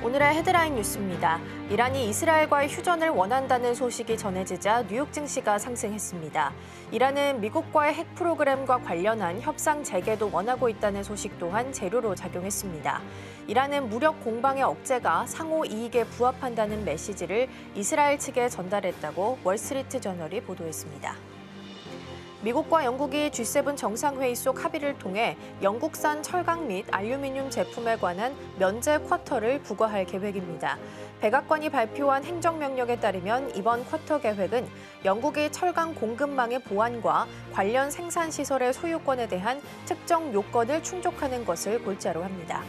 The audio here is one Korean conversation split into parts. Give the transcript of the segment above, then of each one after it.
오늘의 헤드라인 뉴스입니다. 이란이 이스라엘과의 휴전을 원한다는 소식이 전해지자 뉴욕 증시가 상승했습니다. 이란은 미국과의 핵 프로그램과 관련한 협상 재개도 원하고 있다는 소식 또한 재료로 작용했습니다. 이란은 무력 공방의 억제가 상호 이익에 부합한다는 메시지를 이스라엘 측에 전달했다고 월스트리트 저널이 보도했습니다. 미국과 영국이 G7 정상회의 속 합의를 통해 영국산 철강 및 알루미늄 제품에 관한 면제 쿼터를 부과할 계획입니다. 백악관이 발표한 행정명령에 따르면 이번 쿼터 계획은 영국이 철강 공급망의 보안과 관련 생산시설의 소유권에 대한 특정 요건을 충족하는 것을 골자로 합니다.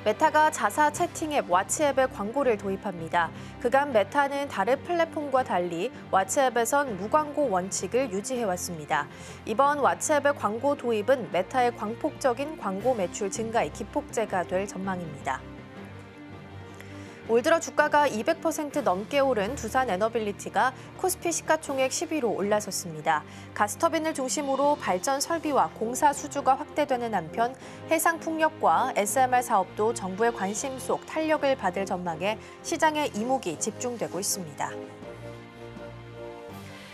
메타가 자사 채팅 앱 왓츠앱에 광고를 도입합니다. 그간 메타는 다른 플랫폼과 달리 왓츠앱에선 무광고 원칙을 유지해왔습니다. 이번 왓츠앱의 광고 도입은 메타의 광폭적인 광고 매출 증가의 기폭제가 될 전망입니다. 올 들어 주가가 200% 넘게 오른 두산에너빌리티가 코스피 시가총액 10위로 올라섰습니다. 가스터빈을 중심으로 발전 설비와 공사 수주가 확대되는 한편 해상풍력과 SMR 사업도 정부의 관심 속 탄력을 받을 전망에 시장의 이목이 집중되고 있습니다.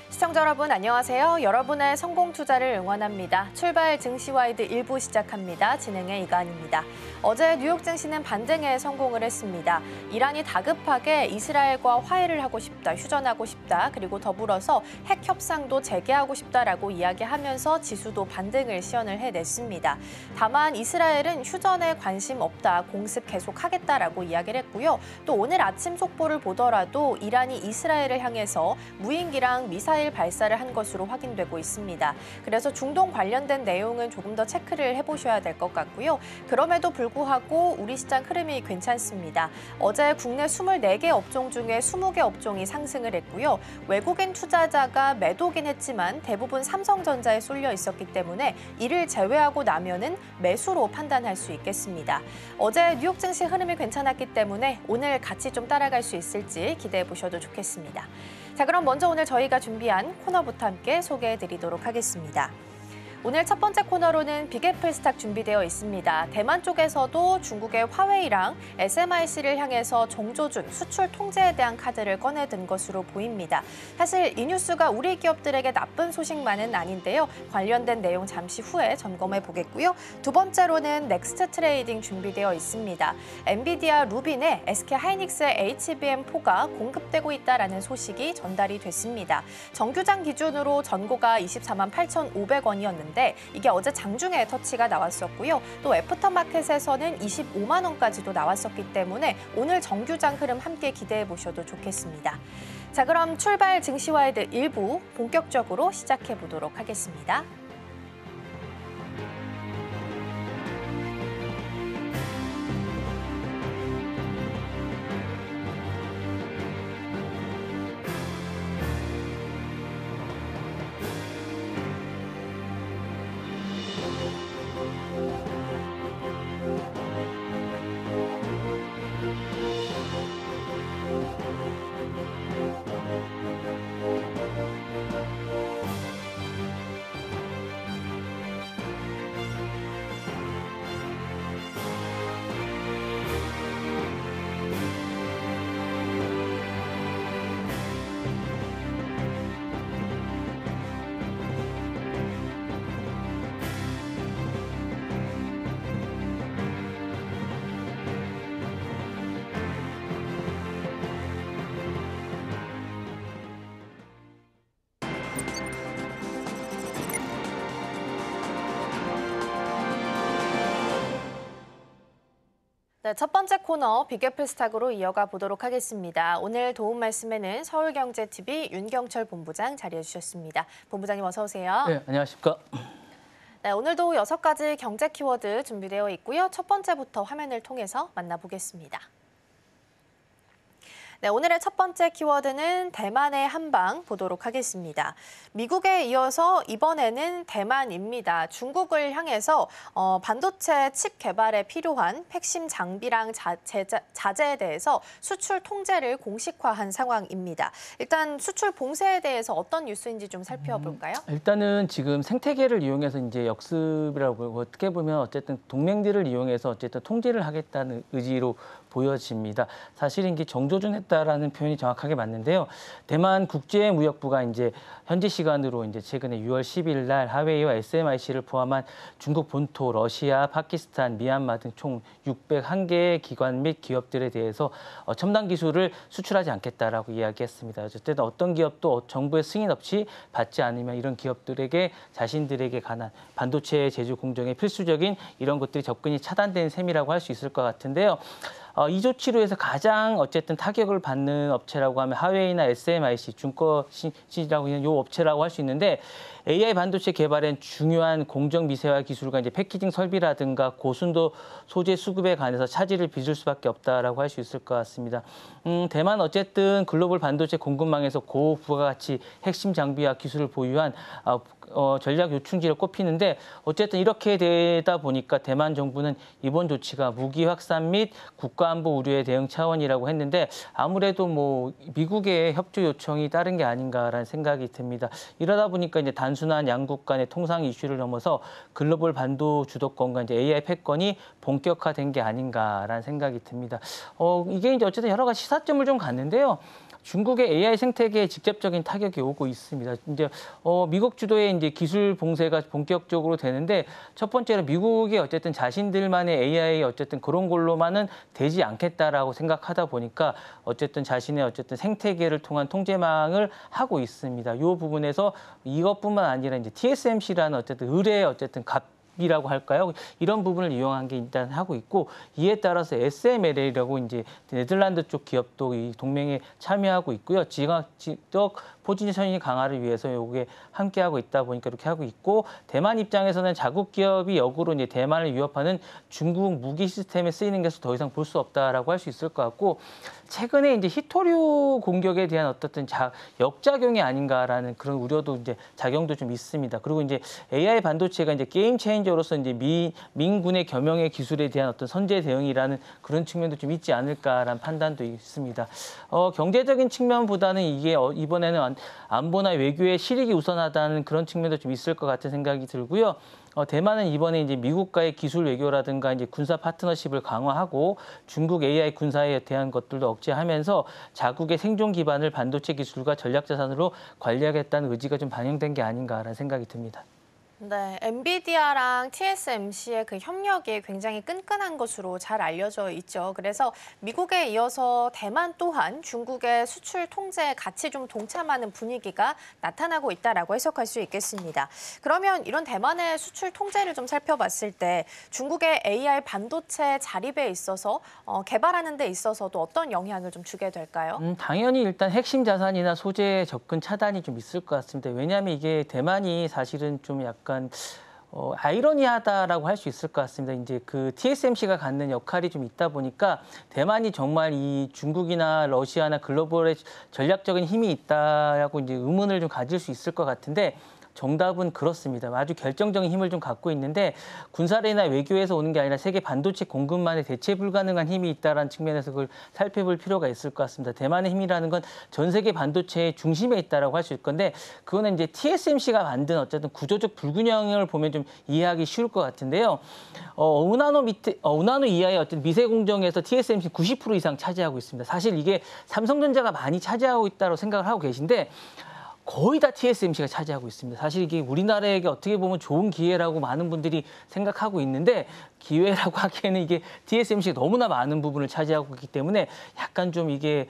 시청자 여러분 안녕하세요. 여러분의 성공 투자를 응원합니다. 출발 증시와이드 1부 시작합니다. 진행의 이가은입니다. 어제 뉴욕 증시는 반등에 성공을 했습니다. 이란이 다급하게 이스라엘과 화해를 하고 싶다, 휴전하고 싶다, 그리고 더불어서 핵 협상도 재개하고 싶다라고 이야기하면서 지수도 반등을 시연을 해냈습니다. 다만 이스라엘은 휴전에 관심 없다, 공습 계속하겠다라고 이야기를 했고요. 또 오늘 아침 속보를 보더라도 이란이 이스라엘을 향해서 무인기랑 미사일 발사를 한 것으로 확인되고 있습니다. 그래서 중동 관련된 내용은 조금 더 체크를 해보셔야 될 것 같고요. 그럼에도 불구하고 우리 시장 흐름이 괜찮습니다. 어제 국내 24개 업종 중에 20개 업종이 상승을 했고요. 외국인 투자자가 매도긴 했지만 대부분 삼성전자에 쏠려 있었기 때문에 이를 제외하고 나면은 매수로 판단할 수 있겠습니다. 어제 뉴욕 증시 흐름이 괜찮았기 때문에 오늘 같이 좀 따라갈 수 있을지 기대해 보셔도 좋겠습니다. 자, 그럼 먼저 오늘 저희가 준비한 코너부터 함께 소개해드리도록 하겠습니다. 오늘 첫 번째 코너로는 빅애플 스탁 준비되어 있습니다. 대만 쪽에서도 중국의 화웨이랑 SMIC를 향해서 정조준, 수출 통제에 대한 카드를 꺼내든 것으로 보입니다. 사실 이 뉴스가 우리 기업들에게 나쁜 소식만은 아닌데요. 관련된 내용 잠시 후에 점검해 보겠고요. 두 번째로는 넥스트 트레이딩 준비되어 있습니다. 엔비디아 루빈에 SK하이닉스의 HBM4가 공급되고 있다는 소식이 전달이 됐습니다. 정규장 기준으로 전고가 24만 8,500원이었는데 이게 어제 장중에 터치가 나왔었고요. 또 애프터마켓에서는 25만 원까지도 나왔었기 때문에 오늘 정규장 흐름 함께 기대해 보셔도 좋겠습니다. 자, 그럼 출발 증시와이드 1부 본격적으로 시작해 보도록 하겠습니다. 네, 첫 번째 코너 빅애플 스탁으로 이어가 보도록 하겠습니다. 오늘 도움 말씀에는 서울경제TV 윤경철 본부장 자리해 주셨습니다. 본부장님 어서 오세요. 네, 안녕하십니까. 네, 오늘도 6가지 경제 키워드 준비되어 있고요. 첫 번째부터 화면을 통해서 만나보겠습니다. 네, 오늘의 첫 번째 키워드는 대만의 한방 보도록 하겠습니다. 미국에 이어서 이번에는 대만입니다. 중국을 향해서 반도체 칩 개발에 필요한 핵심 장비랑 자재에 대해서 수출 통제를 공식화한 상황입니다. 일단 수출 봉쇄에 대해서 어떤 뉴스인지 좀 살펴볼까요? 일단은 지금 생태계를 이용해서 이제 역습이라고 어떻게 보면 어쨌든 동맹들을 이용해서 어쨌든 통제를 하겠다는 의지로 보여집니다. 사실은 이게 정조준했다라는 표현이 정확하게 맞는데요. 대만 국제무역부가 이제 현지 시간으로 이제 최근에 6월 10일 날 하웨이와 SMIC를 포함한 중국 본토, 러시아, 파키스탄, 미얀마 등 총 601개의 기관 및 기업들에 대해서 첨단 기술을 수출하지 않겠다라고 이야기했습니다. 어쨌든 어떤 기업도 정부의 승인 없이 받지 않으면 이런 기업들에게 자신들에게 관한 반도체 제조 공정에 필수적인 이런 것들이 접근이 차단된 셈이라고 할 수 있을 것 같은데요. 이 조치로 해서 가장 어쨌든 타격을 받는 업체라고 하면 하웨이나 SMIC, 중꺼신이라고 있는 이 업체라고 할 수 있는데 AI 반도체 개발엔 중요한 공정 미세화 기술과 이제 패키징 설비라든가 고순도 소재 수급에 관해서 차질을 빚을 수밖에 없다라고 할 수 있을 것 같습니다. 대만 어쨌든 글로벌 반도체 공급망에서 고부가가치 핵심 장비와 기술을 보유한 전략 요충지를 꼽히는데 어쨌든 이렇게 되다 보니까 대만 정부는 이번 조치가 무기 확산 및 국가안보 우려의 대응 차원이라고 했는데 아무래도 뭐 미국의 협조 요청이 따른 게 아닌가라는 생각이 듭니다. 이러다 보니까 이제 단순한 양국 간의 통상 이슈를 넘어서 글로벌 반도 주도권과 이제 AI 패권이 본격화된 게 아닌가라는 생각이 듭니다. 이게 이제 어쨌든 여러 가지 시사점을 좀 갖는데요. 중국의 AI 생태계에 직접적인 타격이 오고 있습니다. 이제 미국 주도의 이제 기술 봉쇄가 본격적으로 되는데 첫 번째는 미국이 어쨌든 자신들만의 AI 어쨌든 그런 걸로만은 되지 않겠다라고 생각하다 보니까 어쨌든 자신의 어쨌든 생태계를 통한 통제망을 하고 있습니다. 이 부분에서 이것뿐만 아니라 이제 TSMC라는 어쨌든 의뢰의 어쨌든 이라고 할까요? 이런 부분을 이용한 게 일단 하고 있고 이에 따라서 SMLA라고 이제 네덜란드 쪽 기업도 이 동맹에 참여하고 있고요. 지적 포지셔닝 강화를 위해서 요게 함께하고 있다 보니까 이렇게 하고 있고 대만 입장에서는 자국 기업이 역으로 이제 대만을 위협하는 중국 무기 시스템에 쓰이는 것을 더 이상 볼 수 없다라고 할 수 있을 것 같고 최근에 이제 히토류 공격에 대한 어떤 역작용이 아닌가라는 그런 우려도 이제 작용도 좀 있습니다. 그리고 이제 AI 반도체가 이제 게임 체인저로서 이제 민군의 겸용의 기술에 대한 어떤 선제 대응이라는 그런 측면도 좀 있지 않을까라는 판단도 있습니다. 경제적인 측면보다는 이게 이번에는 안보나 외교의 실익이 우선하다는 그런 측면도 좀 있을 것 같은 생각이 들고요. 대만은 이번에 이제 미국과의 기술 외교라든가 이제 군사 파트너십을 강화하고 중국 AI 군사에 대한 것들도 억제하면서 자국의 생존 기반을 반도체 기술과 전략 자산으로 관리하겠다는 의지가 좀 반영된 게 아닌가라는 생각이 듭니다. 네, 엔비디아랑 TSMC의 그 협력이 굉장히 끈끈한 것으로 잘 알려져 있죠. 그래서 미국에 이어서 대만 또한 중국의 수출 통제에 같이 좀 동참하는 분위기가 나타나고 있다라고 해석할 수 있겠습니다. 그러면 이런 대만의 수출 통제를 좀 살펴봤을 때 중국의 AI 반도체 자립에 있어서 개발하는 데 있어서도 어떤 영향을 좀 주게 될까요? 당연히 일단 핵심 자산이나 소재 접근 차단이 좀 있을 것 같습니다. 왜냐하면 이게 대만이 사실은 좀 약간 아이러니하다라고 할 수 있을 것 같습니다. 이제 그 TSMC가 갖는 역할이 좀 있다 보니까 대만이 정말 이 중국이나 러시아나 글로벌의 전략적인 힘이 있다라고 이제 의문을 좀 가질 수 있을 것 같은데 정답은 그렇습니다. 아주 결정적인 힘을 좀 갖고 있는데 군사력이나 외교에서 오는 게 아니라 세계 반도체 공급만에 대체 불가능한 힘이 있다는 측면에서 그걸 살펴볼 필요가 있을 것 같습니다. 대만의 힘이라는 건 전 세계 반도체의 중심에 있다라고 할 수 있을 건데 그거는 이제 TSMC가 만든 어쨌든 구조적 불균형을 보면 좀 이해하기 쉬울 것 같은데요. 5나노 이하의 어떤 미세 공정에서 TSMC 90% 이상 차지하고 있습니다. 사실 이게 삼성전자가 많이 차지하고 있다고 생각을 하고 계신데 거의 다 TSMC가 차지하고 있습니다. 사실 이게 우리나라에게 어떻게 보면 좋은 기회라고 많은 분들이 생각하고 있는데 기회라고 하기에는 이게 TSMC가 너무나 많은 부분을 차지하고 있기 때문에 약간 좀 이게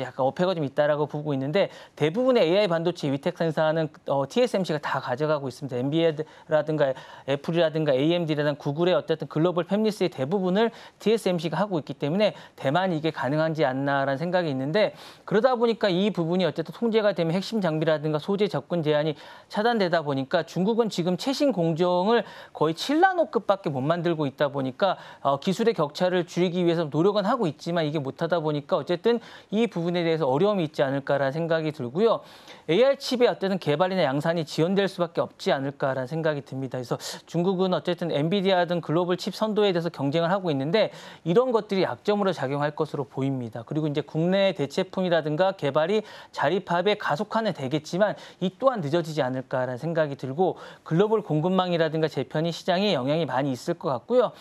약간 어폐가 좀 있다라고 보고 있는데 대부분의 AI 반도체 위택 생산은 TSMC가 다 가져가고 있습니다. 엔비디아라든가 애플이라든가 AMD라든가 구글의 어쨌든 글로벌 팹리스의 대부분을 TSMC가 하고 있기 때문에 대만이 이게 가능한지 않나라는 생각이 있는데 그러다 보니까 이 부분이 어쨌든 통제가 되면 핵심 장비라든가 소재 접근 제한이 차단되다 보니까 중국은 지금 최신 공정을 거의 7나노급밖에 못 만들고 있다. 있다 보니까 기술의 격차를 줄이기 위해서 노력은 하고 있지만 이게 못하다 보니까 어쨌든 이 부분에 대해서 어려움이 있지 않을까라는 생각이 들고요. AR 칩의 어쨌든 개발이나 양산이 지연될 수밖에 없지 않을까라는 생각이 듭니다. 그래서 중국은 어쨌든 엔비디아 등 글로벌 칩 선도에 대해서 경쟁을 하고 있는데 이런 것들이 약점으로 작용할 것으로 보입니다. 그리고 이제 국내 대체품이라든가 개발이 자립합에 가속화는 되겠지만 이 또한 늦어지지 않을까라는 생각이 들고 글로벌 공급망이라든가 재편이 시장에 영향이 많이 있을 것 같고요.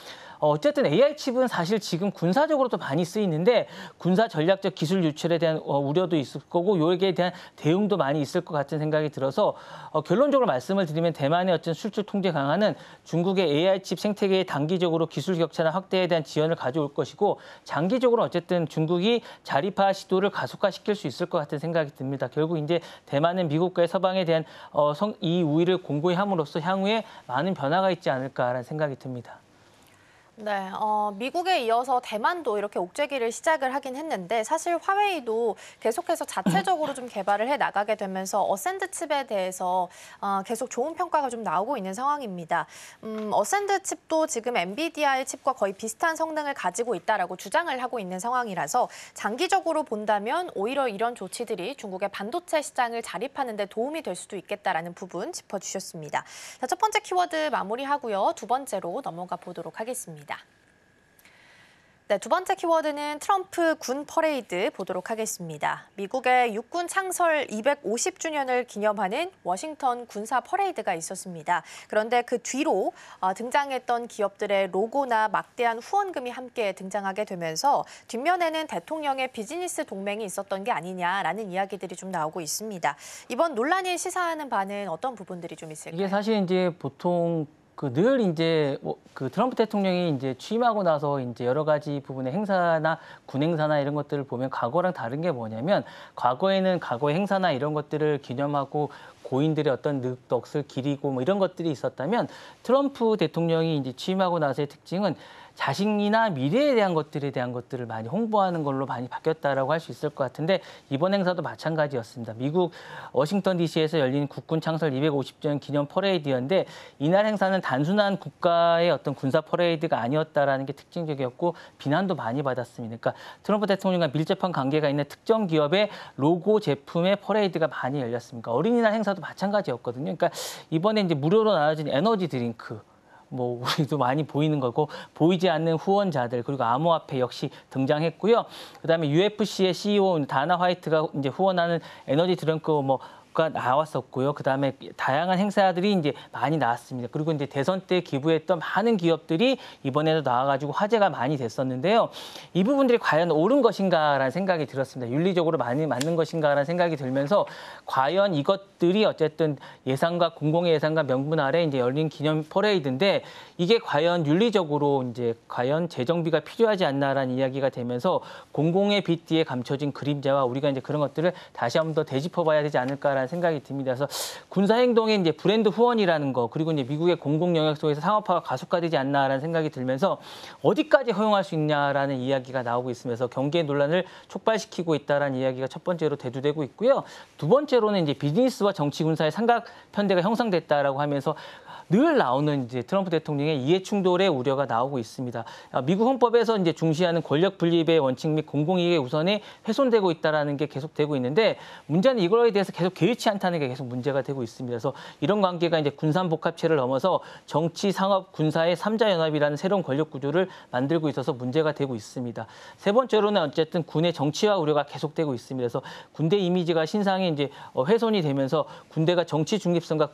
어쨌든 AI 칩은 사실 지금 군사적으로도 많이 쓰이는데 군사 전략적 기술 유출에 대한 우려도 있을 거고 여기에 대한 대응도 많이 있을 것 같은 생각이 들어서 결론적으로 말씀을 드리면 대만의 어떤 수출 통제 강화는 중국의 AI 칩 생태계에 단기적으로 기술 격차나 확대에 대한 지원을 가져올 것이고 장기적으로 어쨌든 중국이 자립화 시도를 가속화시킬 수 있을 것 같은 생각이 듭니다. 결국 이제 대만은 미국과의 서방에 대한 이 우위를 공고히 함으로써 향후에 많은 변화가 있지 않을까라는 생각이 듭니다. 네, 미국에 이어서 대만도 이렇게 옥죄기를 시작을 하긴 했는데 사실 화웨이도 계속해서 자체적으로 좀 개발을 해 나가게 되면서 어센드 칩에 대해서 계속 좋은 평가가 좀 나오고 있는 상황입니다. 어센드 칩도 지금 엔비디아의 칩과 거의 비슷한 성능을 가지고 있다라고 주장을 하고 있는 상황이라서 장기적으로 본다면 오히려 이런 조치들이 중국의 반도체 시장을 자립하는 데 도움이 될 수도 있겠다라는 부분 짚어주셨습니다. 자, 첫 번째 키워드 마무리하고요. 두 번째로 넘어가 보도록 하겠습니다. 네, 두 번째 키워드는 트럼프 군 퍼레이드 보도록 하겠습니다. 미국의 육군 창설 250주년을 기념하는 워싱턴 군사 퍼레이드가 있었습니다. 그런데 그 뒤로 등장했던 기업들의 로고나 막대한 후원금이 함께 등장하게 되면서 뒷면에는 대통령의 비즈니스 동맹이 있었던 게 아니냐라는 이야기들이 좀 나오고 있습니다. 이번 논란이 시사하는 바는 어떤 부분들이 좀 있을까요? 이게 사실 이제 보통 늘 이제 그 트럼프 대통령이 이제 취임하고 나서 이제 여러 가지 부분의 행사나 군 행사나 이런 것들을 보면 과거랑 다른 게 뭐냐면 과거에는 과거의 행사나 이런 것들을 기념하고 고인들의 어떤 넋을 기리고 뭐 이런 것들이 있었다면 트럼프 대통령이 이제 취임하고 나서의 특징은 자신이나 미래에 대한 것들을 많이 홍보하는 걸로 많이 바뀌었다라고 할 수 있을 것 같은데 이번 행사도 마찬가지였습니다. 미국 워싱턴 DC에서 열린 국군 창설 250주년 기념 퍼레이드였는데 이날 행사는 단순한 국가의 어떤 군사 퍼레이드가 아니었다라는 게 특징적이었고 비난도 많이 받았습니다. 그러니까 트럼프 대통령과 밀접한 관계가 있는 특정 기업의 로고 제품의 퍼레이드가 많이 열렸습니다. 어린이날 행사도 마찬가지였거든요. 그러니까 이번에 이제 무료로 나눠진 에너지 드링크 우리도 많이 보이는 거고 보이지 않는 후원자들 그리고 암호화폐 역시 등장했고요. 그다음에 UFC의 CEO 다나 화이트가 이제 후원하는 에너지 드링크 가 나왔었고요. 그다음에 다양한 행사들이 이제 많이 나왔습니다. 그리고 이제 대선 때 기부했던 많은 기업들이 이번에도 나와가지고 화제가 많이 됐었는데요. 이 부분들이 과연 옳은 것인가라는 생각이 들었습니다. 윤리적으로 많이 맞는 것인가라는 생각이 들면서 과연 이것들이 어쨌든 예산과 공공의 예산과 명분 아래 이제 열린 기념 퍼레이드인데 이게 과연 윤리적으로 이제 과연 재정비가 필요하지 않나라는 이야기가 되면서 공공의 빛 뒤에 감춰진 그림자와 우리가 이제 그런 것들을 다시 한번 더 되짚어봐야 되지 않을까라는 생각이 듭니다. 그래서 군사 행동에 이제 브랜드 후원이라는 거 그리고 이제 미국의 공공 영역 속에서 상업화가 가속화되지 않나라는 생각이 들면서 어디까지 허용할 수 있냐라는 이야기가 나오고 있으면서 경계 논란을 촉발시키고 있다라는 이야기가 첫 번째로 대두되고 있고요. 두 번째로는 이제 비즈니스와 정치 군사의 삼각 편대가 형성됐다라고 하면서 늘 나오는 이제 트럼프 대통령의 이해 충돌의 우려가 나오고 있습니다. 미국 헌법에서 이제 중시하는 권력 분립의 원칙 및 공공이익의 우선이 훼손되고 있다라는 게 계속되고 있는데 문제는 이거에 대해서 계속 개의치 않다는 게 계속 문제가 되고 있습니다. 그래서 이런 관계가 이제 군산복합체를 넘어서 정치, 상업, 군사의 삼자연합이라는 새로운 권력 구조를 만들고 있어서 문제가 되고 있습니다. 세 번째로는 어쨌든 군의 정치화 우려가 계속되고 있습니다. 그래서 군대 이미지가 신상이 이제 훼손이 되면서 군대가 정치 중립성과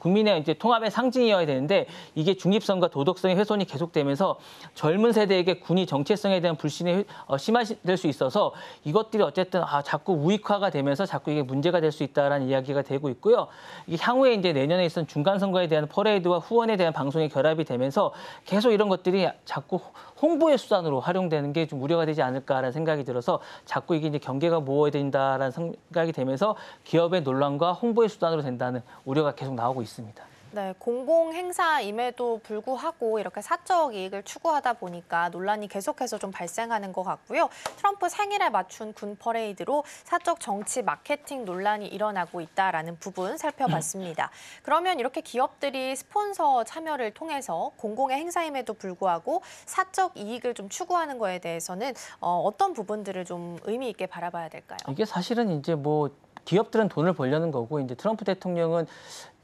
국민의 이제 통합의 상징이어야 되는데 이게 중립성과 도덕성의 훼손이 계속되면서 젊은 세대에게 군이 정체성에 대한 불신이 심화될 수 있어서 이것들이 어쨌든 자꾸 우익화가 되면서 자꾸 이게 문제가 될 수 있다라는 이야기가 되고 있고요. 이게 향후에 이제 내년에 있은 중간 선거에 대한 퍼레이드와 후원에 대한 방송이 결합이 되면서 계속 이런 것들이 자꾸 홍보의 수단으로 활용되는 게 좀 우려가 되지 않을까라는 생각이 들어서 자꾸 이게 이제 경계가 모호해야 된다라는 생각이 되면서 기업의 논란과 홍보의 수단으로 된다는 우려가 계속 나오고 있습니다. 네, 공공 행사임에도 불구하고 이렇게 사적 이익을 추구하다 보니까 논란이 계속해서 좀 발생하는 것 같고요. 트럼프 생일에 맞춘 군 퍼레이드로 사적 정치 마케팅 논란이 일어나고 있다라는 부분 살펴봤습니다. 그러면 이렇게 기업들이 스폰서 참여를 통해서 공공의 행사임에도 불구하고 사적 이익을 좀 추구하는 거에 대해서는 어떤 부분들을 좀 의미 있게 바라봐야 될까요? 이게 사실은 이제 뭐 기업들은 돈을 벌려는 거고 이제 트럼프 대통령은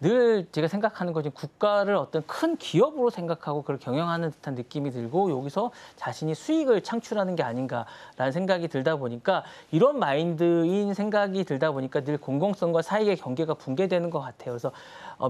늘 제가 생각하는 거지 국가를 어떤 큰 기업으로 생각하고 그걸 경영하는 듯한 느낌이 들고 여기서 자신이 수익을 창출하는 게 아닌가라는 생각이 들다 보니까 이런 마인드인 생각이 들다 보니까 늘 공공성과 사익의 경계가 붕괴되는 것 같아요. 그래서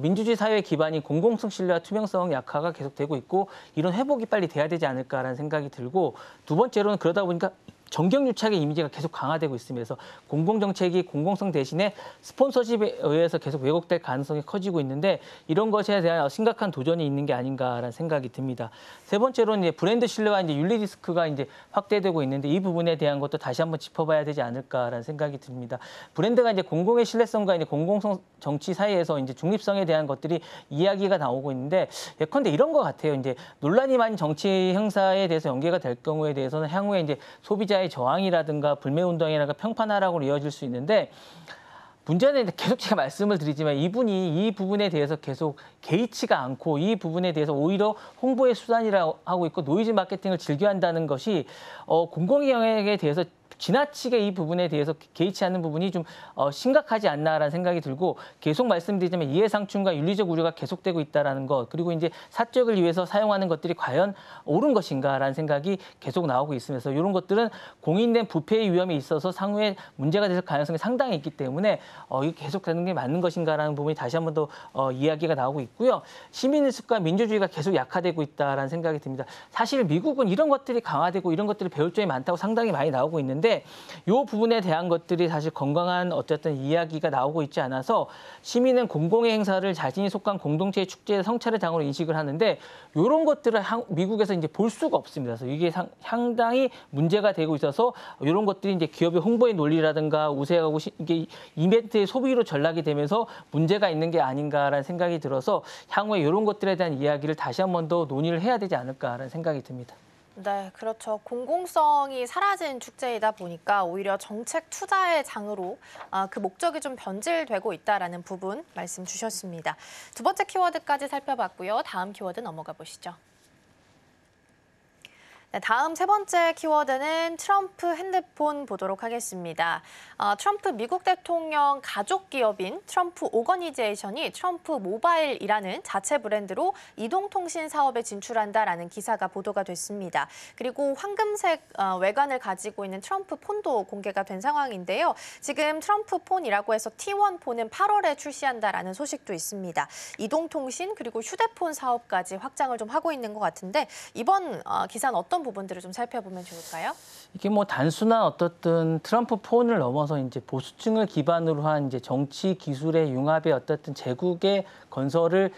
민주주의 사회의 기반이 공공성 신뢰와 투명성 약화가 계속되고 있고 이런 회복이 빨리 돼야 되지 않을까라는 생각이 들고 두 번째로는 그러다 보니까 정경유착의 이미지가 계속 강화되고 있으면서 공공정책이 공공성 대신에 스폰서십에 의해서 계속 왜곡될 가능성이 커지고 있는데 이런 것에 대한 심각한 도전이 있는 게 아닌가라는 생각이 듭니다. 세 번째로는 이제 브랜드 신뢰와 이제 윤리 리스크가 이제 확대되고 있는데 이 부분에 대한 것도 다시 한번 짚어봐야 되지 않을까라는 생각이 듭니다. 브랜드가 이제 공공의 신뢰성과 이제 공공성 정치 사이에서 이제 중립성에 대한 것들이 이야기가 나오고 있는데 예컨대 이런 것 같아요. 이제 논란이 많은 정치 행사에 대해서 연계가 될 경우에 대해서는 향후에 이제 소비자의 저항이라든가 불매운동이라든가 평판하락으로 이어질 수 있는데 문제는 계속 제가 말씀을 드리지만 이분이 이 부분에 대해서 계속 개의치가 않고 이 부분에 대해서 오히려 홍보의 수단이라고 하고 있고 노이즈 마케팅을 즐겨한다는 것이 공공의 영역에 대해서 지나치게 이 부분에 대해서 개의치 않는 부분이 좀 심각하지 않나라는 생각이 들고 계속 말씀드리자면 이해상충과 윤리적 우려가 계속되고 있다는 것 그리고 이제 사적을 위해서 사용하는 것들이 과연 옳은 것인가라는 생각이 계속 나오고 있으면서 이런 것들은 공인된 부패의 위험이 있어서 상후에 문제가 될 가능성이 상당히 있기 때문에 이게 계속되는 게 맞는 것인가라는 부분이 다시 한 번 더 이야기가 나오고 있고요. 시민의식과 민주주의가 계속 약화되고 있다라는 생각이 듭니다. 사실 미국은 이런 것들이 강화되고 이런 것들이 배울 점이 많다고 상당히 많이 나오고 있는데 이 부분에 대한 것들이 사실 건강한 어쨌든 이야기가 나오고 있지 않아서 시민은 공공의 행사를 자신이 속한 공동체의 축제의 성찰의 장으로 인식을 하는데 이런 것들을 미국에서 이제 볼 수가 없습니다. 그래서 이게 상당히 문제가 되고 있어서 이런 것들이 이제 기업의 홍보의 논리라든가 우세하고 이게 이벤트의 소비로 전락이 되면서 문제가 있는 게 아닌가라는 생각이 들어서 향후에 이런 것들에 대한 이야기를 다시 한 번 더 논의를 해야 되지 않을까라는 생각이 듭니다. 네, 그렇죠. 공공성이 사라진 축제이다 보니까 오히려 정책 투자의 장으로 그 목적이 좀 변질되고 있다라는 부분 말씀 주셨습니다. 두 번째 키워드까지 살펴봤고요. 다음 키워드 넘어가 보시죠. 네, 다음 세 번째 키워드는 트럼프 핸드폰 보도록 하겠습니다. 트럼프 미국 대통령 가족 기업인 트럼프 오거니제이션이 트럼프 모바일이라는 자체 브랜드로 이동통신 사업에 진출한다라는 기사가 보도가 됐습니다. 그리고 황금색 외관을 가지고 있는 트럼프 폰도 공개가 된 상황인데요. 지금 트럼프 폰이라고 해서 T1 폰은 8월에 출시한다라는 소식도 있습니다. 이동통신 그리고 휴대폰 사업까지 확장을 좀 하고 있는 것 같은데 이번 기사는 어떤 부분들을 좀 살펴보면 좋을까요? 이게 뭐 단순한 어떻든 트럼프 폰을 넘어서 이제 보수층을 기반으로 한 이제 정치 기술의 융합의 어떻든 제국의 건설을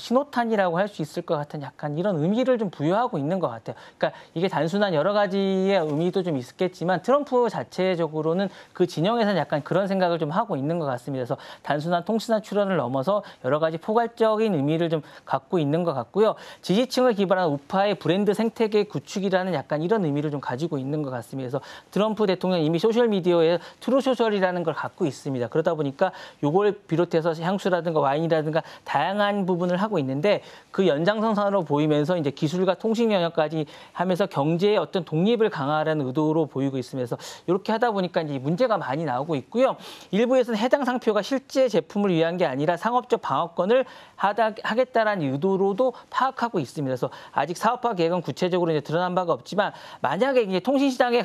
신호탄이라고 할 수 있을 것 같은 약간 이런 의미를 좀 부여하고 있는 것 같아요. 그러니까 이게 단순한 여러 가지의 의미도 좀 있겠지만 트럼프 자체적으로는 그 진영에서는 약간 그런 생각을 좀 하고 있는 것 같습니다. 그래서 단순한 통신화 출현을 넘어서 여러 가지 포괄적인 의미를 좀 갖고 있는 것 같고요. 지지층을 기반한 우파의 브랜드 생태계 구축이라는 약간 이런 의미를 좀 가지고 있는 것 같습니다. 그래서 트럼프 대통령 이미 소셜미디어에 트루소셜이라는 걸 갖고 있습니다. 그러다 보니까 이걸 비롯해서 향수라든가 와인이라든가 다양한 부분을 하고 있는데 그 연장선상으로 보이면서 이제 기술과 통신 영역까지 하면서 경제의 어떤 독립을 강화하라는 의도로 보이고 있으면서 이렇게 하다 보니까 이제 문제가 많이 나오고 있고요. 일부에서는 해당 상표가 실제 제품을 위한 게 아니라 상업적 방어권을 하겠다라는 의도로도 파악하고 있습니다. 그래서 아직 사업화 계획은 구체적으로 이제 드러난 바가 없지만 만약에 이제 통신 시장에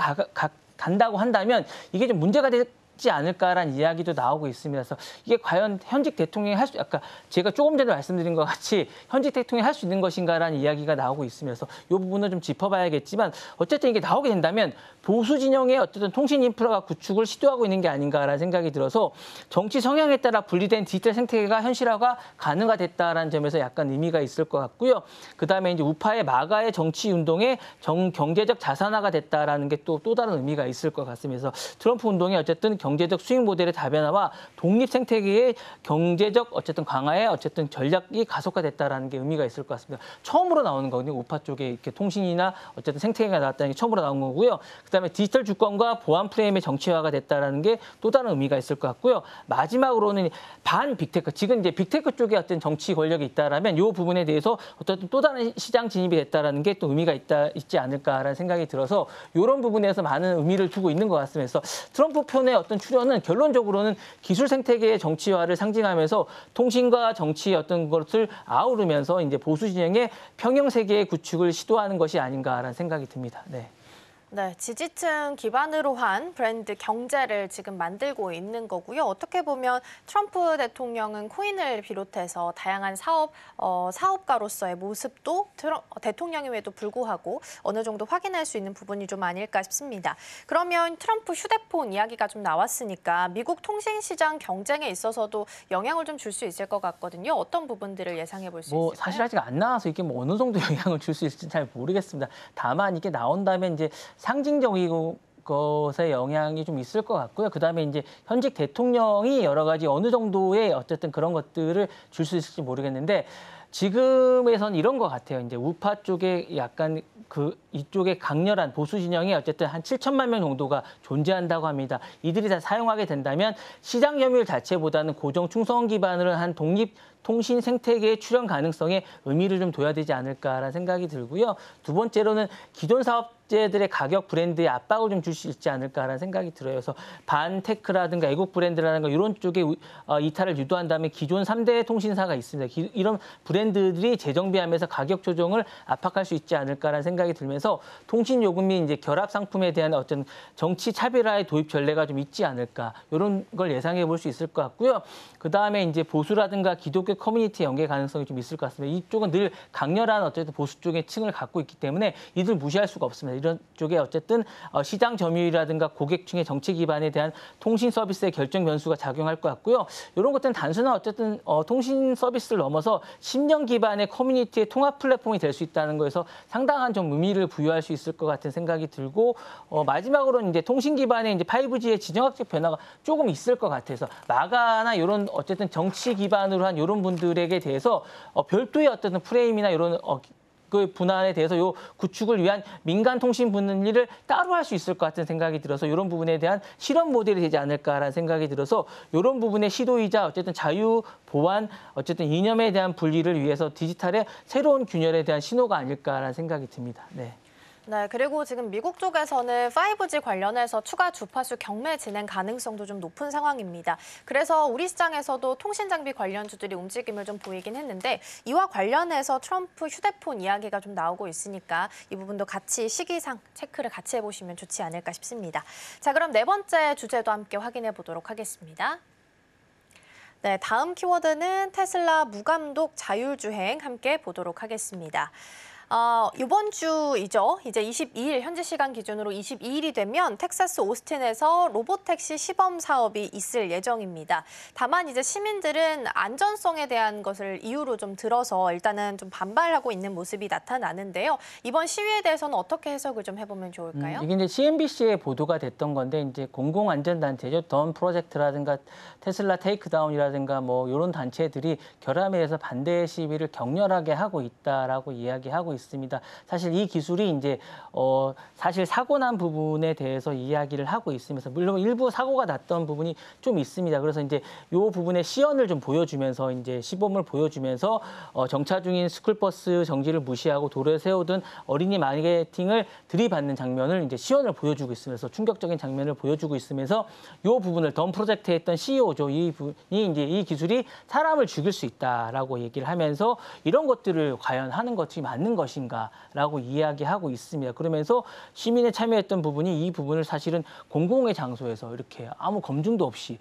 간다고 한다면 이게 좀 문제가 되지 않을까라는 이야기도 나오고 있습니다. 그래서 이게 과연 현직 대통령이 아까 제가 조금 전에 말씀드린 것 같이 현직 대통령이 할 수 있는 것인가라는 이야기가 나오고 있으면서 이 부분을 좀 짚어봐야겠지만 어쨌든 이게 나오게 된다면 보수 진영의 어쨌든 통신 인프라가 구축을 시도하고 있는 게 아닌가라는 생각이 들어서 정치 성향에 따라 분리된 디지털 생태계가 현실화가 가능화됐다라는 점에서 약간 의미가 있을 것 같고요. 그다음에 이제 우파의 마가의 정치 운동의 경제적 자산화가 됐다라는 게 또 다른 의미가 있을 것 같습니다. 그래서 트럼프 운동이 어쨌든 경제적 수익 모델의 다변화와 독립 생태계의 경제적 어쨌든 강화에 어쨌든 전략이 가속화됐다라는 게 의미가 있을 것 같습니다. 처음으로 나오는 거거든요. 우파 쪽에 이렇게 통신이나 어쨌든 생태계가 나왔다는 게 처음으로 나온 거고요. 그다음에 디지털 주권과 보안 프레임의 정치화가 됐다라는 게 또 다른 의미가 있을 것 같고요. 마지막으로는 반 빅테크, 지금 이제 빅테크 쪽에 어떤 정치 권력이 있다라면 이 부분에 대해서 어떤 또 다른 시장 진입이 됐다라는 게 또 의미가 있지 않을까라는 생각이 들어서 이런 부분에서 많은 의미를 두고 있는 것 같습니다. 그래서 트럼프 편의 어떤 출현은 결론적으로는 기술 생태계의 정치화를 상징하면서 통신과 정치의 어떤 것을 아우르면서 이제 보수 진영의 평형 세계의 구축을 시도하는 것이 아닌가라는 생각이 듭니다. 네. 네, 지지층 기반으로 한 브랜드 경제를 지금 만들고 있는 거고요. 어떻게 보면 트럼프 대통령은 코인을 비롯해서 다양한 사업가로서의 모습도 대통령임에도 불구하고 어느 정도 확인할 수 있는 부분이 좀 아닐까 싶습니다. 그러면 트럼프 휴대폰 이야기가 좀 나왔으니까 미국 통신시장 경쟁에 있어서도 영향을 좀 줄 수 있을 것 같거든요. 어떤 부분들을 예상해 볼 수 있을까요? 사실 아직 안 나와서 이게 어느 정도 영향을 줄 수 있을지 잘 모르겠습니다. 다만 이게 나온다면 이제 상징적이고 것에 영향이 좀 있을 것 같고요. 그다음에 이제 현직 대통령이 여러 가지 어느 정도의 어쨌든 그런 것들을 줄 수 있을지 모르겠는데 지금에선 이런 것 같아요. 이제 우파 쪽에 약간 이쪽에 강렬한 보수 진영이 어쨌든 한 7천만 명 정도가 존재한다고 합니다. 이들이 다 사용하게 된다면 시장 점유율 자체보다는 고정 충성 기반으로 한 독립 통신 생태계의 출현 가능성에 의미를 좀 둬야 되지 않을까라는 생각이 들고요. 두 번째로는 기존 사업체들의 가격 브랜드에 압박을 좀 줄 수 있지 않을까라는 생각이 들어요. 그래서 반테크라든가 애국 브랜드라든가 이런 쪽에 이탈을 유도한다면 기존 3대 통신사가 있습니다. 이런 브랜드들이 재정비하면서 가격 조정을 압박할 수 있지 않을까라는 생각이 들면서 통신 요금이 이제 결합 상품에 대한 어떤 정치 차별화의 도입 전례가 좀 있지 않을까 이런 걸 예상해 볼 수 있을 것 같고요. 그다음에 이제 보수라든가 기독교 커뮤니티 연계 가능성이 좀 있을 것 같습니다. 이쪽은 늘 강렬한 어쨌든 보수 쪽의 층을 갖고 있기 때문에 이들 무시할 수가 없습니다. 이런 쪽에 어쨌든 시장 점유율이라든가 고객층의 정치 기반에 대한 통신 서비스의 결정 변수가 작용할 것 같고요. 이런 것들은 단순한 어쨌든 통신 서비스를 넘어서 10년 기반의 커뮤니티의 통합 플랫폼이 될 수 있다는 거에서 상당한 좀 의미를 부여할 수 있을 것 같은 생각이 들고 마지막으로는 이제 통신 기반의 이제 5G의 지정학적 변화가 조금 있을 것 같아서 마가나 이런 어쨌든 정치 기반으로 한 이런 분들에게 대해서 별도의 어떤 프레임이나 이런 그 분할에 대해서 요 구축을 위한 민간 통신 분리를 따로 할 수 있을 것 같은 생각이 들어서 이런 부분에 대한 실험 모델이 되지 않을까라는 생각이 들어서 이런 부분의 시도이자 어쨌든 자유 보안 어쨌든 이념에 대한 분리를 위해서 디지털의 새로운 균열에 대한 신호가 아닐까라는 생각이 듭니다. 네. 네, 그리고 지금 미국 쪽에서는 5G 관련해서 추가 주파수 경매 진행 가능성도 좀 높은 상황입니다. 그래서 우리 시장에서도 통신 장비 관련주들이 움직임을 좀 보이긴 했는데 이와 관련해서 트럼프 휴대폰 이야기가 좀 나오고 있으니까 이 부분도 같이 시기상 체크를 같이 해보시면 좋지 않을까 싶습니다. 자, 그럼 네 번째 주제도 함께 확인해 보도록 하겠습니다. 네, 다음 키워드는 테슬라 무감독 자율주행 함께 보도록 하겠습니다. 이번 주이죠. 이제 22일 현지 시간 기준으로 22일이 되면 텍사스 오스틴에서 로보택시 시범 사업이 있을 예정입니다. 다만 이제 시민들은 안전성에 대한 것을 이유로 좀 들어서 일단은 좀 반발하고 있는 모습이 나타나는데요. 이번 시위에 대해서는 어떻게 해석을 좀 해보면 좋을까요? 이게 이제 CNBC에 보도가 됐던 건데 이제 공공안전단체죠. 던 프로젝트라든가 테슬라 테이크다운이라든가 뭐 이런 단체들이 결함에서 반대 시위를 격렬하게 하고 있다라고 이야기하고 있습니다. 사실 이 기술이 이제 사실 사고 난 부분에 대해서 이야기를 하고 있으면서 물론 일부 사고가 났던 부분이 좀 있습니다. 그래서 이제 이 부분의 시연을 좀 보여주면서 이제 시범을 보여주면서 정차 중인 스쿨버스 정지를 무시하고 도로에 세우던 어린이 마케팅을 들이받는 장면을 이제 시연을 보여주고 있으면서 충격적인 장면을 보여주고 있으면서 이 부분을 던 프로젝트에 했던 CEO죠. 이분이 이제 이 기술이 사람을 죽일 수 있다라고 얘기를 하면서 이런 것들을 과연 하는 것이 맞는 것인가라고 이야기하고 있습니다. 그러면서 시민에 참여했던 부분이 이 부분을 사실은 공공의 장소에서 이렇게 아무 검증도 없이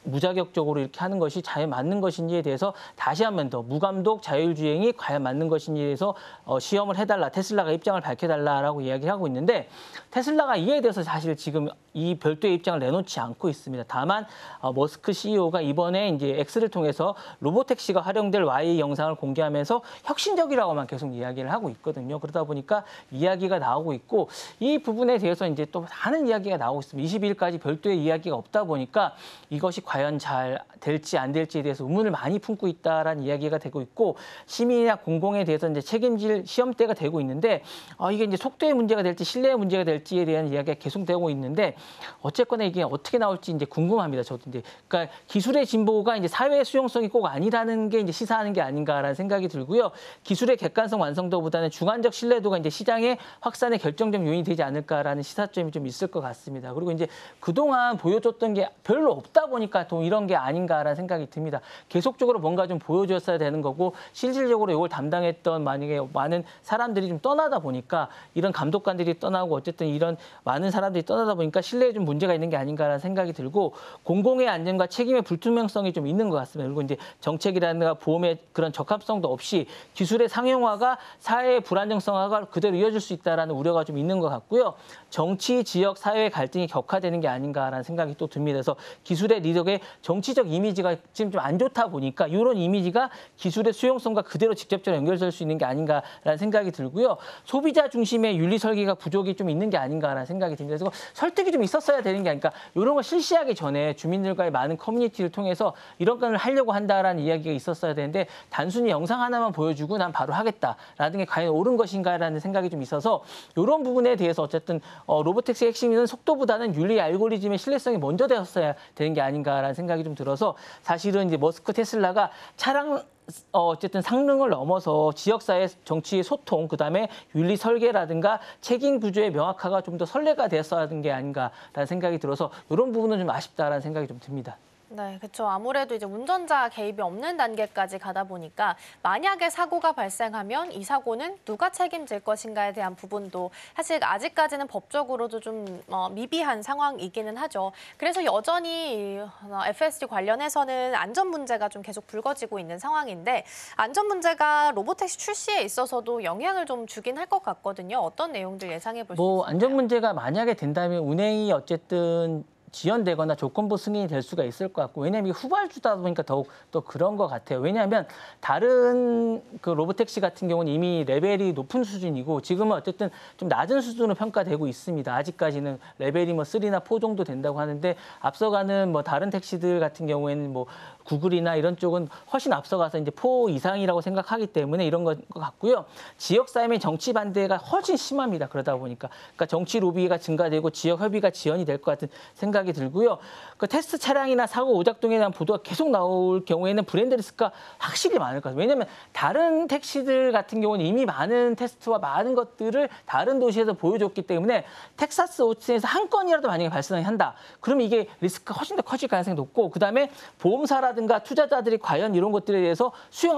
무자격적으로 이렇게 하는 것이 과연 맞는 것인지에 대해서 다시 한 번 더 무감독 자율주행이 과연 맞는 것인지에 대해서 시험을 해달라, 테슬라가 입장을 밝혀달라라고 이야기하고 있는데 테슬라가 이에 대해서 사실 지금 이 별도의 입장을 내놓지 않고 있습니다. 다만 머스크 CEO가 이번에 이제 X를 통해서 로보택시가 활용될 Y 영상을 공개하면서 혁신적이라고만 계속 이야기를 하고 있거든요. 그러다 보니까 이야기가 나오고 있고 이 부분에 대해서 이제 또 많은 이야기가 나오고 있습니다. 22일까지 별도의 이야기가 없다 보니까 이것이 과연 잘 될지 안 될지에 대해서 의문을 많이 품고 있다라는 이야기가 되고 있고 시민이나 공공에 대해서 이제 책임질 시험대가 되고 있는데 이게 이제 속도의 문제가 될지 신뢰의 문제가 될지에 대한 이야기가 계속되고 있는데 어쨌거나 이게 어떻게 나올지 이제 궁금합니다. 저도 이제 그러니까 기술의 진보가 이제 사회의 수용성이 꼭 아니라는 게 이제 시사하는 게 아닌가라는 생각이 들고요. 기술의 객관성 완성도보다는 주관적 신뢰도가 이제 시장의 확산의 결정적 요인이 되지 않을까라는 시사점이 좀 있을 것 같습니다. 그리고 이제 그동안 보여줬던 게 별로 없다 보니까 또 이런 게 아닌가라는 생각이 듭니다. 계속적으로 뭔가 좀 보여줬어야 되는 거고 실질적으로 이걸 담당했던 만약에 많은 사람들이 좀 떠나다 보니까 이런 감독관들이 떠나고 어쨌든 이런 많은 사람들이 떠나다 보니까 신뢰에 좀 문제가 있는 게 아닌가라는 생각이 들고 공공의 안전과 책임의 불투명성이 좀 있는 것 같습니다. 그리고 이제 정책이라든가 보험의 그런 적합성도 없이 기술의 상용화가 사회의 불안정성화가 그대로 이어질 수 있다라는 우려가 좀 있는 것 같고요. 정치, 지역, 사회의 갈등이 격화되는 게 아닌가라는 생각이 또 듭니다. 그래서 기술의 리더의 정치적 이미지가 지금 좀 안 좋다 보니까 이런 이미지가 기술의 수용성과 그대로 직접적으로 연결될 수 있는 게 아닌가라는 생각이 들고요. 소비자 중심의 윤리 설계가 부족이 좀 있는 게 아닌가라는 생각이 듭니다. 그래서 설득이 좀 있었어야 되는 게 아닐까. 이런 걸 실시하기 전에 주민들과의 많은 커뮤니티를 통해서 이런 걸 하려고 한다라는 이야기가 있었어야 되는데 단순히 영상 하나만 보여주고 난 바로 하겠다라는 게 과연 옳은 것인가라는 생각이 좀 있어서 이런 부분에 대해서 어쨌든 로보택시의 핵심은 속도보다는 윤리 알고리즘의 신뢰성이 먼저 되었어야 되는 게 아닌가라는 생각이 좀 들어서 사실은 이제 머스크 테슬라가 차량 어쨌든 상능을 넘어서 지역사회 정치의 소통, 그다음에 윤리 설계라든가 책임 구조의 명확화가 좀 더 선례가 됐어야 하는 게 아닌가라는 생각이 들어서 이런 부분은 좀 아쉽다라는 생각이 좀 듭니다. 네, 그렇죠. 아무래도 이제 운전자 개입이 없는 단계까지 가다 보니까 만약에 사고가 발생하면 이 사고는 누가 책임질 것인가에 대한 부분도 사실 아직까지는 법적으로도 좀 미비한 상황이기는 하죠. 그래서 여전히 FSD 관련해서는 안전 문제가 좀 계속 불거지고 있는 상황인데 안전 문제가 로보택시 출시에 있어서도 영향을 좀 주긴 할 것 같거든요. 어떤 내용들 예상해 볼 수 있을까요? 안전 문제가 만약에 된다면 운행이 어쨌든 지연되거나 조건부 승인이 될 수가 있을 것 같고 왜냐하면 이게 후발주다 보니까 더욱 또 그런 것 같아요. 왜냐하면 다른 그 로보택시 같은 경우는 이미 레벨이 높은 수준이고 지금은 어쨌든 좀 낮은 수준으로 평가되고 있습니다. 아직까지는 레벨이 뭐 3나 4 정도 된다고 하는데 앞서가는 뭐 다른 택시들 같은 경우에는 뭐 구글이나 이런 쪽은 훨씬 앞서가서 이제 4 이상이라고 생각하기 때문에 이런 것 같고요. 지역 사회의 정치 반대가 훨씬 심합니다. 그러다 보니까 그러니까 정치 로비가 증가되고 지역 협의가 지연이 될 것 같은 생각이 들고요. 그 테스트 차량이나 사고 오작동에 대한 보도가 계속 나올 경우에는 브랜드 리스크가 확실히 많을 것 같아요. 왜냐하면 다른 택시들 같은 경우는 이미 많은 테스트와 많은 것들을 다른 도시에서 보여줬기 때문에 텍사스 오스틴에서 한 건이라도 만약에 발생한다. 그러면 이게 리스크가 훨씬 더 커질 가능성이 높고 그다음에 보험사라든가 투자자들이 과연 이런 것들에 대해서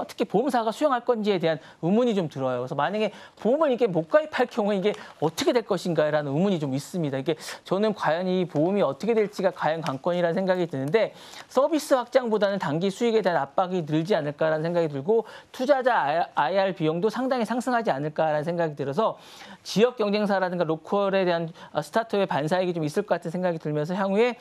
특히 보험사가 수용할 건지에 대한 의문이 좀 들어요. 그래서 만약에 보험을 이게 못 가입할 경우에 이게 어떻게 될 것인가라는 의문이 좀 있습니다. 이게 저는 과연 이 보험이 어떻게 될지가 과연 관건이라는 생각이 드는데 서비스 확장보다는 단기 수익에 대한 압박이 늘지 않을까라는 생각이 들고 투자자 IR 비용도 상당히 상승하지 않을까라는 생각이 들어서 지역 경쟁사라든가 로컬에 대한 스타트업의 반사익이 좀 있을 것 같은 생각이 들면서 향후에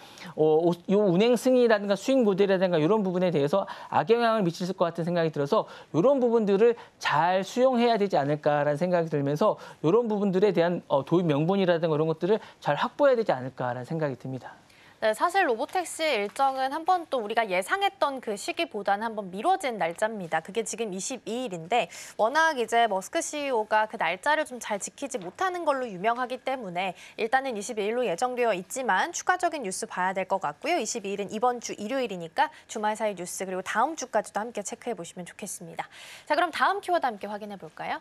이 운행 승인이라든가 수익 모델이라든가 이런 부분에 대해서 악영향을 미칠 것 같은 생각이 들어서 이런 부분들을 잘 수용해야 되지 않을까라는 생각이 들면서 이런 부분들에 대한 도입 명분이라든가 이런 것들을 잘 확보해야 되지 않을까라는 생각이 듭니다. 네, 사실 로보택시 일정은 한번 또 우리가 예상했던 그 시기보다는 한번 미뤄진 날짜입니다. 그게 지금 22일인데 워낙 이제 머스크 CEO가 그 날짜를 좀 잘 지키지 못하는 걸로 유명하기 때문에 일단은 22일로 예정되어 있지만 추가적인 뉴스 봐야 될 것 같고요. 22일은 이번 주 일요일이니까 주말 사이 뉴스 그리고 다음 주까지도 함께 체크해 보시면 좋겠습니다. 자, 그럼 다음 키워드 함께 확인해 볼까요?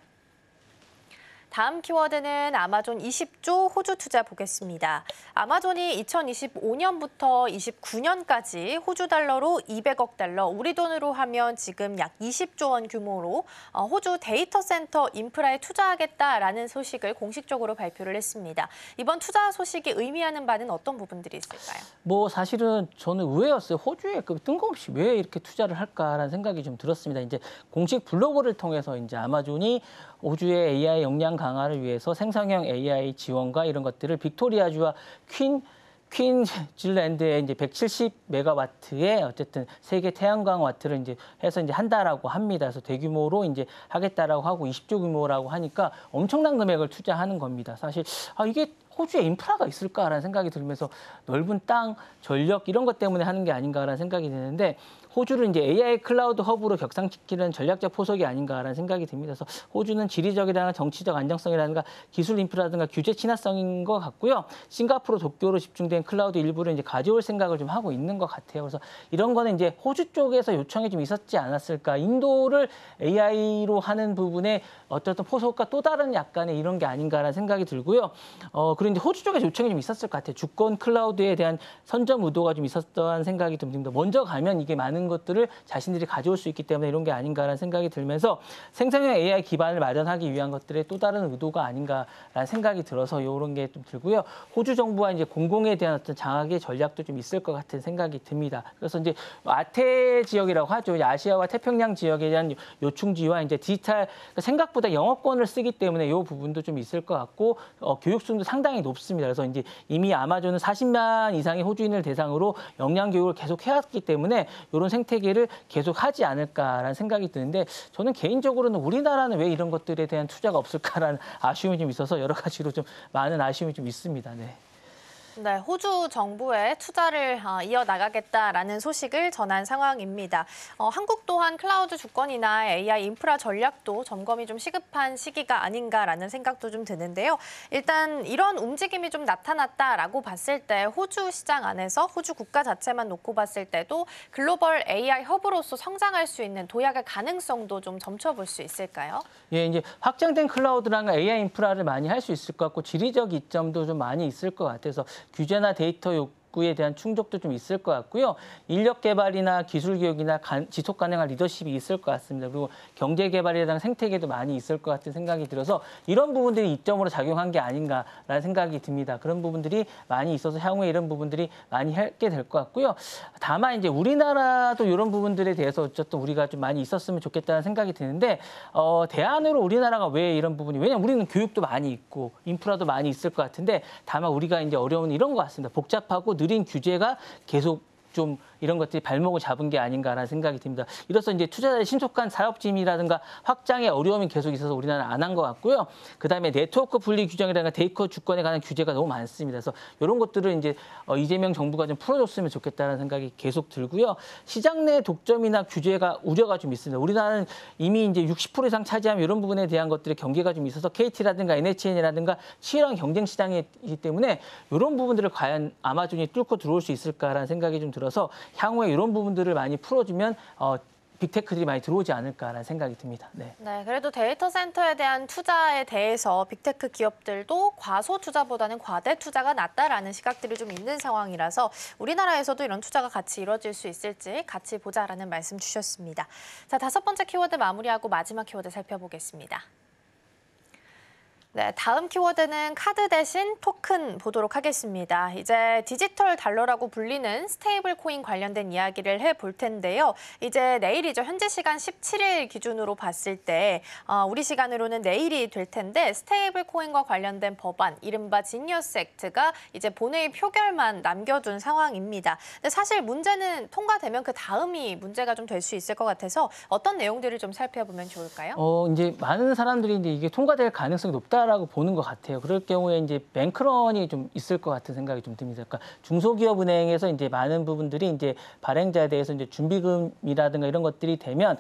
다음 키워드는 아마존 20조 호주 투자 보겠습니다. 아마존이 2025년부터 29년까지 호주 달러로 200억 달러, 우리 돈으로 하면 지금 약 20조 원 규모로 호주 데이터 센터 인프라에 투자하겠다라는 소식을 공식적으로 발표를 했습니다. 이번 투자 소식이 의미하는 바는 어떤 부분들이 있을까요? 뭐 사실은 저는 의외였어요. 호주에 뜬금없이 왜 이렇게 투자를 할까라는 생각이 좀 들었습니다. 이제 공식 블로그를 통해서 이제 아마존이 호주의 AI 역량 강화를 위해서 생성형 AI 지원과 이런 것들을 빅토리아주와 퀸즐랜드에 이제 170메가와트의 어쨌든 세계 태양광 와트를 이제 해서 이제 한다라고 합니다. 그래서 대규모로 이제 하겠다라고 하고 20조 규모라고 하니까 엄청난 금액을 투자하는 겁니다. 사실 이게 호주에 인프라가 있을까라는 생각이 들면서 넓은 땅, 전력 이런 것 때문에 하는 게 아닌가라는 생각이 드는데 호주를 이제 AI 클라우드 허브로 격상시키는 전략적 포석이 아닌가라는 생각이 듭니다. 그래서 호주는 지리적이라든가 정치적 안정성이라든가 기술 인프라든가 규제 친화성인 것 같고요. 싱가포르, 도쿄로 집중된 클라우드 일부를 이제 가져올 생각을 좀 하고 있는 것 같아요. 그래서 이런 거는 이제 호주 쪽에서 요청이 좀 있었지 않았을까. 인도를 AI로 하는 부분에 어떤 포석과 또 다른 약간의 이런 게 아닌가라는 생각이 들고요. 그리고 이제 호주 쪽에 요청이 좀 있었을 것 같아요. 주권 클라우드에 대한 선점 의도가 좀 있었다는 생각이 좀 듭니다. 먼저 가면 이게 많은 것들을 자신들이 가져올 수 있기 때문에 이런 게 아닌가라는 생각이 들면서 생성형 AI 기반을 마련하기 위한 것들의 또 다른 의도가 아닌가라는 생각이 들어서 이런 게 좀 들고요. 호주 정부와 이제 공공에 대한 어떤 장악의 전략도 좀 있을 것 같은 생각이 듭니다. 그래서 이제 아태 지역이라고 하죠. 아시아와 태평양 지역에 대한 요충지와 이제 디지털 생각보다 영어권을 쓰기 때문에 이 부분도 좀 있을 것 같고 교육 수준도 상당히 높습니다. 그래서 이제 이미 아마존은 40만 이상의 호주인을 대상으로 역량 교육을 계속 해왔기 때문에 이런 생태계를 계속 하지 않을까라는 생각이 드는데 저는 개인적으로는 우리나라는 왜 이런 것들에 대한 투자가 없을까라는 아쉬움이 좀 있어서 여러 가지로 좀 많은 아쉬움이 좀 있습니다. 네. 네, 호주 정부의 투자를 이어나가겠다라는 소식을 전한 상황입니다. 한국 또한 클라우드 주권이나 AI 인프라 전략도 점검이 좀 시급한 시기가 아닌가라는 생각도 좀 드는데요. 일단 이런 움직임이 좀 나타났다라고 봤을 때 호주 시장 안에서 호주 국가 자체만 놓고 봤을 때도 글로벌 AI 허브로서 성장할 수 있는 도약의 가능성도 좀 점쳐볼 수 있을까요? 예, 이제 확장된 클라우드랑 AI 인프라를 많이 할 수 있을 것 같고 지리적 이점도 좀 많이 있을 것 같아서 규제나 데이터 욕구에 대한 충족도 좀 있을 것 같고요. 인력 개발이나 기술 교육이나 지속 가능한 리더십이 있을 것 같습니다. 그리고 경제 개발이랑 생태계도 많이 있을 것 같은 생각이 들어서 이런 부분들이 이점으로 작용한 게 아닌가라는 생각이 듭니다. 그런 부분들이 많이 있어서 향후에 이런 부분들이 많이 하게 될 것 같고요. 다만 이제 우리나라도 이런 부분들에 대해서 어쨌든 우리가 좀 많이 있었으면 좋겠다는 생각이 드는데 대안으로 우리나라가 왜 이런 부분이 왜냐면 우리는 교육도 많이 있고 인프라도 많이 있을 것 같은데 다만 우리가 이제 어려운 이런 것 같습니다. 복잡하고 느린 규제가 계속 좀 이런 것들이 발목을 잡은 게 아닌가라는 생각이 듭니다. 이로써 이제 투자자의 신속한 사업진이라든가 확장의 어려움이 계속 있어서 우리나라는 안 한 것 같고요. 그다음에 네트워크 분리 규정이라든가 데이터 주권에 관한 규제가 너무 많습니다. 그래서 이런 것들을 이제 이재명 정부가 좀 풀어줬으면 좋겠다는 생각이 계속 들고요. 시장 내 독점이나 규제가 우려가 좀 있습니다. 우리나라는 이미 이제 60% 이상 차지하면 이런 부분에 대한 것들의 경계가 좀 있어서 KT라든가 NHN이라든가 치열한 경쟁 시장이기 때문에 이런 부분들을 과연 아마존이 뚫고 들어올 수 있을까라는 생각이 좀 들어서 향후에 이런 부분들을 많이 풀어주면 빅테크들이 많이 들어오지 않을까라는 생각이 듭니다. 네. 네, 그래도 데이터 센터에 대한 투자에 대해서 빅테크 기업들도 과소 투자보다는 과대 투자가 낫다라는 시각들이 좀 있는 상황이라서 우리나라에서도 이런 투자가 같이 이루어질 수 있을지 같이 보자라는 말씀 주셨습니다. 자, 5번째 키워드 마무리하고 마지막 키워드 살펴보겠습니다. 네, 다음 키워드는 카드 대신 토큰 보도록 하겠습니다. 이제 디지털 달러라고 불리는 스테이블 코인 관련된 이야기를 해볼 텐데요. 이제 내일이죠. 현지 시간 17일 기준으로 봤을 때 우리 시간으로는 내일이 될 텐데 스테이블 코인과 관련된 법안, 이른바 지니어스 액트가 이제 본회의 표결만 남겨둔 상황입니다. 근데 사실 문제는 통과되면 그 다음이 문제가 좀 될 수 있을 것 같아서 어떤 내용들을 좀 살펴보면 좋을까요? 이제 많은 사람들이 이제 이게 통과될 가능성이 높다. 라고 보는 것 같아요. 그럴 경우에 이제 뱅크런이 좀 있을 것 같은 생각이 좀 듭니다. 그러니까 중소기업은행에서 이제 많은 부분들이 이제 발행자에 대해서 이제 준비금이라든가 이런 것들이 되면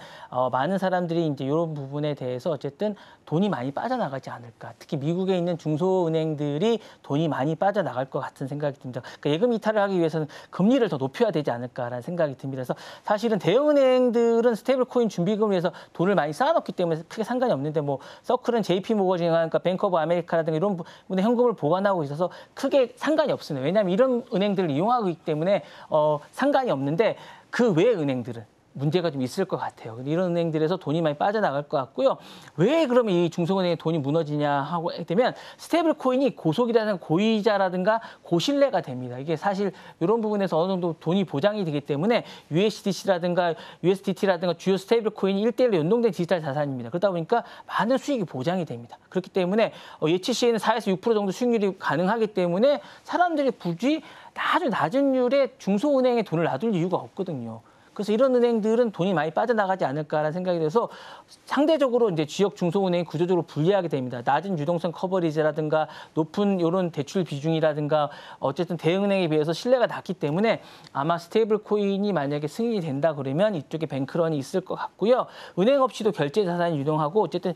많은 사람들이 이제 이런 부분에 대해서 어쨌든 돈이 많이 빠져나가지 않을까. 특히 미국에 있는 중소은행들이 돈이 많이 빠져나갈 것 같은 생각이 듭니다. 그러니까 예금 이탈을 하기 위해서는 금리를 더 높여야 되지 않을까라는 생각이 듭니다. 그래서 사실은 대형은행들은 스테이블 코인 준비금을 위해서 돈을 많이 쌓아놓기 때문에 크게 상관이 없는데 뭐 서클은 JP 모건이나 그러니까 뱅크 오브 아메리카라든가 이런 부분에 현금을 보관하고 있어서 크게 상관이 없습니다. 왜냐하면 이런 은행들을 이용하고 있기 때문에 상관이 없는데 그 외 은행들은 문제가 좀 있을 것 같아요. 이런 은행들에서 돈이 많이 빠져나갈 것 같고요. 왜 그러면 이 중소은행의 돈이 무너지냐 하고 되면 스테이블 코인이 고속이라든가 고이자라든가 고신뢰가 됩니다. 이게 사실 이런 부분에서 어느 정도 돈이 보장이 되기 때문에 USDC라든가 USDT라든가 주요 스테이블 코인이 1대1로 연동된 디지털 자산입니다. 그러다 보니까 많은 수익이 보장이 됩니다. 그렇기 때문에 예치 시에는 4에서 6% 정도 수익률이 가능하기 때문에 사람들이 굳이 아주 낮은 율의 중소은행에 돈을 놔둘 이유가 없거든요. 그래서 이런 은행들은 돈이 많이 빠져나가지 않을까라는 생각이 들어서 상대적으로 이제 지역 중소은행이 구조적으로 불리하게 됩니다. 낮은 유동성 커버리지라든가 높은 이런 대출 비중이라든가 어쨌든 대응은행에 비해서 신뢰가 낮기 때문에 아마 스테이블 코인이 만약에 승인이 된다 그러면 이쪽에 뱅크런이 있을 것 같고요. 은행 없이도 결제 자산이 유동하고 어쨌든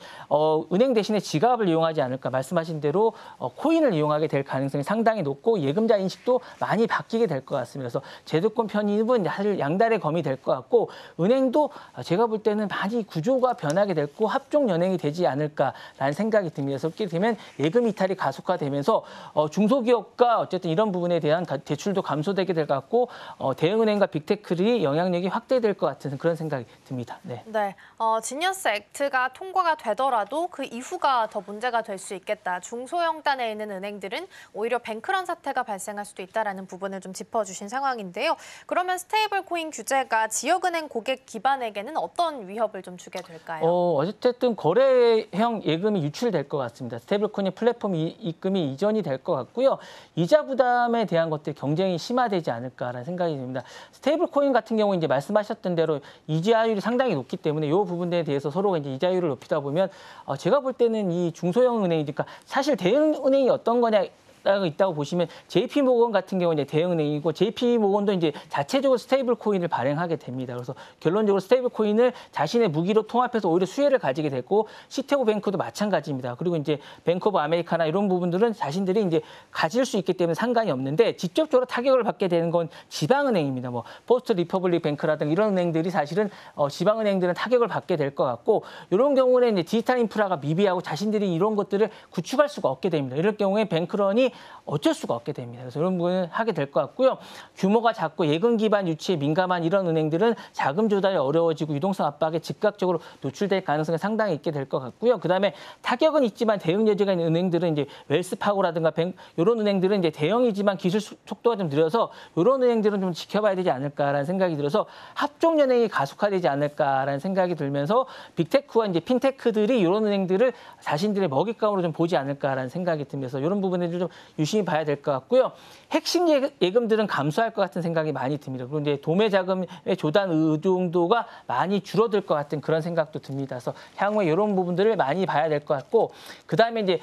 은행 대신에 지갑을 이용하지 않을까 말씀하신 대로 코인을 이용하게 될 가능성이 상당히 높고 예금자 인식도 많이 바뀌게 될 것 같습니다. 그래서 제도권 편입은 사실 양날의 검이 될 것 같고 은행도 제가 볼 때는 많이 구조가 변하게 됐고 합종 연행이 되지 않을까라는 생각이 듭니다. 그래서 그렇게 되면 예금 이탈이 가속화되면서 중소기업과 어쨌든 이런 부분에 대한 대출도 감소되게 될 것 같고 대형은행과 빅테크의 영향력이 확대될 것 같은 그런 생각이 듭니다. 네. 네. 지니어스 액트가 통과가 되더라도 그 이후가 더 문제가 될 수 있겠다. 중소형단에 있는 은행들은 오히려 뱅크런 사태가 발생할 수도 있다라는 부분을 좀 짚어주신 상황인데요. 그러면 스테이블 코인 규제가 지역은행 고객 기반에게는 어떤 위협을 좀 주게 될까요? 어쨌든 거래형 예금이 유출될 것 같습니다. 스테이블코인이 플랫폼 입금이 이전이 될 것 같고요. 이자 부담에 대한 것들이 경쟁이 심화되지 않을까라는 생각이 듭니다. 스테이블코인 같은 경우 이제 말씀하셨던 대로 이자율이 상당히 높기 때문에 이 부분에 대해서 서로 이제 이자율을 높이다 보면 제가 볼 때는 이 중소형 은행이니까 사실 대형은행이 어떤 거냐. 있다고 보시면 JP모건 같은 경우는 대형은행이고 JP모건도 이제 자체적으로 스테이블 코인을 발행하게 됩니다. 그래서 결론적으로 스테이블 코인을 자신의 무기로 통합해서 오히려 수혜를 가지게 됐고 시티고뱅크도 마찬가지입니다. 그리고 이제 뱅크 오브 아메리카나 이런 부분들은 자신들이 이제 가질 수 있기 때문에 상관이 없는데 직접적으로 타격을 받게 되는 건 지방은행입니다. 뭐 포스트 리퍼블릭 뱅크라든가 이런 은행들이 사실은 지방은행들은 타격을 받게 될 것 같고 이런 경우는 이제 디지털 인프라가 미비하고 자신들이 이런 것들을 구축할 수가 없게 됩니다. 이럴 경우에 뱅크런이 어쩔 수가 없게 됩니다. 그래서 이런 부분을 하게 될 것 같고요. 규모가 작고 예금 기반 유치에 민감한 이런 은행들은 자금 조달이 어려워지고 유동성 압박에 즉각적으로 노출될 가능성이 상당히 있게 될 것 같고요. 그다음에 타격은 있지만 대응 여지가 있는 은행들은 이제 웰스파고라든가 이런 은행들은 이제 대형이지만 기술 속도가 좀 느려서 이런 은행들은 좀 지켜봐야 되지 않을까라는 생각이 들어서 합종 연행이 가속화되지 않을까라는 생각이 들면서 빅테크와 이제 핀테크들이 이런 은행들을 자신들의 먹잇감으로 좀 보지 않을까라는 생각이 들면서 이런 부분들을 좀 유심히 봐야 될 것 같고요. 핵심 예금들은 감소할 것 같은 생각이 많이 듭니다. 그리고 이제 도매 자금의 조달 의존도가 많이 줄어들 것 같은 그런 생각도 듭니다. 그래서 향후에 이런 부분들을 많이 봐야 될 것 같고, 그 다음에 이제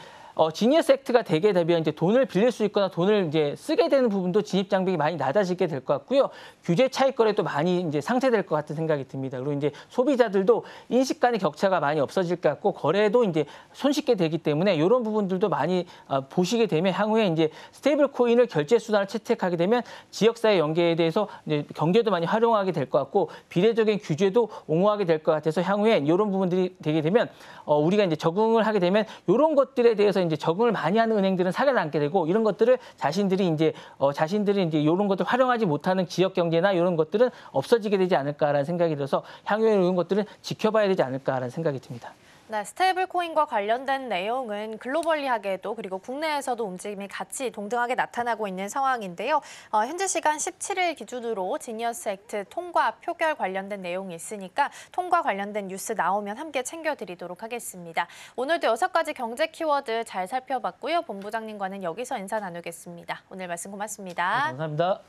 지니어스 액트가 되게 되면 이제 돈을 빌릴 수 있거나 돈을 이제 쓰게 되는 부분도 진입 장벽이 많이 낮아지게 될 것 같고요. 규제 차익 거래도 많이 이제 상쇄될 것 같은 생각이 듭니다. 그리고 이제 소비자들도 인식 간의 격차가 많이 없어질 것 같고 거래도 이제 손쉽게 되기 때문에 이런 부분들도 많이 보시게 되면 향후에 이제 스테이블 코인을 결제 수단을 채택하게 되면 지역사회 연계에 대해서 이제 경제도 많이 활용하게 될 것 같고 비례적인 규제도 옹호하게 될 것 같아서 향후에 이런 부분들이 되게 되면 우리가 이제 적응을 하게 되면 이런 것들에 대해서 이제 적응을 많이 하는 은행들은 살아남게 되고 이런 것들을 자신들이 이제 이런 것들 활용하지 못하는 지역 경제나 이런 것들은 없어지게 되지 않을까라는 생각이 들어서 향후에 이런 것들은 지켜봐야 되지 않을까라는 생각이 듭니다. 네, 스테이블 코인과 관련된 내용은 글로벌리하게도 그리고 국내에서도 움직임이 같이 동등하게 나타나고 있는 상황인데요. 현재 시간 17일 기준으로 지니어스 액트 통과 표결 관련된 내용이 있으니까 통과 관련된 뉴스 나오면 함께 챙겨드리도록 하겠습니다. 오늘도 6가지 경제 키워드 잘 살펴봤고요. 본부장님과는 여기서 인사 나누겠습니다. 오늘 말씀 고맙습니다. 네, 감사합니다.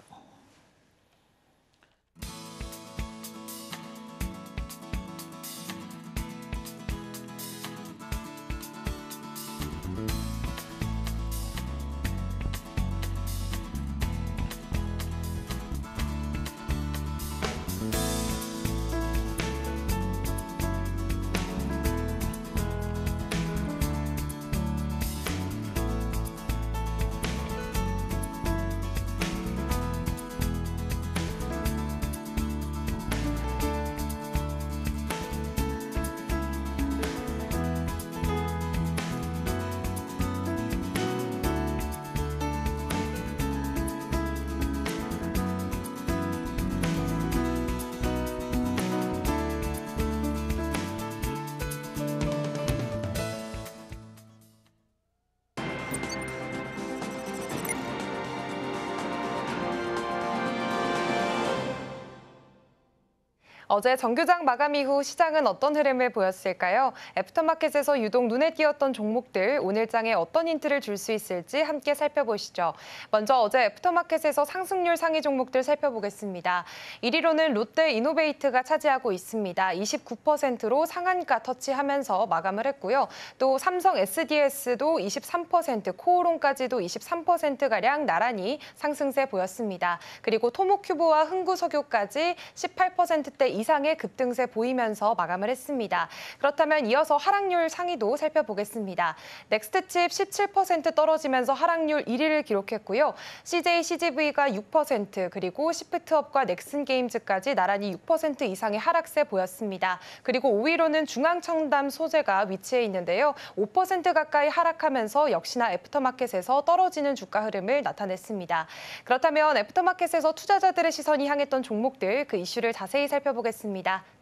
어제 정규장 마감 이후 시장은 어떤 흐름을 보였을까요? 애프터마켓에서 유독 눈에 띄었던 종목들, 오늘 장에 어떤 힌트를 줄 수 있을지 함께 살펴보시죠. 먼저 어제 애프터마켓에서 상승률 상위 종목들 살펴보겠습니다. 1위로는 롯데이노베이트가 차지하고 있습니다. 29%로 상한가 터치하면서 마감을 했고요. 또 삼성 SDS도 23%, 코오롱까지도 23%가량 나란히 상승세 보였습니다. 그리고 토모큐브와 흥구석유까지 18%대 이상의 급등세 보이면서 마감을 했습니다. 그렇다면 이어서 하락률 상위도 살펴보겠습니다. 넥스트칩 17% 떨어지면서 하락률 1위를 기록했고요. CJ CGV가 6%, 그리고 시프트업과 넥슨게임즈까지 나란히 6% 이상의 하락세 보였습니다. 그리고 5위로는 중앙청담 소재가 위치해 있는데요. 5% 가까이 하락하면서 역시나 애프터마켓에서 떨어지는 주가 흐름을 나타냈습니다. 그렇다면 애프터마켓에서 투자자들의 시선이 향했던 종목들, 그 이슈를 자세히 살펴보겠습니다.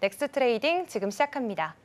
넥스트 트레이딩 지금 시작합니다.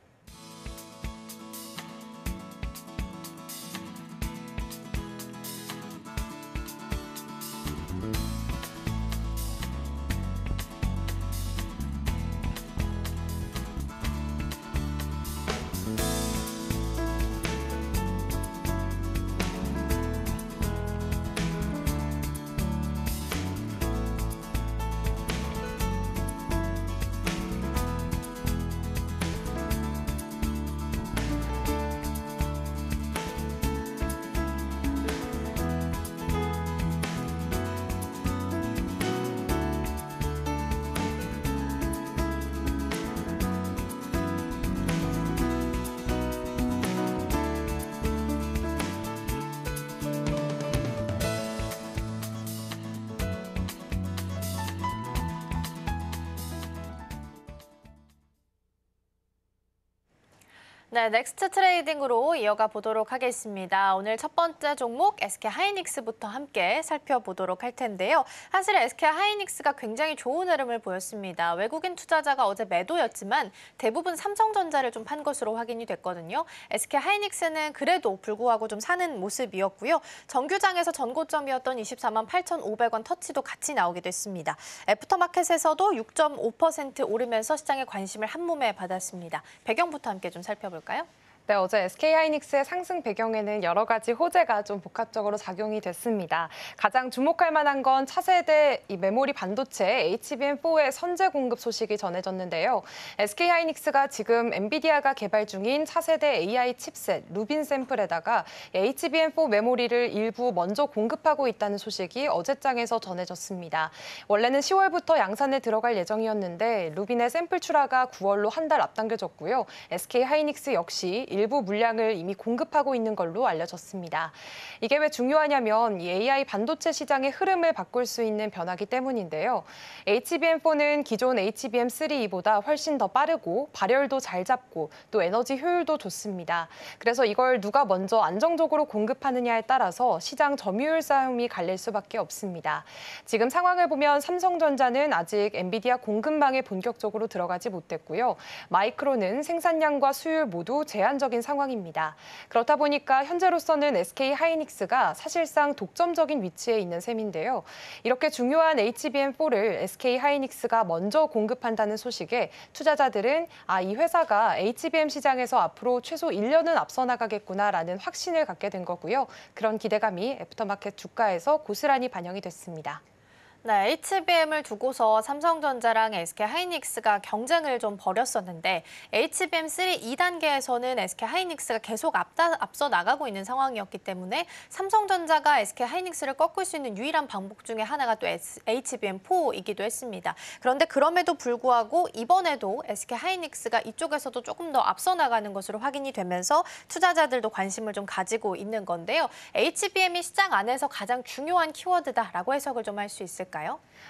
네, 넥스트 트레이딩으로 이어가 보도록 하겠습니다. 오늘 첫 번째 종목 SK하이닉스부터 함께 살펴보도록 할 텐데요. 사실 SK하이닉스가 굉장히 좋은 흐름을 보였습니다. 외국인 투자자가 어제 매도였지만 대부분 삼성전자를 좀 판 것으로 확인이 됐거든요. SK하이닉스는 그래도 불구하고 좀 사는 모습이었고요. 정규장에서 전고점이었던 24만 8,500원 터치도 같이 나오기도 했습니다. 애프터마켓에서도 6.5% 오르면서 시장의 관심을 한몸에 받았습니다. 배경부터 함께 좀 살펴볼까요? 네, 어제 SK하이닉스의 상승 배경에는 여러 가지 호재가 좀 복합적으로 작용이 됐습니다. 가장 주목할 만한 건 차세대 메모리 반도체 HBM4의 선제 공급 소식이 전해졌는데요. SK하이닉스가 지금 엔비디아가 개발 중인 차세대 AI 칩셋 루빈 샘플에다가 HBM4 메모리를 일부 먼저 공급하고 있다는 소식이 어제장에서 전해졌습니다. 원래는 10월부터 양산에 들어갈 예정이었는데 루빈의 샘플 출하가 9월로 한 달 앞당겨졌고요. SK하이닉스 역시 일부 물량을 이미 공급하고 있는 걸로 알려졌습니다. 이게 왜 중요하냐면 이 AI 반도체 시장의 흐름을 바꿀 수 있는 변화기 때문인데요. HBM4는 기존 HBM3E보다 훨씬 더 빠르고 발열도 잘 잡고 또 에너지 효율도 좋습니다. 그래서 이걸 누가 먼저 안정적으로 공급하느냐에 따라서 시장 점유율 싸움이 갈릴 수밖에 없습니다. 지금 상황을 보면 삼성전자는 아직 엔비디아 공급망에 본격적으로 들어가지 못했고요. 마이크론은 생산량과 수율 모두 제한적인 상황입니다. 그렇다 보니까 현재로서는 SK하이닉스가 사실상 독점적인 위치에 있는 셈인데요. 이렇게 중요한 HBM4를 SK하이닉스가 먼저 공급한다는 소식에 투자자들은 이 회사가 HBM 시장에서 앞으로 최소 1년은 앞서 나가겠구나라는 확신을 갖게 된 거고요. 그런 기대감이 애프터마켓 주가에서 고스란히 반영이 됐습니다. 네, HBM을 두고서 삼성전자랑 SK하이닉스가 경쟁을 좀 벌였었는데 HBM3 2단계에서는 SK하이닉스가 계속 앞서 나가고 있는 상황이었기 때문에 삼성전자가 SK하이닉스를 꺾을 수 있는 유일한 방법 중에 하나가 또 HBM4이기도 했습니다. 그런데 그럼에도 불구하고 이번에도 SK하이닉스가 이쪽에서도 조금 더 앞서 나가는 것으로 확인이 되면서 투자자들도 관심을 좀 가지고 있는 건데요. HBM이 시장 안에서 가장 중요한 키워드다라고 해석을 좀 할 수 있을까요?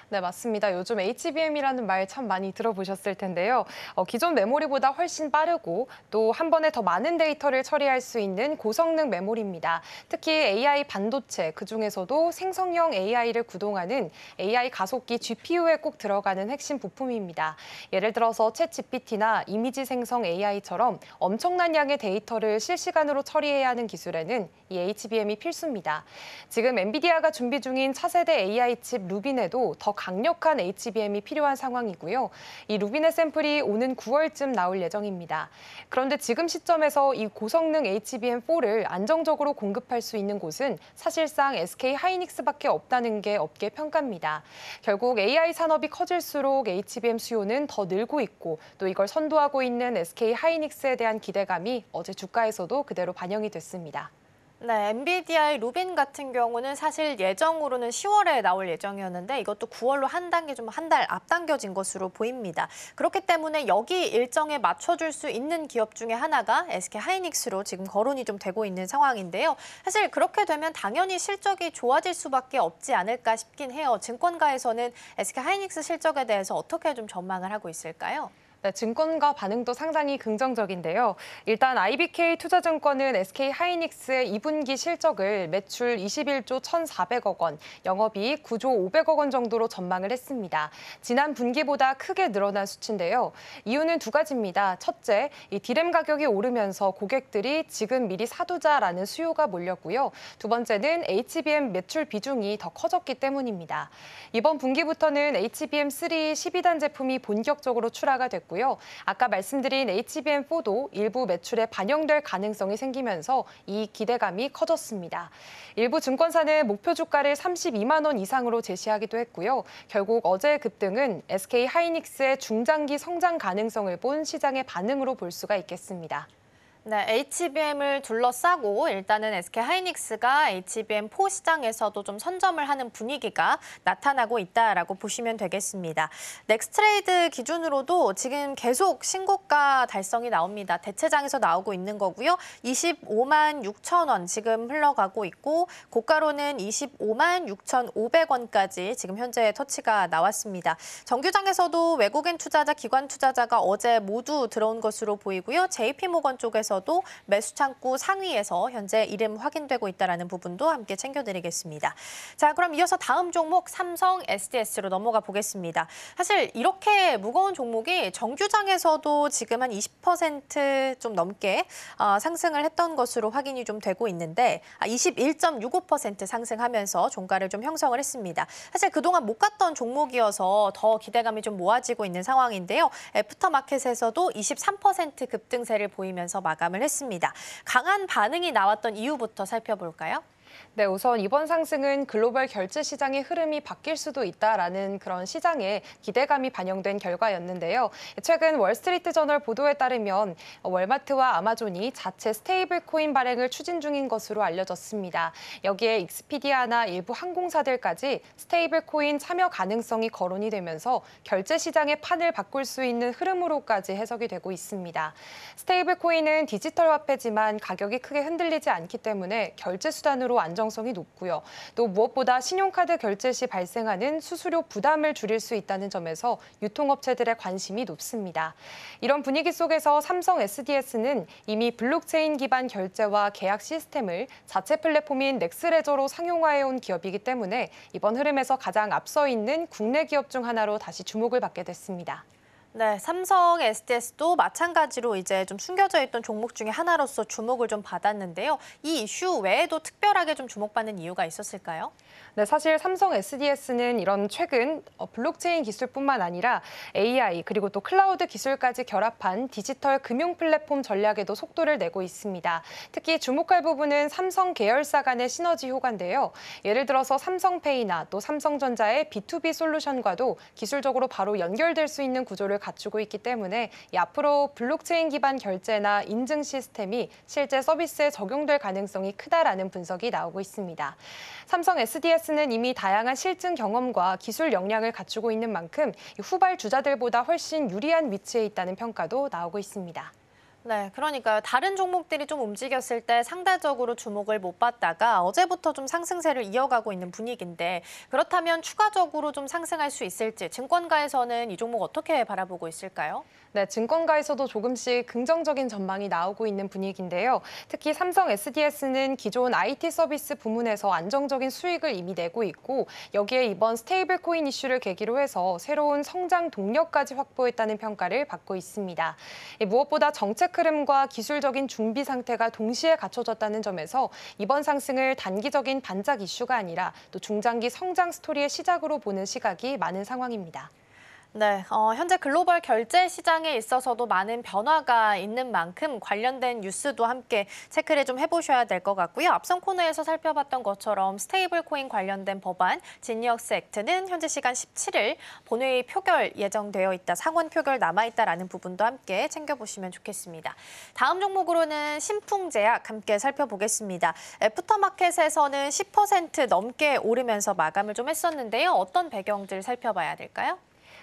네, 맞습니다. 요즘 HBM이라는 말 참 많이 들어보셨을 텐데요. 기존 메모리보다 훨씬 빠르고 또 한 번에 더 많은 데이터를 처리할 수 있는 고성능 메모리입니다. 특히 AI 반도체, 그중에서도 생성형 AI를 구동하는 AI 가속기 GPU에 꼭 들어가는 핵심 부품입니다. 예를 들어서 챗GPT나 이미지 생성 AI처럼 엄청난 양의 데이터를 실시간으로 처리해야 하는 기술에는 이 HBM이 필수입니다. 지금 엔비디아가 준비 중인 차세대 AI 칩 루빈 루빈에도 더 강력한 HBM이 필요한 상황이고요. 이 루빈의 샘플이 오는 9월쯤 나올 예정입니다. 그런데 지금 시점에서 이 고성능 HBM4를 안정적으로 공급할 수 있는 곳은 사실상 SK 하이닉스밖에 없다는 게 업계 평가입니다. 결국 AI 산업이 커질수록 HBM 수요는 더 늘고 있고 또 이걸 선도하고 있는 SK 하이닉스에 대한 기대감이 어제 주가에서도 그대로 반영이 됐습니다. 네, 엔비디아의 루빈 같은 경우는 사실 예정으로는 10월에 나올 예정이었는데 이것도 9월로 한 달 앞당겨진 것으로 보입니다. 그렇기 때문에 여기 일정에 맞춰줄 수 있는 기업 중에 하나가 SK 하이닉스로 지금 거론이 좀 되고 있는 상황인데요. 사실 그렇게 되면 당연히 실적이 좋아질 수밖에 없지 않을까 싶긴 해요. 증권가에서는 SK 하이닉스 실적에 대해서 어떻게 좀 전망을 하고 있을까요? 네, 증권가 반응도 상당히 긍정적인데요. 일단 IBK 투자증권은 SK 하이닉스의 2분기 실적을 매출 21조 1,400억 원, 영업이익 9조 500억 원 정도로 전망을 했습니다. 지난 분기보다 크게 늘어난 수치인데요. 이유는 두 가지입니다. 첫째, 이 디램 가격이 오르면서 고객들이 지금 미리 사두자라는 수요가 몰렸고요. 두 번째는 HBM 매출 비중이 더 커졌기 때문입니다. 이번 분기부터는 HBM3 12단 제품이 본격적으로 출하가 됐고 아까 말씀드린 HBM4도 일부 매출에 반영될 가능성이 생기면서 이 기대감이 커졌습니다. 일부 증권사는 목표 주가를 32만 원 이상으로 제시하기도 했고요. 결국 어제의 급등은 SK 하이닉스의 중장기 성장 가능성을 본 시장의 반응으로 볼 수가 있겠습니다. 네, HBM을 둘러싸고 일단은 SK 하이닉스가 HBM4 시장에서도 좀 선점을 하는 분위기가 나타나고 있다라고 보시면 되겠습니다. 넥스트레이드 기준으로도 지금 계속 신고가 달성이 나옵니다. 대체장에서 나오고 있는 거고요. 25만 6천 원 지금 흘러가고 있고 고가로는 25만 6,500원까지 지금 현재 터치가 나왔습니다. 정규장에서도 외국인 투자자, 기관 투자자가 어제 모두 들어온 것으로 보이고요. JP모건 쪽에서 도 매수 창구 상위에서 현재 이름 확인되고 있다는 부분도 함께 챙겨드리겠습니다. 자, 그럼 이어서 다음 종목 삼성 SDS로 넘어가 보겠습니다. 사실 이렇게 무거운 종목이 정규장에서도 지금 한 20% 좀 넘게 상승을 했던 것으로 확인이 좀 되고 있는데 21.65% 상승하면서 종가를 좀 형성을 했습니다. 사실 그동안 못 갔던 종목이어서 더 기대감이 좀 모아지고 있는 상황인데요. 애프터마켓에서도 23% 급등세를 보이면서 마감을 했습니다. 강한 반응이 나왔던 이유부터 살펴볼까요? 네, 우선 이번 상승은 글로벌 결제 시장의 흐름이 바뀔 수도 있다라는 그런 시장의 기대감이 반영된 결과였는데요. 최근 월스트리트 저널 보도에 따르면 월마트와 아마존이 자체 스테이블 코인 발행을 추진 중인 것으로 알려졌습니다. 여기에 익스피디아나 일부 항공사들까지 스테이블 코인 참여 가능성이 거론이 되면서 결제 시장의 판을 바꿀 수 있는 흐름으로까지 해석이 되고 있습니다. 스테이블 코인은 디지털 화폐지만 가격이 크게 흔들리지 않기 때문에 결제 수단으로 안정성이 높고요. 또 무엇보다 신용카드 결제 시 발생하는 수수료 부담을 줄일 수 있다는 점에서 유통업체들의 관심이 높습니다. 이런 분위기 속에서 삼성 SDS는 이미 블록체인 기반 결제와 계약 시스템을 자체 플랫폼인 넥스레저로 상용화해온 기업이기 때문에 이번 흐름에서 가장 앞서 있는 국내 기업 중 하나로 다시 주목을 받게 됐습니다. 네, 삼성 SDS도 마찬가지로 이제 좀 숨겨져 있던 종목 중에 하나로서 주목을 좀 받았는데요. 이 이슈 외에도 특별하게 좀 주목받는 이유가 있었을까요? 네, 사실 삼성 SDS는 이런 최근 블록체인 기술뿐만 아니라 AI 그리고 또 클라우드 기술까지 결합한 디지털 금융 플랫폼 전략에도 속도를 내고 있습니다. 특히 주목할 부분은 삼성 계열사 간의 시너지 효과인데요. 예를 들어서 삼성페이나 또 삼성전자의 B2B 솔루션과도 기술적으로 바로 연결될 수 있는 구조를 갖추고 있기 때문에 앞으로 블록체인 기반 결제나 인증 시스템이 실제 서비스에 적용될 가능성이 크다라는 분석이 나오고 있습니다. 삼성 SDS는 이미 다양한 실증 경험과 기술 역량을 갖추고 있는 만큼 후발 주자들보다 훨씬 유리한 위치에 있다는 평가도 나오고 있습니다. 네, 그러니까요. 다른 종목들이 좀 움직였을 때 상대적으로 주목을 못 받다가 어제부터 좀 상승세를 이어가고 있는 분위기인데 그렇다면 추가적으로 좀 상승할 수 있을지 증권가에서는 이 종목 어떻게 바라보고 있을까요? 네, 증권가에서도 조금씩 긍정적인 전망이 나오고 있는 분위기인데요. 특히 삼성 SDS는 기존 IT 서비스 부문에서 안정적인 수익을 이미 내고 있고 여기에 이번 스테이블 코인 이슈를 계기로 해서 새로운 성장 동력까지 확보했다는 평가를 받고 있습니다. 무엇보다 정책 수익 흐름과 기술적인 준비 상태가 동시에 갖춰졌다는 점에서 이번 상승을 단기적인 반짝 이슈가 아니라 또 중장기 성장 스토리의 시작으로 보는 시각이 많은 상황입니다. 네, 현재 글로벌 결제 시장에 있어서도 많은 변화가 있는 만큼 관련된 뉴스도 함께 체크를 좀 해보셔야 될 것 같고요. 앞선 코너에서 살펴봤던 것처럼 스테이블 코인 관련된 법안 지니어스 액트는 현재 시간 17일 본회의 표결 예정되어 있다, 상원 표결 남아있다라는 부분도 함께 챙겨보시면 좋겠습니다. 다음 종목으로는 신풍제약 함께 살펴보겠습니다. 애프터마켓에서는 10% 넘게 오르면서 마감을 좀 했었는데요. 어떤 배경들 살펴봐야 될까요?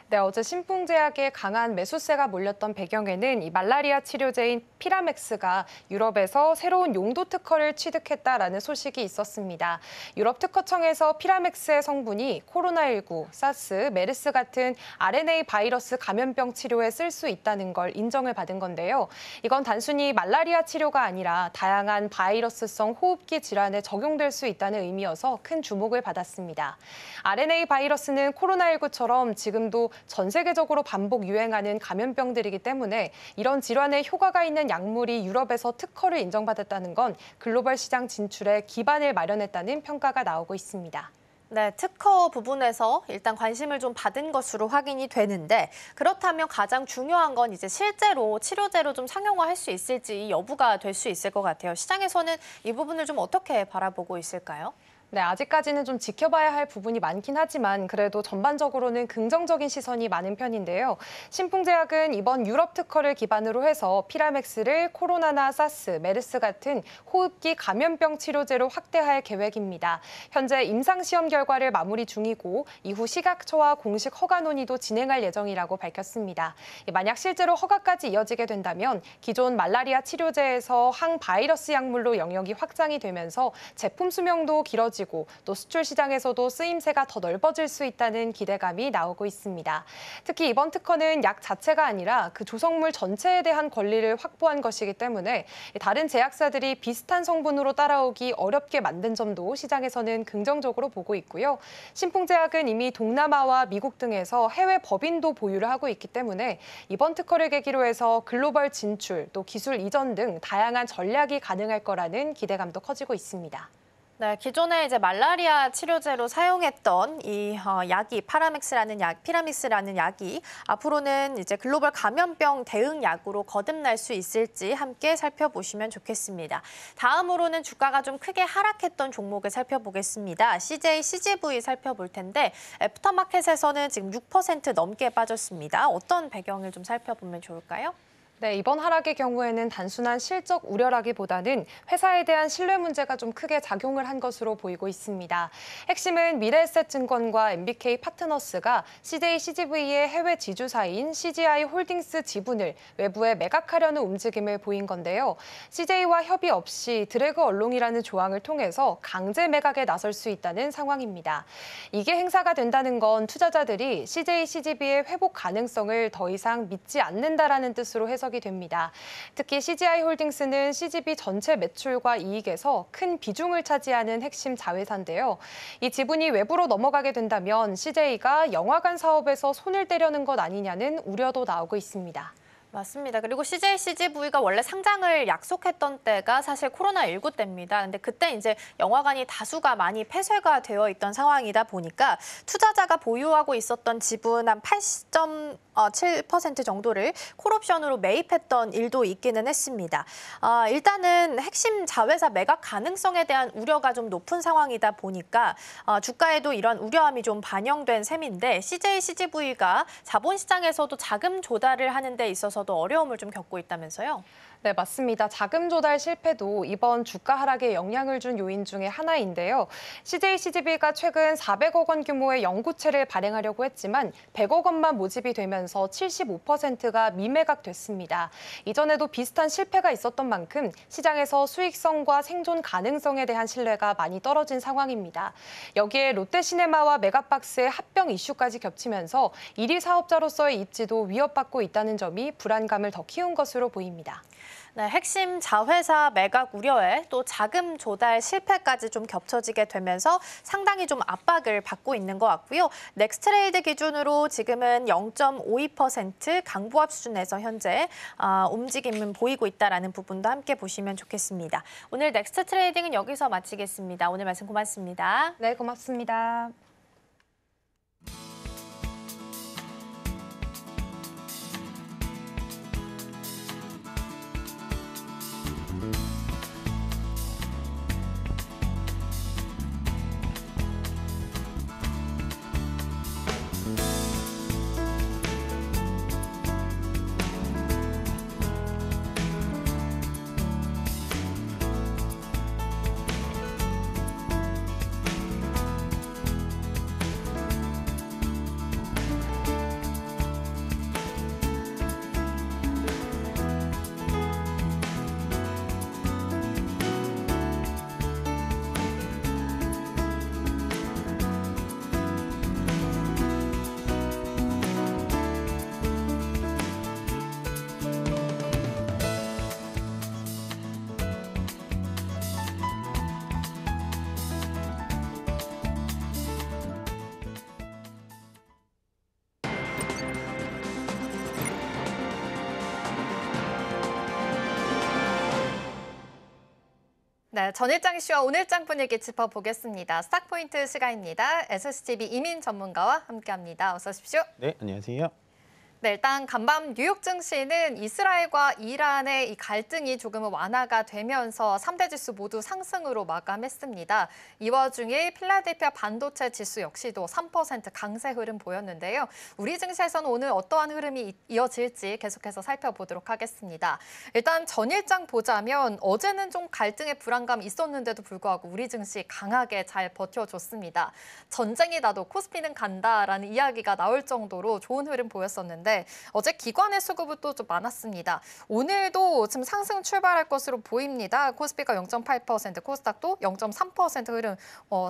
네, 어제 신풍제약에 강한 매수세가 몰렸던 배경에는 이 말라리아 치료제인 피라맥스가 유럽에서 새로운 용도 특허를 취득했다라는 소식이 있었습니다. 유럽 특허청에서 피라맥스의 성분이 코로나19, 사스, 메르스 같은 RNA 바이러스 감염병 치료에 쓸 수 있다는 걸 인정을 받은 건데요. 이건 단순히 말라리아 치료가 아니라 다양한 바이러스성 호흡기 질환에 적용될 수 있다는 의미여서 큰 주목을 받았습니다. RNA 바이러스는 코로나19처럼 지금도 전 세계적으로 반복 유행하는 감염병들이기 때문에 이런 질환에 효과가 있는 약물이 유럽에서 특허를 인정받았다는 건 글로벌 시장 진출에 기반을 마련했다는 평가가 나오고 있습니다. 네, 특허 부분에서 일단 관심을 좀 받은 것으로 확인이 되는데, 그렇다면 가장 중요한 건 이제 실제로 치료제로 좀 상용화할 수 있을지 여부가 될 수 있을 것 같아요. 시장에서는 이 부분을 좀 어떻게 바라보고 있을까요? 네, 아직까지는 좀 지켜봐야 할 부분이 많긴 하지만 그래도 전반적으로는 긍정적인 시선이 많은 편인데요. 신풍제약은 이번 유럽 특허를 기반으로 해서 피라맥스를 코로나나 사스, 메르스 같은 호흡기 감염병 치료제로 확대할 계획입니다. 현재 임상시험 결과를 마무리 중이고 이후 식약처와 공식 허가 논의도 진행할 예정이라고 밝혔습니다. 만약 실제로 허가까지 이어지게 된다면 기존 말라리아 치료제에서 항바이러스 약물로 영역이 확장이 되면서 제품 수명도 길어지고 또 수출 시장에서도 쓰임새가 더 넓어질 수 있다는 기대감이 나오고 있습니다. 특히 이번 특허는 약 자체가 아니라 그 조성물 전체에 대한 권리를 확보한 것이기 때문에 다른 제약사들이 비슷한 성분으로 따라오기 어렵게 만든 점도 시장에서는 긍정적으로 보고 있고요. 신풍제약은 이미 동남아와 미국 등에서 해외 법인도 보유를 하고 있기 때문에 이번 특허를 계기로 해서 글로벌 진출, 또 기술 이전 등 다양한 전략이 가능할 거라는 기대감도 커지고 있습니다. 네, 기존에 이제 말라리아 치료제로 사용했던 이 약이 피라믹스라는 약이 앞으로는 이제 글로벌 감염병 대응 약으로 거듭날 수 있을지 함께 살펴보시면 좋겠습니다. 다음으로는 주가가 좀 크게 하락했던 종목을 살펴보겠습니다. CJ, CGV 살펴볼 텐데 애프터마켓에서는 지금 6% 넘게 빠졌습니다. 어떤 배경을 좀 살펴보면 좋을까요? 네, 이번 하락의 경우에는 단순한 실적 우려라기보다는 회사에 대한 신뢰 문제가 좀 크게 작용을 한 것으로 보이고 있습니다. 핵심은 미래에셋증권과 MBK 파트너스가 CJ CGV의 해외 지주사인 CGI 홀딩스 지분을 외부에 매각하려는 움직임을 보인 건데요. CJ와 협의 없이 드래그 얼롱이라는 조항을 통해서 강제 매각에 나설 수 있다는 상황입니다. 이게 행사가 된다는 건 투자자들이 CJ CGV의 회복 가능성을 더 이상 믿지 않는다라는 뜻으로 해석이 됩니다. 특히 CGI 홀딩스는 CGV 전체 매출과 이익에서 큰 비중을 차지하는 핵심 자회사인데요. 이 지분이 외부로 넘어가게 된다면 CJ가 영화관 사업에서 손을 떼려는 것 아니냐는 우려도 나오고 있습니다. 맞습니다. 그리고 CJ CGV가 원래 상장을 약속했던 때가 사실 코로나19 때입니다. 근데 그때 이제 영화관이 다수가 많이 폐쇄가 되어 있던 상황이다 보니까 투자자가 보유하고 있었던 지분 한 80.7% 정도를 콜옵션으로 매입했던 일도 있기는 했습니다. 일단은 핵심 자회사 매각 가능성에 대한 우려가 좀 높은 상황이다 보니까 주가에도 이런 우려함이 좀 반영된 셈인데 CJ CGV가 자본시장에서도 자금 조달을 하는 데 있어서도 어려움을 좀 겪고 있다면서요? 네, 맞습니다. 자금 조달 실패도 이번 주가 하락에 영향을 준 요인 중에 하나인데요. CJ CGV가 최근 400억 원 규모의 연구체를 발행하려고 했지만 100억 원만 모집이 되면서 75%가 미매각됐습니다. 이전에도 비슷한 실패가 있었던 만큼 시장에서 수익성과 생존 가능성에 대한 신뢰가 많이 떨어진 상황입니다. 여기에 롯데시네마와 메가박스의 합병 이슈까지 겹치면서 1위 사업자로서의 입지도 위협받고 있다는 점이 불안감을 더 키운 것으로 보입니다. 네, 핵심 자회사 매각 우려에 또 자금 조달 실패까지 좀 겹쳐지게 되면서 상당히 좀 압박을 받고 있는 것 같고요. 넥스트레이드 기준으로 지금은 0.52% 강보합 수준에서 현재 움직임은 보이고 있다는 부분도 함께 보시면 좋겠습니다. 오늘 넥스트 트레이딩은 여기서 마치겠습니다. 오늘 말씀 고맙습니다. 네, 고맙습니다. 네, 전일장 이슈와 오늘장 분위기 짚어보겠습니다. 스탁포인트 시간입니다. SCB 이민 전문가와 함께합니다. 어서 오십시오. 네, 안녕하세요. 네, 일단 간밤 뉴욕 증시는 이스라엘과 이란의 이 갈등이 조금은 완화가 되면서 3대 지수 모두 상승으로 마감했습니다. 이 와중에 필라델피아 반도체 지수 역시도 3% 강세 흐름 보였는데요. 우리 증시에서는 오늘 어떠한 흐름이 이어질지 계속해서 살펴보도록 하겠습니다. 일단 전일장 보자면 어제는 좀 갈등의 불안감이 있었는데도 불구하고 우리 증시 강하게 잘 버텨줬습니다. 전쟁이 나도 코스피는 간다라는 이야기가 나올 정도로 좋은 흐름 보였었는데 어제 기관의 수급도 좀 많았습니다. 오늘도 지금 상승 출발할 것으로 보입니다. 코스피가 0.8%, 코스닥도 0.3% 흐름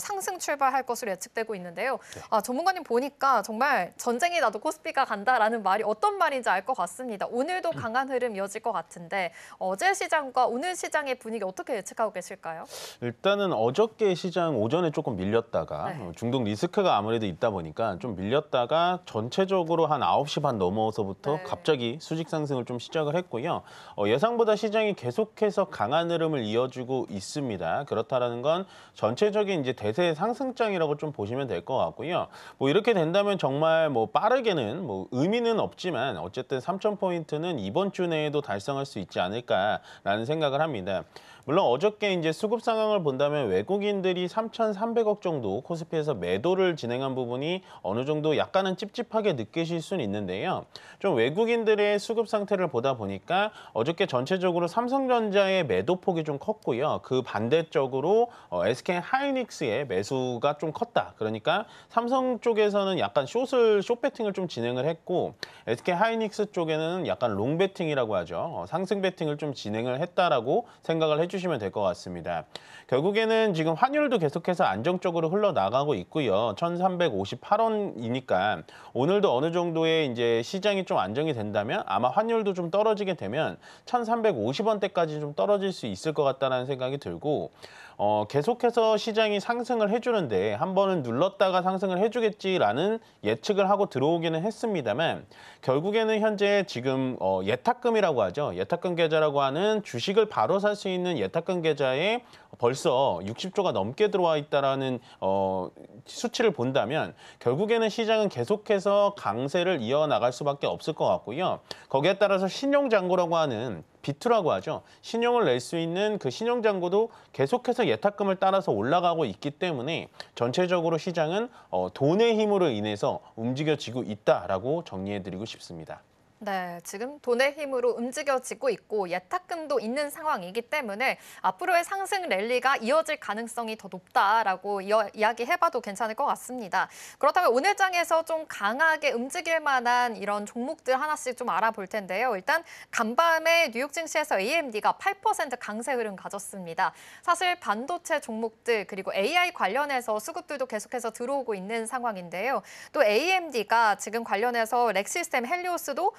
상승 출발할 것으로 예측되고 있는데요. 전문가님 보니까 정말 전쟁이 나도 코스피가 간다라는 말이 어떤 말인지 알 것 같습니다. 오늘도 강한 흐름 이어질 것 같은데 어제 시장과 오늘 시장의 분위기 어떻게 예측하고 계실까요? 일단은 어저께 시장 오전에 조금 밀렸다가 중동 리스크가 아무래도 있다 보니까 좀 밀렸다가 전체적으로 한 9시 반 넘어서부터 갑자기 수직 상승을 좀 시작을 했고요. 예상보다 시장이 계속해서 강한 흐름을 이어주고 있습니다. 그렇다라는 건 전체적인 이제 대세 상승장이라고 좀 보시면 될 것 같고요. 뭐 이렇게 된다면 정말 뭐 빠르게는 뭐 의미는 없지만 어쨌든 3,000포인트는 이번 주 내에도 달성할 수 있지 않을까라는 생각을 합니다. 물론 어저께 이제 수급 상황을 본다면 외국인들이 3,300억 정도 코스피에서 매도를 진행한 부분이 어느 정도 약간은 찝찝하게 느끼실 수는 있는데요. 좀 외국인들의 수급 상태를 보다 보니까 어저께 전체적으로 삼성전자의 매도폭이 좀 컸고요. 그 반대쪽으로 SK 하이닉스의 매수가 좀 컸다. 그러니까 삼성 쪽에서는 약간 숏 배팅을 좀 진행을 했고 SK 하이닉스 쪽에는 약간 롱 배팅이라고 하죠. 상승 배팅을 좀 진행을 했다라고 생각을 해주시면 될 것 같습니다. 결국에는 지금 환율도 계속해서 안정적으로 흘러나가고 있고요. 1,358원이니까 오늘도 어느 정도의 이제 시장이 좀 안정이 된다면 아마 환율도 좀 떨어지게 되면 1,350원대까지 좀 떨어질 수 있을 것 같다는 생각이 들고 계속해서 시장이 상승을 해주는데 한 번은 눌렀다가 상승을 해주겠지라는 예측을 하고 들어오기는 했습니다만 결국에는 현재 지금 예탁금이라고 하죠. 예탁금 계좌라고 하는 주식을 바로 살 수 있는 예탁금 계좌에 벌써 60조가 넘게 들어와 있다라는 수치를 본다면 결국에는 시장은 계속해서 강세를 이어나갈 수밖에 없을 것 같고요. 거기에 따라서 신용잔고라고 하는 비투라고 하죠. 신용을 낼 수 있는 그 신용잔고도 계속해서 예탁금을 따라서 올라가고 있기 때문에 전체적으로 시장은 돈의 힘으로 인해서 움직여지고 있다라고 정리해드리고 싶습니다. 네, 지금 돈의 힘으로 움직여지고 있고 예탁금도 있는 상황이기 때문에 앞으로의 상승 랠리가 이어질 가능성이 더 높다라고 이야기해봐도 괜찮을 것 같습니다. 그렇다면 오늘 장에서 좀 강하게 움직일 만한 이런 종목들 하나씩 좀 알아볼 텐데요. 일단 간밤에 뉴욕 증시에서 AMD가 8% 강세 흐름 가졌습니다. 사실 반도체 종목들 그리고 AI 관련해서 수급들도 계속해서 들어오고 있는 상황인데요. 또 AMD가 지금 관련해서 렉시스템 헬리오스도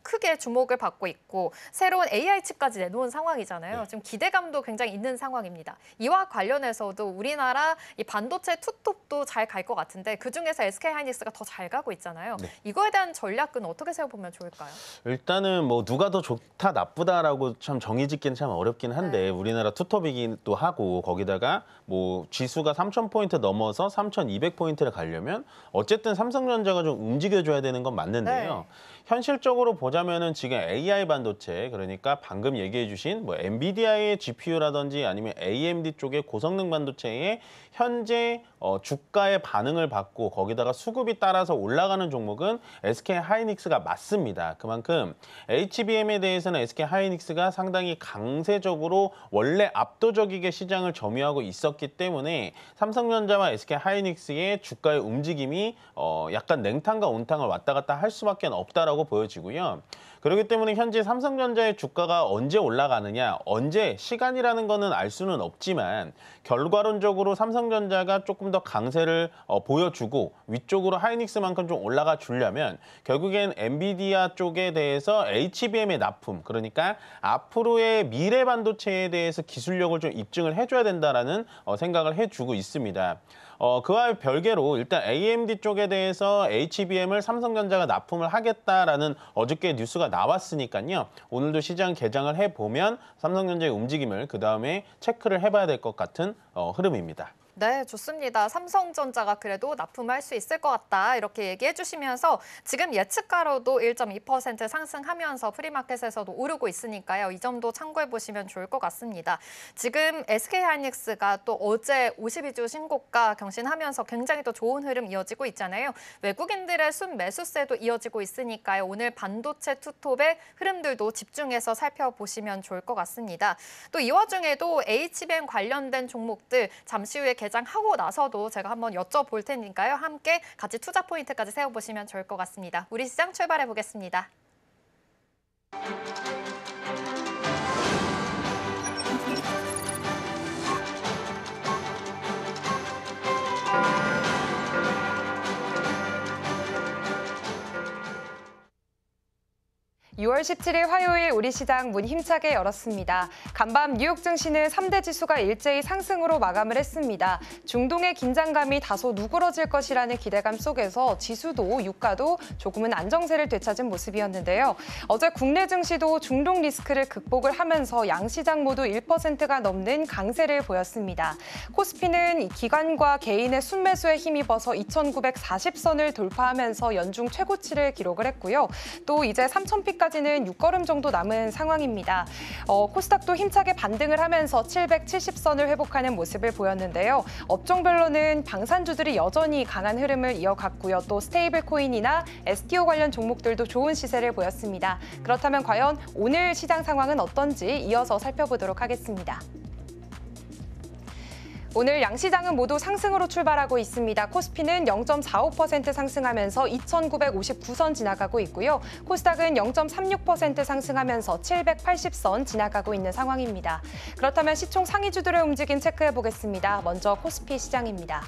크게 주목을 받고 있고 새로운 AI 칩까지 내놓은 상황이잖아요. 지금 기대감도 굉장히 있는 상황입니다. 이와 관련해서도 우리나라 이 반도체 투톱도 잘 갈 것 같은데 그중에서 SK하이닉스가 더 잘 가고 있잖아요. 이거에 대한 전략은 어떻게 세워보면 좋을까요? 일단은 뭐 누가 더 좋다 나쁘다라고 참 정의짓기는 참 어렵긴 한데 우리나라 투톱이기도 하고 거기다가 뭐 지수가 3,000포인트 넘어서 3,200포인트를 가려면 어쨌든 삼성전자가 좀 움직여줘야 되는 건 맞는데요. 현실적으로 보자면은 지금 AI 반도체, 그러니까 방금 얘기해 주신 뭐 엔비디아의 GPU라든지 아니면 AMD 쪽의 고성능 반도체의 현재 주가의 반응을 받고 거기다가 수급이 따라서 올라가는 종목은 SK하이닉스가 맞습니다. 그만큼 HBM에 대해서는 SK하이닉스가 상당히 강세적으로 원래 압도적이게 시장을 점유하고 있었기 때문에 삼성전자와 SK하이닉스의 주가의 움직임이 약간 냉탕과 온탕을 왔다 갔다 할 수밖에 없다라고 보여지고요. 그렇기 때문에 현재 삼성전자의 주가가 언제 올라가느냐, 언제 시간이라는 거는 알 수는 없지만 결과론적으로 삼성전자가 조금 더 강세를 보여주고 위쪽으로 하이닉스만큼 좀 올라가 주려면 결국엔 엔비디아 쪽에 대해서 HBM의 납품, 그러니까 앞으로의 미래 반도체에 대해서 기술력을 좀 입증을 해줘야 된다라는 생각을 해주고 있습니다. 그와 별개로 일단 AMD 쪽에 대해서 HBM을 삼성전자가 납품을 하겠다라는 어저께 뉴스가 나왔으니까요. 오늘도 시장 개장을 해보면 삼성전자의 움직임을 그 다음에 체크를 해봐야 될 것 같은 흐름입니다. 네, 좋습니다. 삼성전자가 그래도 납품할 수 있을 것 같다 이렇게 얘기해 주시면서 지금 예측가로도 1.2% 상승하면서 프리마켓에서도 오르고 있으니까요. 이 점도 참고해 보시면 좋을 것 같습니다. 지금 SK하이닉스가 또 어제 52주 신고가 경신하면서 굉장히 또 좋은 흐름 이어지고 있잖아요. 외국인들의 순매수세도 이어지고 있으니까요. 오늘 반도체 투톱의 흐름들도 집중해서 살펴보시면 좋을 것 같습니다. 또 이 와중에도 HBM 관련된 종목들 잠시 후에 개장하고 나서도 제가 한번 여쭤볼 테니까요. 함께 같이 투자 포인트까지 세워보시면 좋을 것 같습니다. 우리 시장 출발해 보겠습니다. 6월 17일 화요일 우리 시장 문 힘차게 열었습니다. 간밤 뉴욕 증시는 3대 지수가 일제히 상승으로 마감을 했습니다. 중동의 긴장감이 다소 누그러질 것이라는 기대감 속에서 지수도 유가도 조금은 안정세를 되찾은 모습이었는데요. 어제 국내 증시도 중동 리스크를 극복을 하면서 양시장 모두 1%가 넘는 강세를 보였습니다. 코스피는 기관과 개인의 순매수에 힘입어서 2,940선을 돌파하면서 연중 최고치를 기록을 했고요. 또 이제 3,000피까지는 6걸음 정도 남은 상황입니다. 코스닥도 힘차게 반등을 하면서 770선을 회복하는 모습을 보였는데요. 업종별로는 방산주들이 여전히 강한 흐름을 이어갔고요. 또 스테이블 코인이나 STO 관련 종목들도 좋은 시세를 보였습니다. 그렇다면 과연 오늘 시장 상황은 어떤지 이어서 살펴보도록 하겠습니다. 오늘 양시장은 모두 상승으로 출발하고 있습니다. 코스피는 0.45% 상승하면서 2,959선 지나가고 있고요. 코스닥은 0.36% 상승하면서 780선 지나가고 있는 상황입니다. 그렇다면 시총 상위주들의 움직임 체크해 보겠습니다. 먼저 코스피 시장입니다.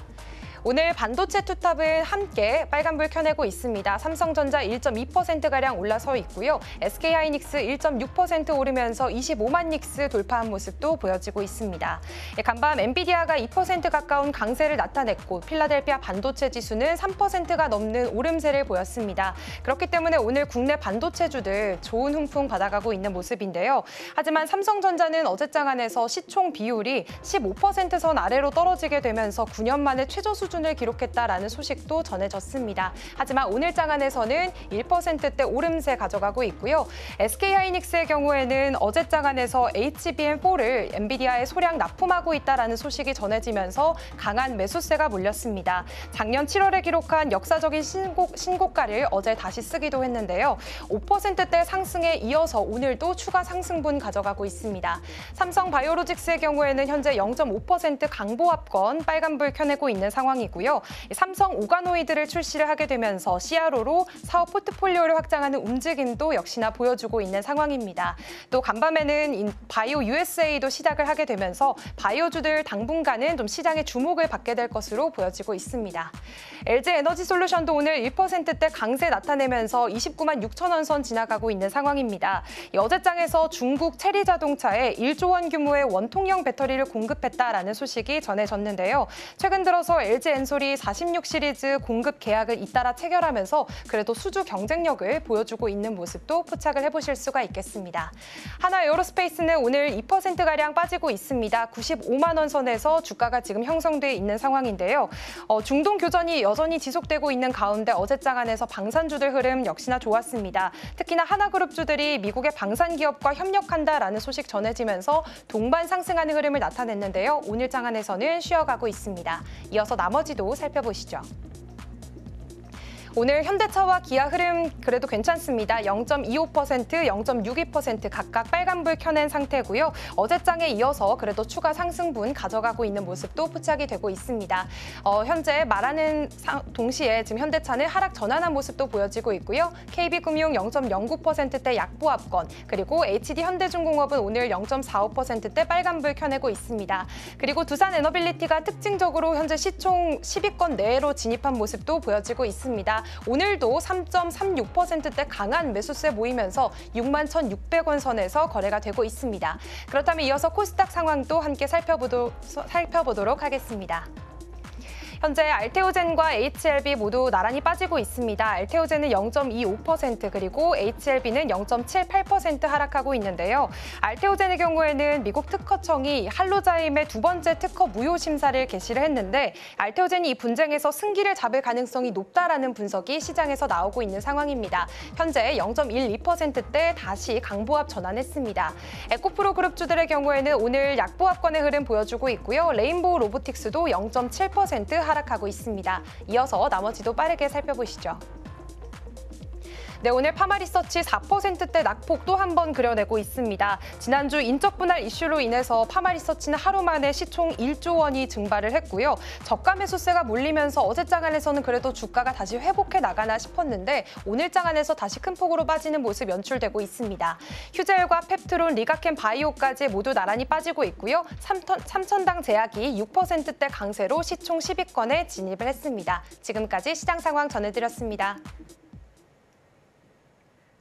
오늘 반도체 투탑은 함께 빨간불 켜내고 있습니다. 삼성전자 1.2%가량 올라서 있고요. SK하이닉스 1.6% 오르면서 25만 닉스 돌파한 모습도 보여지고 있습니다. 간밤 엔비디아가 2% 가까운 강세를 나타냈고 필라델피아 반도체 지수는 3%가 넘는 오름세를 보였습니다. 그렇기 때문에 오늘 국내 반도체주들 좋은 훈풍 받아가고 있는 모습인데요. 하지만 삼성전자는 어제장 안에서 시총 비율이 15%선 아래로 떨어지게 되면서 9년 만에 최저 수준을 기록했다라는 소식도 전해졌습니다. 하지만 오늘 장안에서는 1%대 오름세 가져가고 있고요. SK하이닉스의 경우에는 어제장 안에서 HBM4를 엔비디아에 소량 납품하고 있다라는 소식이 전해지면서 강한 매수세가 몰렸습니다. 작년 7월에 기록한 역사적인 신고가를 어제 다시 쓰기도 했는데요. 5%대 상승에 이어서 오늘도 추가 상승분 가져가고 있습니다. 삼성바이오로직스의 경우에는 현재 0.5% 강보합권 빨간불 켜내고 있는 상황입니다. 상황이고요. 삼성 오가노이드를 출시를 하게 되면서 CRO로 사업 포트폴리오를 확장하는 움직임도 역시나 보여주고 있는 상황입니다. 또 간밤에는 바이오 USA도 시작을 하게 되면서 바이오주들 당분간은 좀 시장의 주목을 받게 될 것으로 보여지고 있습니다. LG 에너지솔루션도 오늘 1%대 강세 나타내면서 29만 6천 원 선 지나가고 있는 상황입니다. 어제장에서 중국 체리 자동차에 1조 원 규모의 원통형 배터리를 공급했다라는 소식이 전해졌는데요. 최근 들어서 LG 엔솔이 46 시리즈 공급 계약을 잇따라 체결하면서 그래도 수주 경쟁력을 보여주고 있는 모습도 포착을 해보실 수가 있겠습니다. 하나 에어로스페이스는 오늘 2%가량 빠지고 있습니다. 95만 원 선에서 주가가 지금 형성돼 있는 상황인데요. 중동 교전이 여전히 지속되고 있는 가운데 어제장 안에서 방산주들 흐름 역시나 좋았습니다. 특히나 하나그룹주들이 미국의 방산 기업과 협력한다라는 소식 전해지면서 동반 상승하는 흐름을 나타냈는데요. 오늘 장안에서는 쉬어가고 있습니다. 이어서 나머지도 살펴보시죠. 오늘 현대차와 기아 흐름 그래도 괜찮습니다. 0.25%, 0.62% 각각 빨간불 켜낸 상태고요. 어제장에 이어서 그래도 추가 상승분 가져가고 있는 모습도 포착이 되고 있습니다. 현재 말하는 동시에 지금 현대차는 하락 전환한 모습도 보여지고 있고요. KB금융 0.09%대 약보합권, 그리고 HD현대중공업은 오늘 0.45%대 빨간불 켜내고 있습니다. 그리고 두산에너빌리티가 특징적으로 현재 시총 10위권 내로 진입한 모습도 보여지고 있습니다. 오늘도 3.36%대 강한 매수세 모이면서 61,600원 선에서 거래가 되고 있습니다. 그렇다면 이어서 코스닥 상황도 함께 살펴보도록 하겠습니다. 현재 알테오젠과 HLB 모두 나란히 빠지고 있습니다. 알테오젠은 0.25% 그리고 HLB는 0.78% 하락하고 있는데요. 알테오젠의 경우에는 미국 특허청이 할로자임의 두 번째 특허 무효 심사를 개시를 했는데 알테오젠이 이 분쟁에서 승기를 잡을 가능성이 높다라는 분석이 시장에서 나오고 있는 상황입니다. 현재 0.12%대 다시 강보합 전환했습니다. 에코프로 그룹주들의 경우에는 오늘 약보합권의 흐름 보여주고 있고요. 레인보우 로보틱스도 0.7% 하락하고 있습니다. 이어서 나머지도 빠르게 살펴보시죠. 네, 오늘 파마리서치 4%대 낙폭도 한번 그려내고 있습니다. 지난주 인적 분할 이슈로 인해서 파마리서치는 하루 만에 시총 1조 원이 증발을 했고요. 저가 매수세가 몰리면서 어제장 안에서는 그래도 주가가 다시 회복해 나가나 싶었는데 오늘장 안에서 다시 큰 폭으로 빠지는 모습 연출되고 있습니다. 휴젤과 펩트론, 리가켄 바이오까지 모두 나란히 빠지고 있고요. 삼천당 제약이 6%대 강세로 시총 10위권에 진입을 했습니다. 지금까지 시장 상황 전해드렸습니다.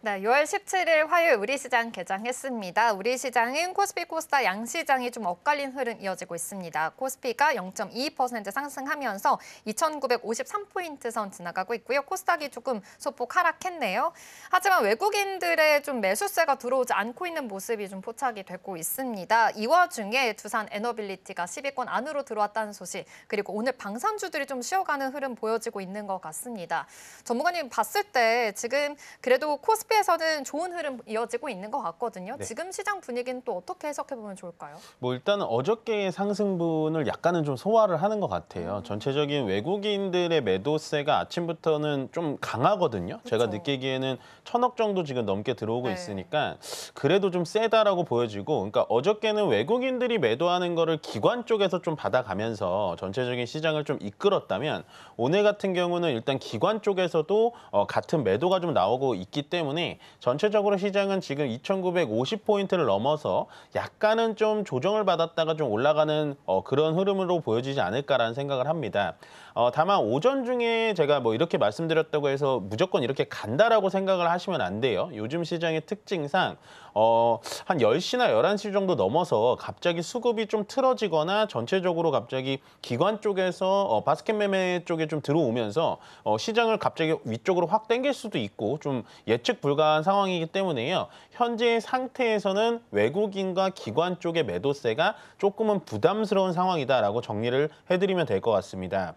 네, 6월 17일 화요일 우리시장 개장했습니다. 우리시장은 코스피, 코스닥 양시장이 좀 엇갈린 흐름 이어지고 있습니다. 코스피가 0.22% 상승하면서 2,953포인트 선 지나가고 있고요. 코스닥이 조금 소폭 하락했네요. 하지만 외국인들의 좀 매수세가 들어오지 않고 있는 모습이 좀 포착이 되고 있습니다. 이 와중에 두산 에너빌리티가 10위권 안으로 들어왔다는 소식, 그리고 오늘 방산주들이 좀 쉬어가는 흐름 보여지고 있는 것 같습니다. 전문가님 봤을 때 지금 그래도 코스피에서는 좋은 흐름 이어지고 있는 것 같거든요. 네. 지금 시장 분위기는 또 어떻게 해석해보면 좋을까요? 뭐 일단은 어저께의 상승분을 약간은 좀 소화를 하는 것 같아요. 전체적인 외국인들의 매도세가 아침부터는 좀 강하거든요. 제가 그렇죠. 느끼기에는 1,000억 정도 지금 넘게 들어오고 네. 있으니까 그래도 좀 세다라고 보여지고, 그러니까 어저께는 외국인들이 매도하는 거를 기관 쪽에서 좀 받아가면서 전체적인 시장을 좀 이끌었다면 오늘 같은 경우는 일단 기관 쪽에서도 같은 매도가 좀 나오고 있기 때문에 전체적으로 시장은 지금 2,950포인트를 넘어서 약간은 좀 조정을 받았다가 좀 올라가는 그런 흐름으로 보여지지 않을까라는 생각을 합니다. 다만 오전 중에 제가 뭐 이렇게 말씀드렸다고 해서 무조건 이렇게 간다라고 생각을 하시면 안 돼요. 요즘 시장의 특징상 한 10시나 11시 정도 넘어서 갑자기 수급이 좀 틀어지거나 전체적으로 갑자기 기관 쪽에서 바스켓 매매 쪽에 좀 들어오면서 시장을 갑자기 위쪽으로 확 당길 수도 있고 좀 예측 불가한 상황이기 때문에요. 현재 상태에서는 외국인과 기관 쪽의 매도세가 조금은 부담스러운 상황이다라고 정리를 해드리면 될 것 같습니다.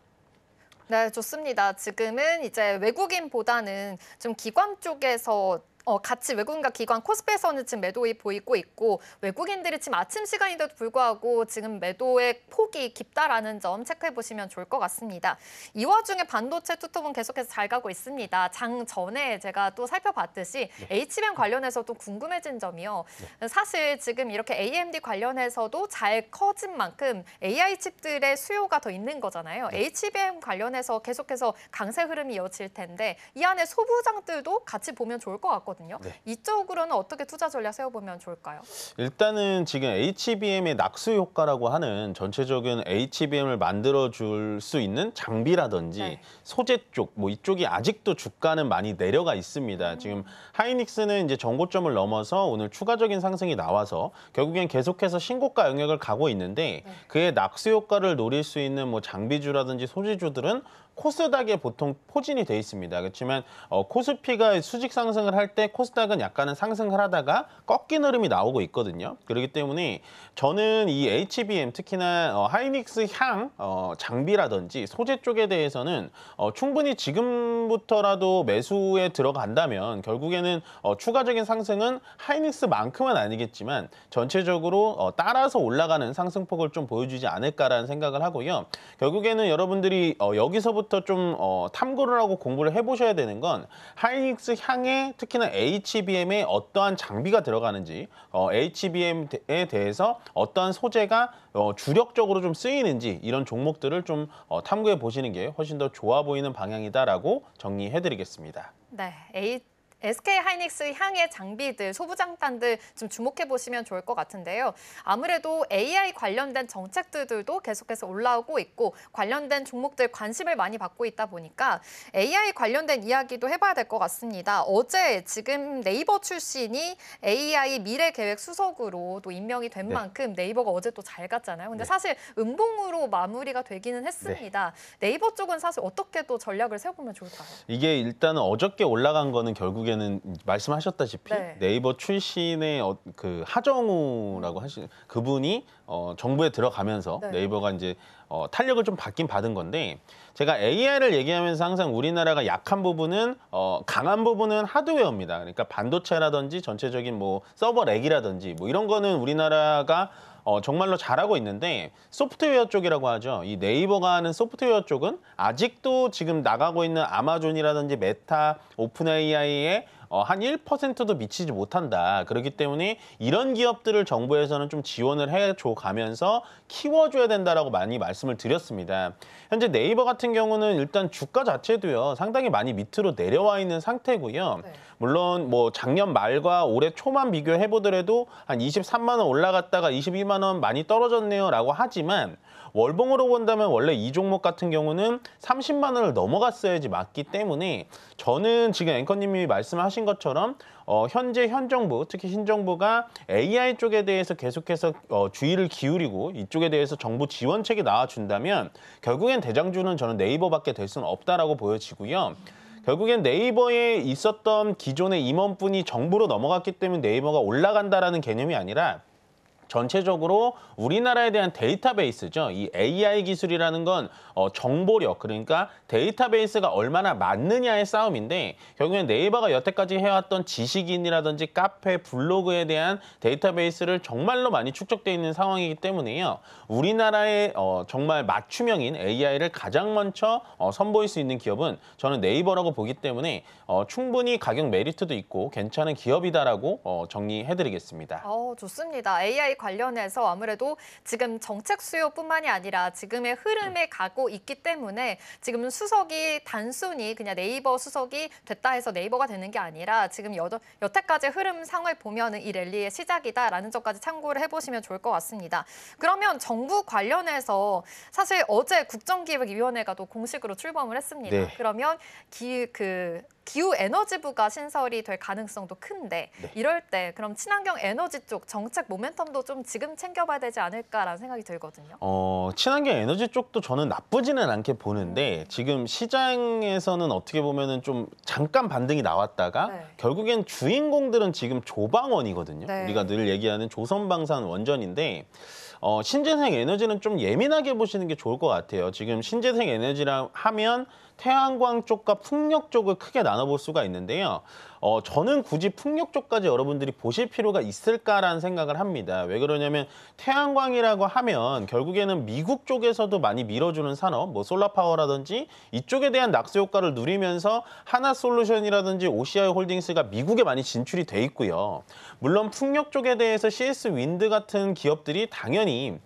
네, 좋습니다. 지금은 이제 외국인보다는 좀 기관 쪽에서 같이 외국인과 기관 코스피에서는 지금 매도이 보이고 있고 외국인들이 지금 아침 시간인데도 불구하고 지금 매도의 폭이 깊다라는 점 체크해 보시면 좋을 것 같습니다. 이 와중에 반도체 투톱은 계속해서 잘 가고 있습니다. 장 전에 제가 또 살펴봤듯이 HBM 관련해서도 궁금해진 점이요. 사실 지금 이렇게 AMD 관련해서도 잘 커진 만큼 AI 칩들의 수요가 더 있는 거잖아요. HBM 관련해서 계속해서 강세 흐름이 이어질 텐데 이 안에 소부장들도 같이 보면 좋을 것 같거든요. 이쪽으로는 어떻게 투자 전략 세워보면 좋을까요? 일단은 지금 HBM의 낙수 효과라고 하는 전체적인 HBM을 만들어줄 수 있는 장비라든지 소재 쪽, 뭐 이쪽이 아직도 주가는 많이 내려가 있습니다. 지금 하이닉스는 이제 전고점을 넘어서 오늘 추가적인 상승이 나와서 결국엔 계속해서 신고가 영역을 가고 있는데 그의 낙수 효과를 노릴 수 있는 뭐 장비주라든지 소재주들은 코스닥에 보통 포진이 돼 있습니다. 그렇지만 코스피가 수직 상승을 할 때 코스닥은 약간은 상승을 하다가 꺾인 흐름이 나오고 있거든요. 그렇기 때문에 저는 이 HBM 특히나 하이닉스 향 장비라든지 소재 쪽에 대해서는 충분히 지금부터라도 매수에 들어간다면 결국에는 추가적인 상승은 하이닉스만큼은 아니겠지만 전체적으로 따라서 올라가는 상승폭을 좀 보여주지 않을까라는 생각을 하고요. 결국에는 여러분들이 여기서부터 좀 탐구를 하고 공부를 해보셔야 되는 건 하이닉스 향에 특히나 HBM에 어떠한 장비가 들어가는지 HBM에 대해서 어떠한 소재가 주력적으로 좀 쓰이는지 이런 종목들을 좀 탐구해 보시는 게 훨씬 더 좋아 보이는 방향이다라고 정리해드리겠습니다. 네, SK 하이닉스 향의 장비들, 소부장단들 좀 주목해 보시면 좋을 것 같은데요. 아무래도 AI 관련된 정책들도 계속해서 올라오고 있고 관련된 종목들 관심을 많이 받고 있다 보니까 AI 관련된 이야기도 해봐야 될 것 같습니다. 어제 지금 네이버 출신이 AI 미래 계획 수석으로 또 임명이 된 만큼 네이버가 어제 또 잘 갔잖아요. 근데 사실 음봉으로 마무리가 되기는 했습니다. 네이버 쪽은 사실 어떻게 또 전략을 세워보면 좋을까요? 이게 일단은 어저께 올라간 거는 결국에는 말씀하셨다시피 네이버 출신의 그 하정우라고 하시는 그분이 정부에 들어가면서 네이버가 이제 탄력을 좀 받긴 받은 건데 제가 AI를 얘기하면서 항상 우리나라가 약한 부분은 강한 부분은 하드웨어입니다. 그러니까 반도체라든지 전체적인 뭐 서버 렉이라든지 뭐 이런 거는 우리나라가 정말로 잘하고 있는데 소프트웨어 쪽이라고 하죠. 이 네이버가 하는 소프트웨어 쪽은 아직도 지금 나가고 있는 아마존이라든지 메타, 오픈 AI의 한 1%도 미치지 못한다. 그렇기 때문에 이런 기업들을 정부에서는 좀 지원을 해줘 가면서 키워줘야 된다라고 많이 말씀을 드렸습니다. 현재 네이버 같은 경우는 일단 주가 자체도요 상당히 많이 밑으로 내려와 있는 상태고요. 물론 뭐 작년 말과 올해 초만 비교해 보더라도 한 23만 원 올라갔다가 22만 원 많이 떨어졌네요라고 하지만 월봉으로 본다면 원래 이 종목 같은 경우는 30만 원을 넘어갔어야지 맞기 때문에 저는 지금 앵커님이 말씀하신 것처럼 현재 현 정부, 특히 신정부가 AI 쪽에 대해서 계속해서 주의를 기울이고 이쪽에 대해서 정부 지원책이 나와준다면 결국엔 대장주는 저는 네이버밖에 될 수는 없다라고 보여지고요. 결국엔 네이버에 있었던 기존의 임원분이 정부로 넘어갔기 때문에 네이버가 올라간다라는 개념이 아니라 전체적으로 우리나라에 대한 데이터베이스죠. 이 AI 기술이라는 건 정보력, 그러니까 데이터베이스가 얼마나 많느냐의 싸움인데 결국엔 네이버가 여태까지 해왔던 지식인이라든지 카페, 블로그에 대한 데이터베이스를 정말로 많이 축적되어 있는 상황이기 때문에요. 우리나라의 정말 맞춤형인 AI를 가장 먼저 선보일 수 있는 기업은 저는 네이버라고 보기 때문에 충분히 가격 메리트도 있고 괜찮은 기업이다라고 정리해드리겠습니다. 좋습니다. AI 관련해서 아무래도 지금 정책 수요뿐만이 아니라 지금의 흐름에 가고 있기 때문에 지금 수석이 단순히 그냥 네이버 수석이 됐다 해서 네이버가 되는 게 아니라 지금 여태까지 흐름 상을 보면은 이 랠리의 시작이다라는 점까지 참고를 해보시면 좋을 것 같습니다. 그러면 정부 관련해서 사실 어제 국정기획위원회가 또 공식으로 출범을 했습니다. 그러면 기후에너지부가 신설이 될 가능성도 큰데 이럴 때 그럼 친환경 에너지 쪽 정책 모멘텀도 좀 지금 챙겨봐야 되지 않을까라는 생각이 들거든요. 친환경 에너지 쪽도 저는 나쁘지는 않게 보는데 지금 시장에서는 어떻게 보면은 좀 잠깐 반등이 나왔다가 결국엔 주인공들은 지금 조방원이거든요. 우리가 늘 얘기하는 조선방산 원전인데 신재생 에너지는 좀 예민하게 보시는 게 좋을 것 같아요. 지금 신재생 에너지라 하면 태양광 쪽과 풍력 쪽을 크게 나눠볼 수가 있는데요. 저는 굳이 풍력 쪽까지 여러분들이 보실 필요가 있을까라는 생각을 합니다. 왜 그러냐면 태양광이라고 하면 결국에는 미국 쪽에서도 많이 밀어주는 산업, 뭐 솔라파워라든지 이쪽에 대한 낙수 효과를 누리면서 하나솔루션이라든지 OCI 홀딩스가 미국에 많이 진출이 돼 있고요. 물론 풍력 쪽에 대해서 CS 윈드 같은 기업들이 당연히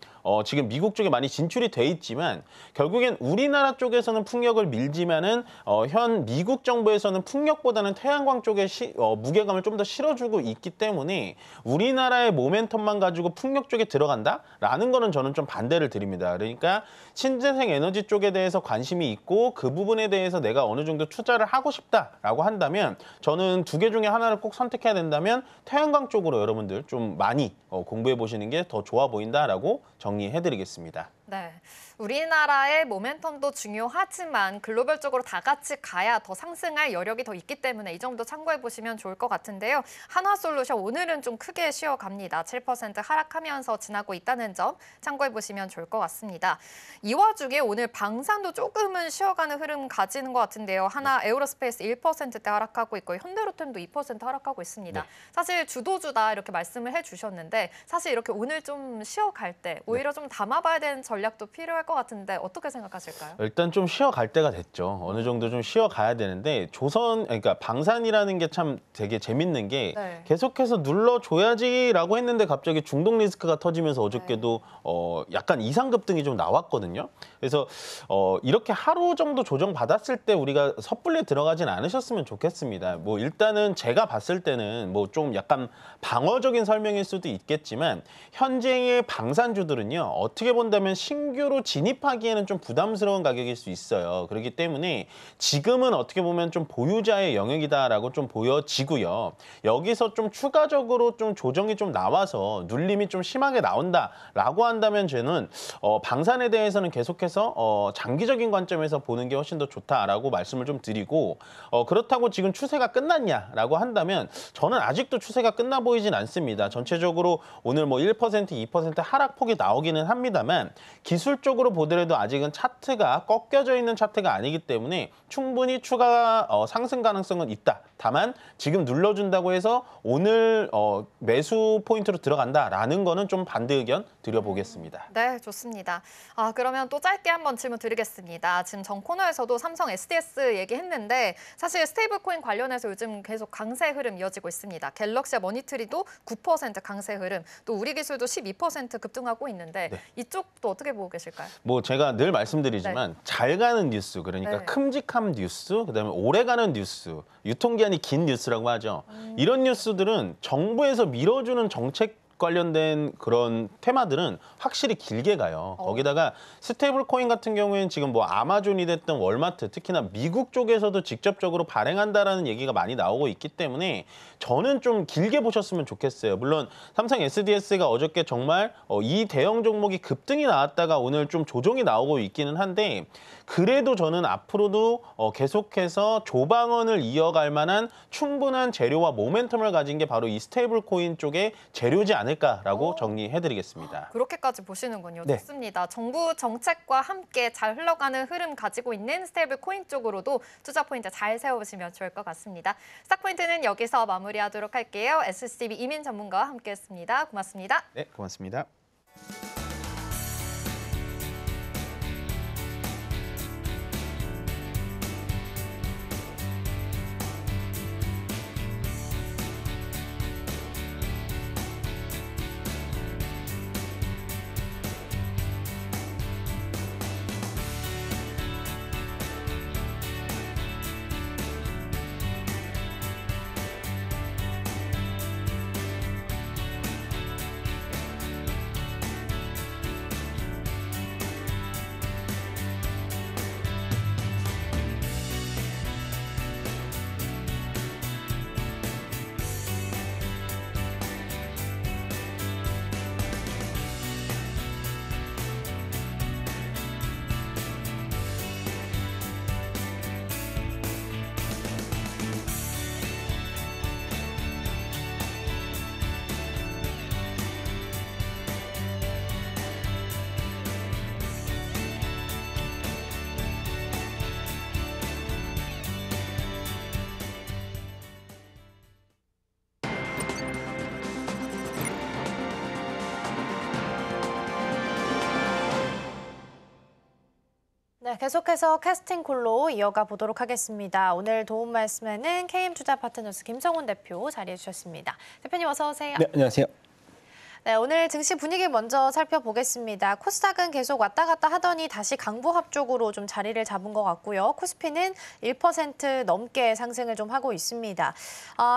지금 미국 쪽에 많이 진출이 돼 있지만 결국엔 우리나라 쪽에서는 풍력을 밀지만은 현 미국 정부에서는 풍력보다는 태양광 쪽에 무게감을 좀 더 실어주고 있기 때문에 우리나라의 모멘텀만 가지고 풍력 쪽에 들어간다라는 거는 저는 좀 반대를 드립니다. 그러니까 신재생 에너지 쪽에 대해서 관심이 있고 그 부분에 대해서 내가 어느 정도 투자를 하고 싶다라고 한다면 저는 두 개 중에 하나를 꼭 선택해야 된다면 태양광 쪽으로 여러분들 좀 많이 공부해 보시는 게 더 좋아 보인다라고 정리해드리겠습니다. 네, 우리나라의 모멘텀도 중요하지만 글로벌적으로 다 같이 가야 더 상승할 여력이 더 있기 때문에 이 정도 참고해 보시면 좋을 것 같은데요. 한화솔루션 오늘은 좀 크게 쉬어갑니다. 7% 하락하면서 지나고 있다는 점 참고해 보시면 좋을 것 같습니다. 이 와중에 오늘 방산도 조금은 쉬어가는 흐름 가지는 것 같은데요. 하나 에어로스페이스 1%대 하락하고 있고 현대로템도 2% 하락하고 있습니다. 네. 사실 주도주다 이렇게 말씀을 해주셨는데 사실 이렇게 오늘 좀 쉬어갈 때 오히려 좀 담아봐야 되는 전략도 필요할 것 같은데 어떻게 생각하실까요? 일단 좀 쉬어갈 때가 됐죠. 어느 정도 좀 쉬어가야 되는데 그러니까 방산이라는 게 참 되게 재밌는 게 네. 계속해서 눌러줘야지라고 했는데 갑자기 중동 리스크가 터지면서 어저께도 약간 이상급등이 좀 나왔거든요. 그래서 이렇게 하루 정도 조정받았을 때 우리가 섣불리 들어가진 않으셨으면 좋겠습니다. 뭐 일단은 제가 봤을 때는 뭐 좀 약간 방어적인 설명일 수도 있겠지만 현재의 방산주들은요. 어떻게 본다면 신규로 진입하기에는 좀 부담스러운 가격일 수 있어요. 그렇기 때문에 지금은 어떻게 보면 좀 보유자의 영역이다라고 좀 보여지고요. 여기서 좀 추가적으로 좀 조정이 좀 나와서 눌림이 좀 심하게 나온다라고 한다면 저는 방산에 대해서는 계속해서 장기적인 관점에서 보는 게 훨씬 더 좋다라고 말씀을 좀 드리고 그렇다고 지금 추세가 끝났냐라고 한다면 저는 아직도 추세가 끝나 보이진 않습니다. 전체적으로 오늘 뭐 1%, 2% 하락폭이 나오기는 합니다만 기술적으로 보더라도 아직은 차트가 꺾여져 있는 차트가 아니기 때문에 충분히 추가 상승 가능성은 있다. 다만 지금 눌러준다고 해서 오늘 매수 포인트로 들어간다라는 거는 좀 반대 의견 드려보겠습니다. 네, 좋습니다. 그러면 또 짧게 한번 질문 드리겠습니다. 지금 전 코너에서도 삼성 SDS 얘기했는데 사실 스테이블 코인 관련해서 요즘 계속 강세 흐름 이어지고 있습니다. 갤럭시와 머니트리도 9% 강세 흐름, 또 우리기술도 12% 급등하고 있는데 네. 이쪽도 어떻게 보고 계실까요? 뭐 제가 늘 말씀드리지만 잘 가는 뉴스, 그러니까 네. 큼직한 뉴스, 그다음에 오래 가는 뉴스, 유통기한이 긴 뉴스라고 하죠. 이런 뉴스들은 정부에서 밀어주는 정책 관련된 그런 테마들은 확실히 길게 가요. 거기다가 스테이블 코인 같은 경우에는 지금 뭐 아마존이 됐든 월마트, 특히나 미국 쪽에서도 직접적으로 발행한다라는 얘기가 많이 나오고 있기 때문에 저는 좀 길게 보셨으면 좋겠어요. 물론 삼성 SDS가 어저께 정말 이 대형 종목이 급등이 나왔다가 오늘 좀 조정이 나오고 있기는 한데 그래도 저는 앞으로도 계속해서 조방언을 이어갈 만한 충분한 재료와 모멘텀을 가진 게 바로 이 스테이블 코인 쪽의 재료지 않을까라고 정리해드리겠습니다. 그렇게까지 보시는군요. 네. 좋습니다. 정부 정책과 함께 잘 흘러가는 흐름 가지고 있는 스테이블 코인 쪽으로도 투자 포인트 잘 세워보시면 좋을 것 같습니다. 스탁포인트는 여기서 마무리하도록 할게요. SCB 이민 전문가와 함께했습니다. 고맙습니다. 네, 고맙습니다. 네, 계속해서 캐스팅콜로 이어가 보도록 하겠습니다. 오늘 도움 말씀에는 KM투자파트너스 김성훈 대표 자리해 주셨습니다. 대표님 어서 오세요. 네, 안녕하세요. 네, 오늘 증시 분위기 먼저 살펴보겠습니다. 코스닥은 계속 왔다 갔다 하더니 다시 강보합 쪽으로 좀 자리를 잡은 것 같고요. 코스피는 1% 넘게 상승을 좀 하고 있습니다.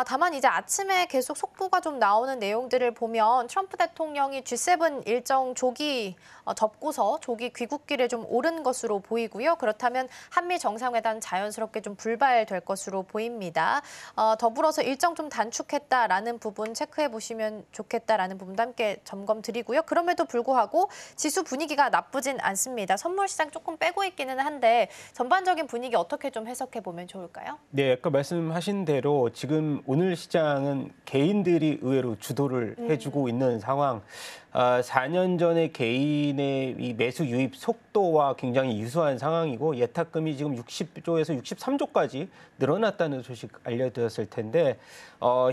다만 이제 아침에 계속 속보가 좀 나오는 내용들을 보면 트럼프 대통령이 G7 일정 조기 접고서 조기 귀국길에 좀 오른 것으로 보이고요. 그렇다면 한미 정상회담 자연스럽게 좀 불발될 것으로 보입니다. 더불어서 일정 좀 단축했다라는 부분 체크해 보시면 좋겠다라는 부분도 함께 점검 드리고요. 그럼에도 불구하고 지수 분위기가 나쁘진 않습니다. 선물 시장 조금 빼고 있기는 한데 전반적인 분위기 어떻게 좀 해석해 보면 좋을까요? 네, 아까 말씀하신 대로 지금 오늘 시장은 개인들이 의외로 주도를 해주고 있는 상황. 4년 전에 개인의 이 매수 유입 속도와 굉장히 유사한 상황이고 예탁금이 지금 60조에서 63조까지 늘어났다는 소식 알려드렸을 텐데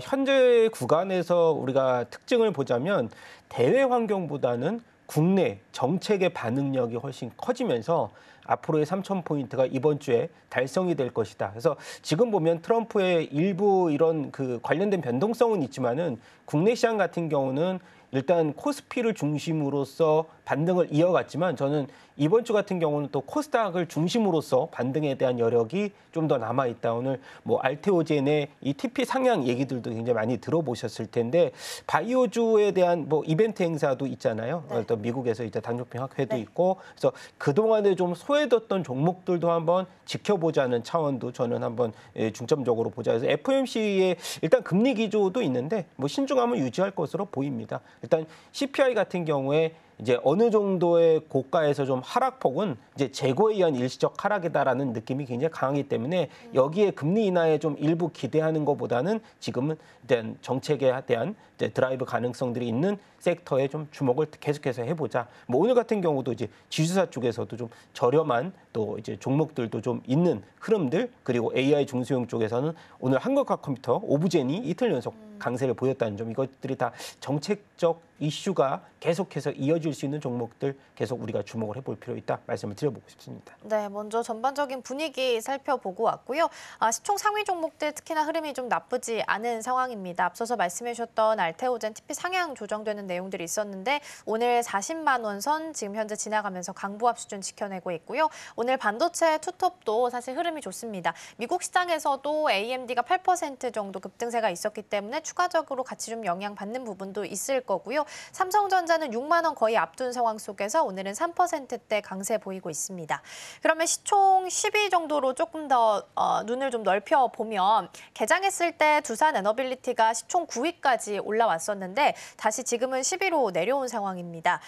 현재 구간에서 우리가 특징을 보자면 대외 환경보다는 국내 정책의 반응력이 훨씬 커지면서 앞으로의 3,000포인트가 이번 주에 달성이 될 것이다. 그래서 지금 보면 트럼프의 일부 이런 그 관련된 변동성은 있지만은 국내 시장 같은 경우는 일단 코스피를 중심으로써 반등을 이어갔지만 저는 이번 주 같은 경우는 또 코스닥을 중심으로써 반등에 대한 여력이 좀 더 남아 있다. 오늘 뭐 알테오젠의 이 TP 상향 얘기들도 굉장히 많이 들어보셨을 텐데 바이오주에 대한 뭐 이벤트 행사도 있잖아요. 네. 또 미국에서 이제 당뇨병 학회도 네. 있고 그래서 그 동안에 좀 소외됐던 종목들도 한번 지켜보자는 차원도 저는 한번 중점적으로 보자. 그래서 FOMC의 일단 금리 기조도 있는데 뭐 신중함을 유지할 것으로 보입니다. 일단 CPI 같은 경우에 이제 어느 정도의 고가에서 좀 하락폭은 이제 재고에 의한 일시적 하락이다라는 느낌이 굉장히 강하기 때문에 여기에 금리 인하에 좀 일부 기대하는 것보다는 지금은 일단 정책에 대한 이제 드라이브 가능성들이 있는 섹터에 좀 주목을 계속해서 해보자. 뭐 오늘 같은 경우도 이제 지주사 쪽에서도 좀 저렴한 또 이제 종목들도 좀 있는 흐름들 그리고 AI 중소형 쪽에서는 오늘 한국화 컴퓨터 오브젠이 이틀 연속 강세를 보였다는 점 이것들이 다 정책적 이슈가 계속해서 이어질 수 있는 종목들 계속 우리가 주목을 해볼 필요 있다 말씀을 드려보고 싶습니다. 네, 먼저 전반적인 분위기 살펴보고 왔고요. 시총 상위 종목들 특히나 흐름이 좀 나쁘지 않은 상황입니다. 앞서서 말씀해 주셨던 알테오젠 TP 상향 조정되는 내용들이 있었는데 오늘 40만 원 선 지금 현재 지나가면서 강보합 수준 지켜내고 있고요. 오늘 반도체 투톱도 사실 흐름이 좋습니다. 미국 시장에서도 AMD가 8% 정도 급등세가 있었기 때문에 추가적으로 같이 좀 영향받는 부분도 있을 거고요. 삼성전자는 6만 원 거의 앞둔 상황 속에서 오늘은 3%대 강세 보이고 있습니다. 그러면 시총 10위 정도로 조금 더 눈을 좀 넓혀 보면 개장했을 때 두산 에너빌리티가 시총 9위까지 올라왔었는데 다시 지금은 10위로 내려온 상황입니다.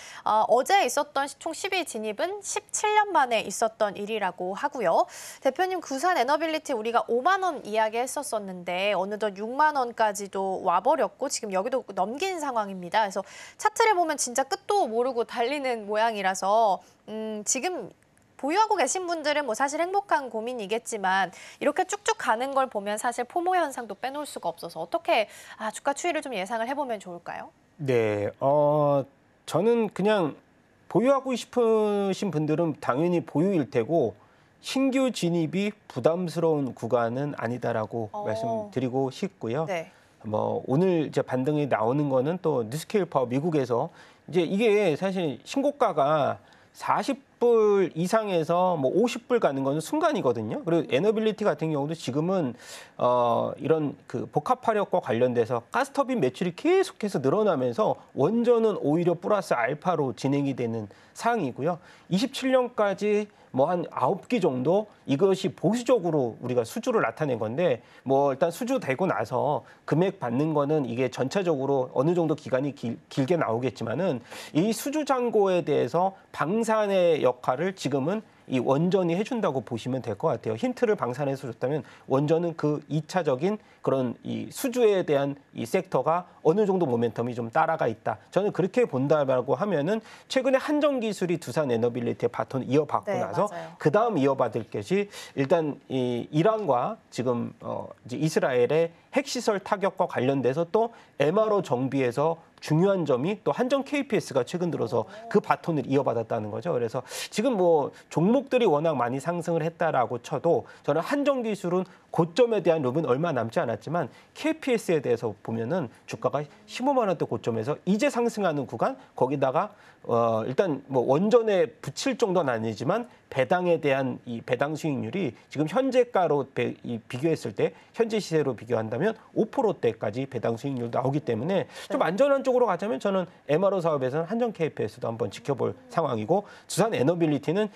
어제 있었던 시총 10위 진입은 17년 만에 있었던 일이라고 하고요. 대표님 두산 에너빌리티 우리가 5만 원 이야기했었었는데 어느덧 6만 원까지도 와버렸고 지금 여기도 넘긴 상황입니다. 그래서 차트를 보면 진짜 끝도 모르고 달리는 모양이라서 지금 보유하고 계신 분들은 뭐 사실 행복한 고민이겠지만 이렇게 쭉쭉 가는 걸 보면 사실 포모 현상도 빼놓을 수가 없어서 어떻게 주가 추이를 좀 예상을 해보면 좋을까요? 네, 저는 그냥 보유하고 싶으신 분들은 당연히 보유일 테고 신규 진입이 부담스러운 구간은 아니다라고 말씀드리고 싶고요. 네. 뭐 오늘 이제 반등이 나오는 거는 또 뉴스케일 파워 미국에서 이제 이게 사실 신고가가 40불 이상에서 뭐 50불 가는 거는 순간이거든요. 그리고 에너빌리티 같은 경우도 지금은 이런 그 복합화력과 관련돼서 가스터빈 매출이 계속해서 늘어나면서 원전은 오히려 플러스 알파로 진행이 되는 상황이고요. 27년까지 뭐 한 9기 정도 이것이 보수적으로 우리가 수주를 나타낸 건데 뭐 일단 수주 되고 나서 금액 받는 거는 이게 전체적으로 어느 정도 기간이 길게 나오겠지만은 이 수주 잔고에 대해서 방산의 역할을 지금은 이 원전이 해준다고 보시면 될 것 같아요. 힌트를 방산해서 줬다면 원전은 그 2차적인 그런 이 수주에 대한 이 섹터가 어느 정도 모멘텀이 좀 따라가 있다. 저는 그렇게 본다라고 하면은 최근에 한전 기술이 두산 에너빌리티의 바톤 이어받고 네, 나서 맞아요. 그 다음 이어받을 것이 일단 이 이란과 지금 이제 이스라엘의 핵시설 타격과 관련돼서 또 MRO 정비에서 중요한 점이 또 한정 KPS가 최근 들어서 그 바톤을 이어받았다는 거죠. 그래서 지금 뭐 종목들이 워낙 많이 상승을 했다라고 쳐도 저는 한정 기술은 고점에 대한 룸은 얼마 남지 않았지만 KPS에 대해서 보면은 주가가 15만 원대 고점에서 이제 상승하는 구간 거기다가 일단 뭐 원전에 붙일 정도는 아니지만 배당에 대한 이 배당 수익률이 지금 현재가로 비교했을 때 현재 시세로 비교한다면 5%대까지 배당 수익률 나오기 때문에 좀 안전한 쪽으로 가자면 저는 MRO 사업에서는 한정 KPS도 한번 지켜볼 상황이고 두산 에너빌리티는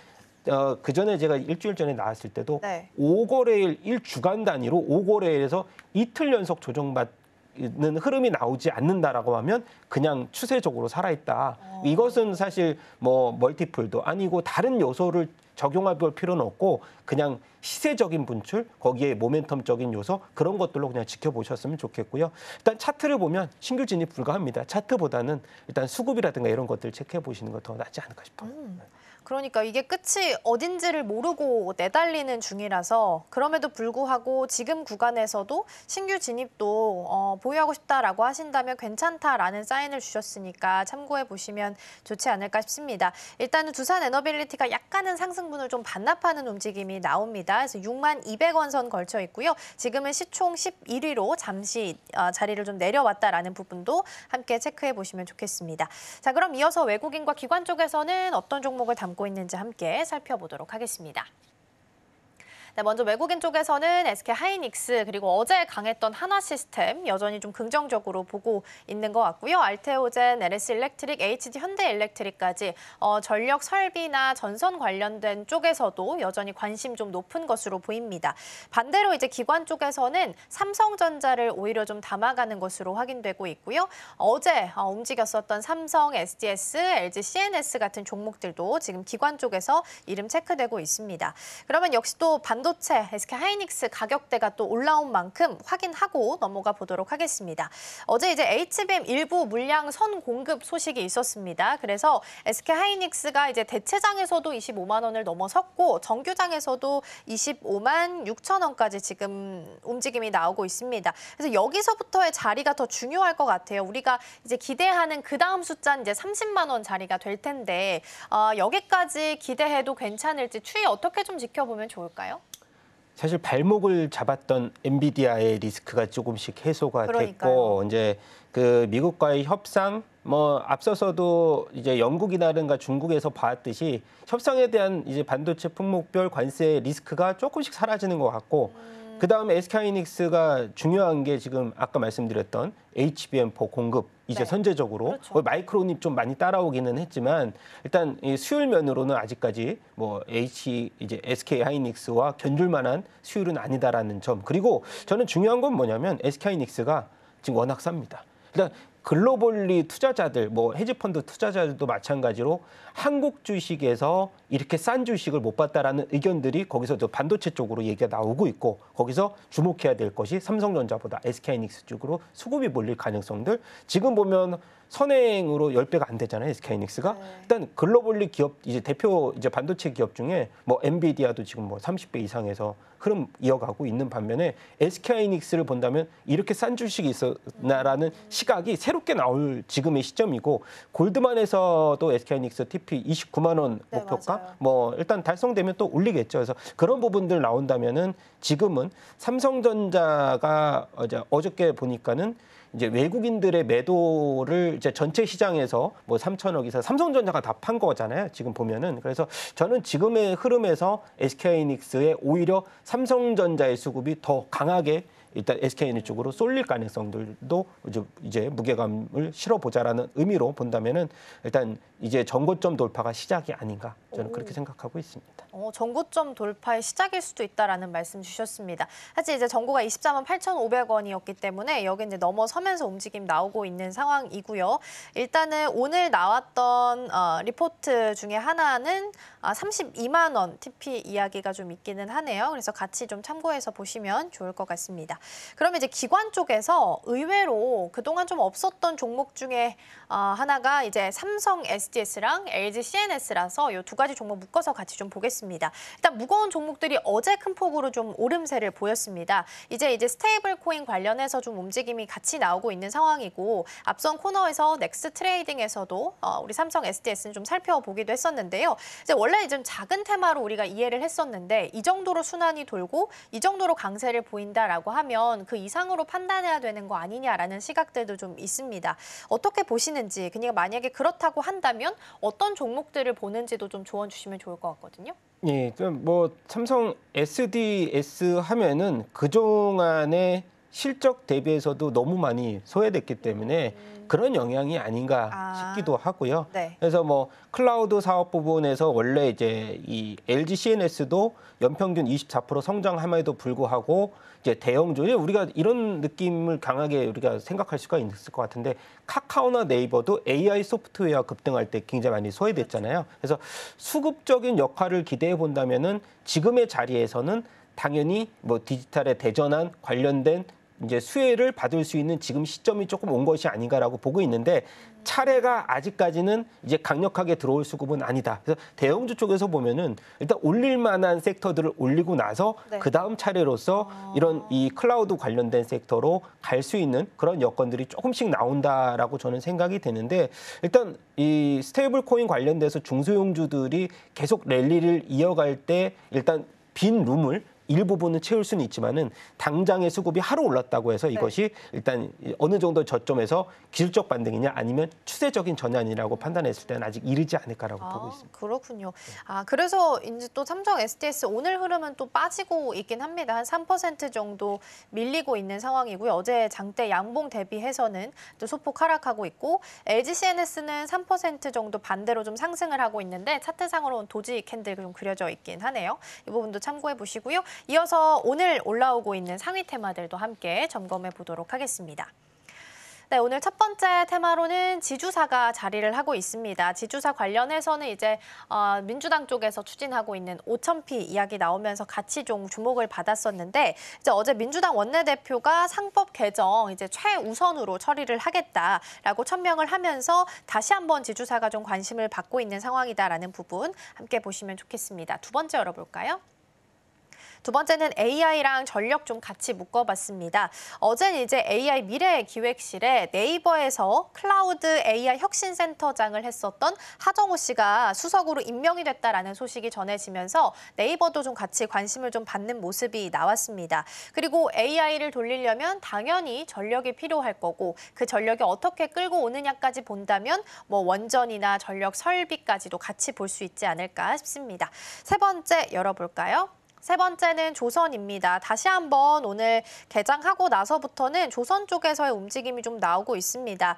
그 전에 제가 일주일 전에 나왔을 때도 5거래일 1주간 단위로 5거래일에서 이틀 연속 조정받는 흐름이 나오지 않는다라고 하면 그냥 추세적으로 살아있다. 이것은 사실 뭐 멀티플도 아니고 다른 요소를 적용해 볼 필요는 없고 그냥 시세적인 분출, 거기에 모멘텀적인 요소 그런 것들로 그냥 지켜보셨으면 좋겠고요. 일단 차트를 보면 신규 진입 불가합니다. 차트보다는 일단 수급이라든가 이런 것들 체크해 보시는 것 더 낫지 않을까 싶어요. 그러니까 이게 끝이 어딘지를 모르고 내달리는 중이라서 그럼에도 불구하고 지금 구간에서도 신규 진입도 보유하고 싶다라고 하신다면 괜찮다라는 사인을 주셨으니까 참고해 보시면 좋지 않을까 싶습니다. 일단은 두산 에너빌리티가 약간은 상승분을 좀 반납하는 움직임이 나옵니다. 그래서 6만 200원 선 걸쳐 있고요. 지금은 시총 11위로 잠시 자리를 좀 내려왔다라는 부분도 함께 체크해 보시면 좋겠습니다. 자, 그럼 이어서 외국인과 기관 쪽에서는 어떤 종목을 담고 있는지 함께 살펴보도록 하겠습니다. 네, 먼저 외국인 쪽에서는 SK하이닉스 그리고 어제 강했던 한화시스템 여전히 좀 긍정적으로 보고 있는 것 같고요. 알테오젠, LS일렉트릭, HD현대일렉트릭까지 전력 설비나 전선 관련된 쪽에서도 여전히 관심 좀 높은 것으로 보입니다. 반대로 이제 기관 쪽에서는 삼성전자를 오히려 좀 담아가는 것으로 확인되고 있고요. 어제 움직였었던 삼성, SDS, LG CNS 같은 종목들도 지금 기관 쪽에서 이름 체크되고 있습니다. 그러면 역시 또 반도체, SK하이닉스 가격대가 또 올라온 만큼 확인하고 넘어가 보도록 하겠습니다. 어제 이제 HBM 일부 물량 선 공급 소식이 있었습니다. 그래서 SK하이닉스가 이제 대체장에서도 25만 원을 넘어섰고 정규장에서도 25만 6천 원까지 지금 움직임이 나오고 있습니다. 그래서 여기서부터의 자리가 더 중요할 것 같아요. 우리가 이제 기대하는 그 다음 숫자는 이제 30만 원 자리가 될 텐데 여기까지 기대해도 괜찮을지 추이 어떻게 좀 지켜보면 좋을까요? 사실 발목을 잡았던 엔비디아의 리스크가 조금씩 해소가 됐고 이제 그 미국과의 협상 뭐 앞서서도 이제 영국이라든가 중국에서 봤듯이 협상에 대한 이제 반도체 품목별 관세 리스크가 조금씩 사라지는 것 같고 그다음에 SK하이닉스가 중요한 게 지금 아까 말씀드렸던 HBM4 공급 이제 선제적으로 마이크론이 좀 많이 따라오기는 했지만 일단 이 수율 면으로는 아직까지 뭐 이제 SK하이닉스와 견줄 만한 수율은 아니다라는 점. 그리고 저는 중요한 건 뭐냐면 SK하이닉스가 지금 워낙 쌉니다. 일단 글로벌리 투자자들, 뭐 헤지펀드 투자자들도 마찬가지로 한국 주식에서 이렇게 싼 주식을 못 봤다라는 의견들이 거기서 저 반도체 쪽으로 얘기가 나오고 있고 거기서 주목해야 될 것이 삼성전자보다 SK하이닉스 쪽으로 수급이 몰릴 가능성들. 지금 보면 선행으로 10배가 안 되잖아요, SK하이닉스가. 일단 글로벌리 기업 이제 대표 이제 반도체 기업 중에 뭐 엔비디아도 지금 뭐 30배 이상에서 흐름 이어가고 있는 반면에 SK하이닉스를 본다면 이렇게 싼 주식이 있었나라는 시각이 새롭게 나올 지금의 시점이고 골드만에서도 SK하이닉스 TP 29만 원 목표가 뭐 일단 달성되면 또 올리겠죠. 그래서 그런 부분들 나온다면은 지금은 삼성전자가 어저께 보니까는 이제 외국인들의 매도를 이제 전체 시장에서 뭐 3천억 이상 삼성전자가 다 판 거잖아요. 지금 보면은. 그래서 저는 지금의 흐름에서 SK하이닉스의 오히려 삼성전자의 수급이 더 강하게 일단 SK하이닉스 쪽으로 쏠릴 가능성들도 이제 무게감을 실어보자라는 의미로 본다면은 일단 이제 전고점 돌파가 시작이 아닌가 저는 그렇게 생각하고 있습니다. 전고점 돌파의 시작일 수도 있다라는 말씀 주셨습니다. 사실 이제 전고가 24만 8,500원이었기 때문에 여기 이제 넘어서면서 움직임 나오고 있는 상황이고요. 일단은 오늘 나왔던 리포트 중에 하나는 32만 원 TP 이야기가 좀 있기는 하네요. 그래서 같이 좀 참고해서 보시면 좋을 것 같습니다. 그러면 이제 기관 쪽에서 의외로 그동안 좀 없었던 종목 중에 하나가 이제 삼성 SDS랑 LG CNS라서 이 두 가지 종목 묶어서 같이 좀 보겠습니다. 일단 무거운 종목들이 어제 큰 폭으로 좀 오름세를 보였습니다. 이제 스테이블 코인 관련해서 좀 움직임이 같이 나오고 나오고 있는 상황이고 앞선 코너에서 넥스 트레이딩에서도 우리 삼성 SDS는 좀 살펴보기도 했었는데요. 이제 원래 좀 작은 테마로 우리가 이해를 했었는데 이 정도로 순환이 돌고 이 정도로 강세를 보인다라고 하면 그 이상으로 판단해야 되는 거 아니냐라는 시각들도 좀 있습니다. 어떻게 보시는지, 그냥 만약에 그렇다고 한다면 어떤 종목들을 보는지도 좀 조언 주시면 좋을 것 같거든요. 예, 뭐 삼성 SDS 하면은 그동안의 실적 대비해서도 너무 많이 소외됐기 때문에 그런 영향이 아닌가 싶기도 하고요. 네. 그래서 뭐 클라우드 사업 부분에서 원래 이제 이 LG CNS도 연평균 24% 성장함에도 불구하고 이제 대형주, 우리가 이런 느낌을 강하게 우리가 생각할 수가 있을 것 같은데 카카오나 네이버도 AI 소프트웨어 급등할 때 굉장히 많이 소외됐잖아요. 그래서 수급적인 역할을 기대해 본다면은 지금의 자리에서는 당연히 뭐 디지털에 대전환 관련된 이제 수혜를 받을 수 있는 지금 시점이 조금 온 것이 아닌가라고 보고 있는데 차례가 아직까지는 이제 강력하게 들어올 수급은 아니다. 그래서 대형주 쪽에서 보면은 일단 올릴 만한 섹터들을 올리고 나서 네. 그 다음 차례로서 이런 이 클라우드 관련된 섹터로 갈 수 있는 그런 여건들이 조금씩 나온다라고 저는 생각이 되는데 일단 이 스테이블 코인 관련돼서 중소형주들이 계속 랠리를 이어갈 때 일단 빈 룸을 일부분은 채울 수는 있지만은 당장의 수급이 하루 올랐다고 해서 이것이 일단 어느 정도 저점에서 기술적 반등이냐 아니면 추세적인 전환이라고 판단했을 때는 아직 이르지 않을까라고 보고 있습니다. 그렇군요. 그래서 이제 또 삼성 SDS 오늘 흐름은 또 빠지고 있긴 합니다. 한 3% 정도 밀리고 있는 상황이고요. 어제 장대 양봉 대비해서는 또 소폭 하락하고 있고 LG CNS는 3% 정도 반대로 좀 상승을 하고 있는데 차트상으로는 도지 캔들 좀 그려져 있긴 하네요. 이 부분도 참고해 보시고요. 이어서 오늘 올라오고 있는 상위 테마들도 함께 점검해 보도록 하겠습니다. 네, 오늘 첫 번째 테마로는 지주사가 자리를 하고 있습니다. 지주사 관련해서는 이제 민주당 쪽에서 추진하고 있는 5,000P 이야기 나오면서 같이 좀 주목을 받았었는데 이제 어제 민주당 원내대표가 상법 개정 이제 최우선으로 처리를 하겠다라고 천명을 하면서 다시 한번 지주사가 좀 관심을 받고 있는 상황이다라는 부분 함께 보시면 좋겠습니다. 두 번째 열어볼까요? 두 번째는 AI랑 전력 좀 같이 묶어봤습니다. 어제는 이제 AI 미래기획실에 네이버에서 클라우드 AI 혁신센터장을 했었던 하정우 씨가 수석으로 임명이 됐다라는 소식이 전해지면서 네이버도 좀 같이 관심을 좀 받는 모습이 나왔습니다. 그리고 AI를 돌리려면 당연히 전력이 필요할 거고 그 전력이 어떻게 끌고 오느냐까지 본다면 뭐 원전이나 전력 설비까지도 같이 볼 수 있지 않을까 싶습니다. 세 번째 열어볼까요? 세 번째는 조선입니다. 다시 한번 오늘 개장하고 나서부터는 조선 쪽에서의 움직임이 좀 나오고 있습니다.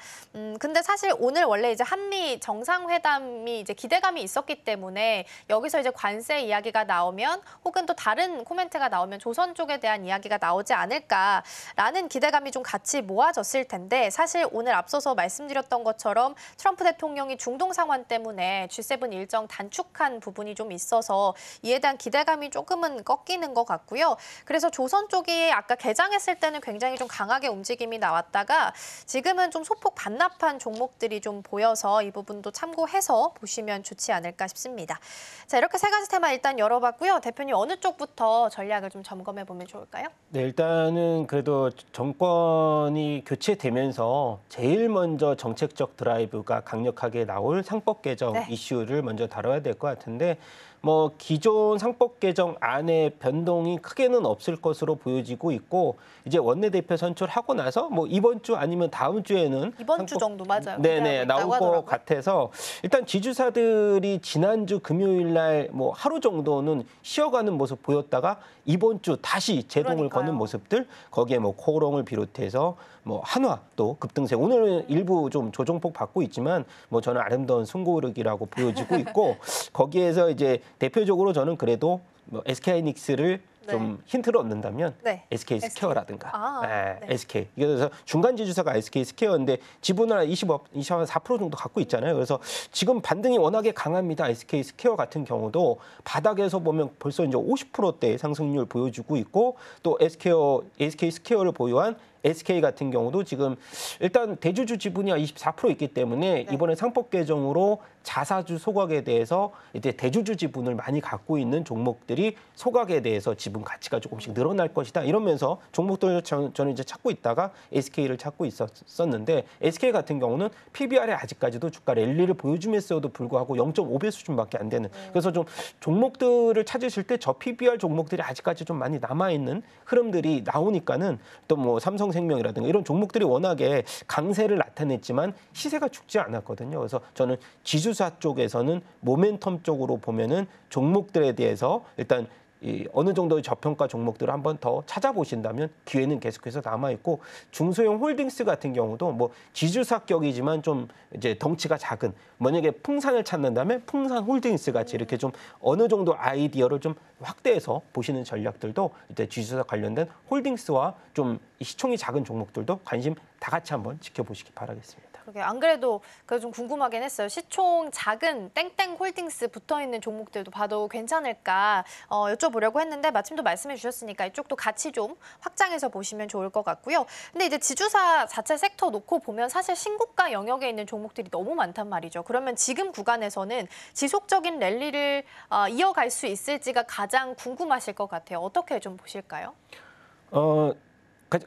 근데 사실 오늘 원래 이제 한미 정상회담이 이제 기대감이 있었기 때문에 여기서 이제 관세 이야기가 나오면 혹은 또 다른 코멘트가 나오면 조선 쪽에 대한 이야기가 나오지 않을까라는 기대감이 좀 같이 모아졌을 텐데 사실 오늘 앞서서 말씀드렸던 것처럼 트럼프 대통령이 중동 상황 때문에 G7 일정 단축한 부분이 좀 있어서 이에 대한 기대감이 조금은 꺾이는 것 같고요. 그래서 조선 쪽이 아까 개장했을 때는 굉장히 좀 강하게 움직임이 나왔다가 지금은 좀 소폭 반납한 종목들이 좀 보여서 이 부분도 참고해서 보시면 좋지 않을까 싶습니다. 자, 이렇게 세 가지 테마 일단 열어봤고요. 대표님 어느 쪽부터 전략을 좀 점검해 보면 좋을까요? 네, 일단은 그래도 정권이 교체되면서 제일 먼저 정책적 드라이브가 강력하게 나올 상법 개정 이슈를 먼저 다뤄야 될 것 같은데 뭐 기존 상법 개정 안에 변동이 크게는 없을 것으로 보여지고 있고 이제 원내대표 선출하고 나서 뭐 이번 주 아니면 다음 주에는 이번 주 정도 맞아요. 네네 나올 것 같아서 일단 지주사들이 지난주 금요일 날 뭐 하루 정도는 쉬어가는 모습 보였다가 이번 주 다시 제동을 거는 모습들 거기에 뭐 코오롱을 비롯해서 뭐 한화 또 급등세 오늘 일부 좀 조정폭 받고 있지만 뭐 저는 아름다운 승고르기라고 보여지고 있고 거기에서 이제 대표적으로 저는 그래도 뭐 SK하이닉스를 좀 힌트를 얻는다면 SK 스퀘어라든가 SK 그래서 중간 지주사가 SK 스퀘어인데 지분을 24% 정도 갖고 있잖아요. 그래서 지금 반등이 워낙에 강합니다. SK 스퀘어 같은 경우도 바닥에서 보면 벌써 이제 50%대 상승률 보여주고 있고 또 SK 스퀘어를 보유한 SK 같은 경우도 지금 일단 대주주 지분이 24% 있기 때문에 이번에 상법 개정으로 자사주 소각에 대해서 이제 대주주 지분을 많이 갖고 있는 종목들이 소각에 대해서 지분 가치가 조금씩 늘어날 것이다. 이러면서 종목들을 저는 이제 찾고 있다가 SK를 찾고 있었는데 SK 같은 경우는 PBR에 아직까지도 주가 랠리를 보여주면서도 불구하고 0.5배 수준밖에 안 되는. 그래서 좀 종목들을 찾으실 때 저 PBR 종목들이 아직까지 좀 많이 남아있는 흐름들이 나오니까는 또 뭐 삼성생명이라든가 이런 종목들이 워낙에 강세를 나타냈지만 시세가 죽지 않았거든요. 그래서 저는 지주사 쪽에서는 모멘텀 쪽으로 보면은 종목들에 대해서 일단 어느 정도의 저평가 종목들을 한번 더 찾아보신다면 기회는 계속해서 남아있고 중소형 홀딩스 같은 경우도 뭐 지주사격이지만 좀 이제 덩치가 작은 만약에 풍산을 찾는다면 풍산 홀딩스 같이 이렇게 좀 어느 정도 아이디어를 좀 확대해서 보시는 전략들도 이제 지주사 관련된 홀딩스와 좀 시총이 작은 종목들도 관심 다 같이 한번 지켜보시기 바라겠습니다. 그러게 안 그래도 그 좀 궁금하긴 했어요. 시총 작은 땡땡 홀딩스 붙어있는 종목들도 봐도 괜찮을까 여쭤보려고 했는데 마침 또 말씀해 주셨으니까 이쪽도 같이 좀 확장해서 보시면 좋을 것 같고요. 근데 이제 지주사 자체 섹터 놓고 보면 사실 신고가 영역에 있는 종목들이 너무 많단 말이죠. 그러면 지금 구간에서는 지속적인 랠리를 이어갈 수 있을지가 가장 궁금하실 것 같아요. 어떻게 좀 보실까요?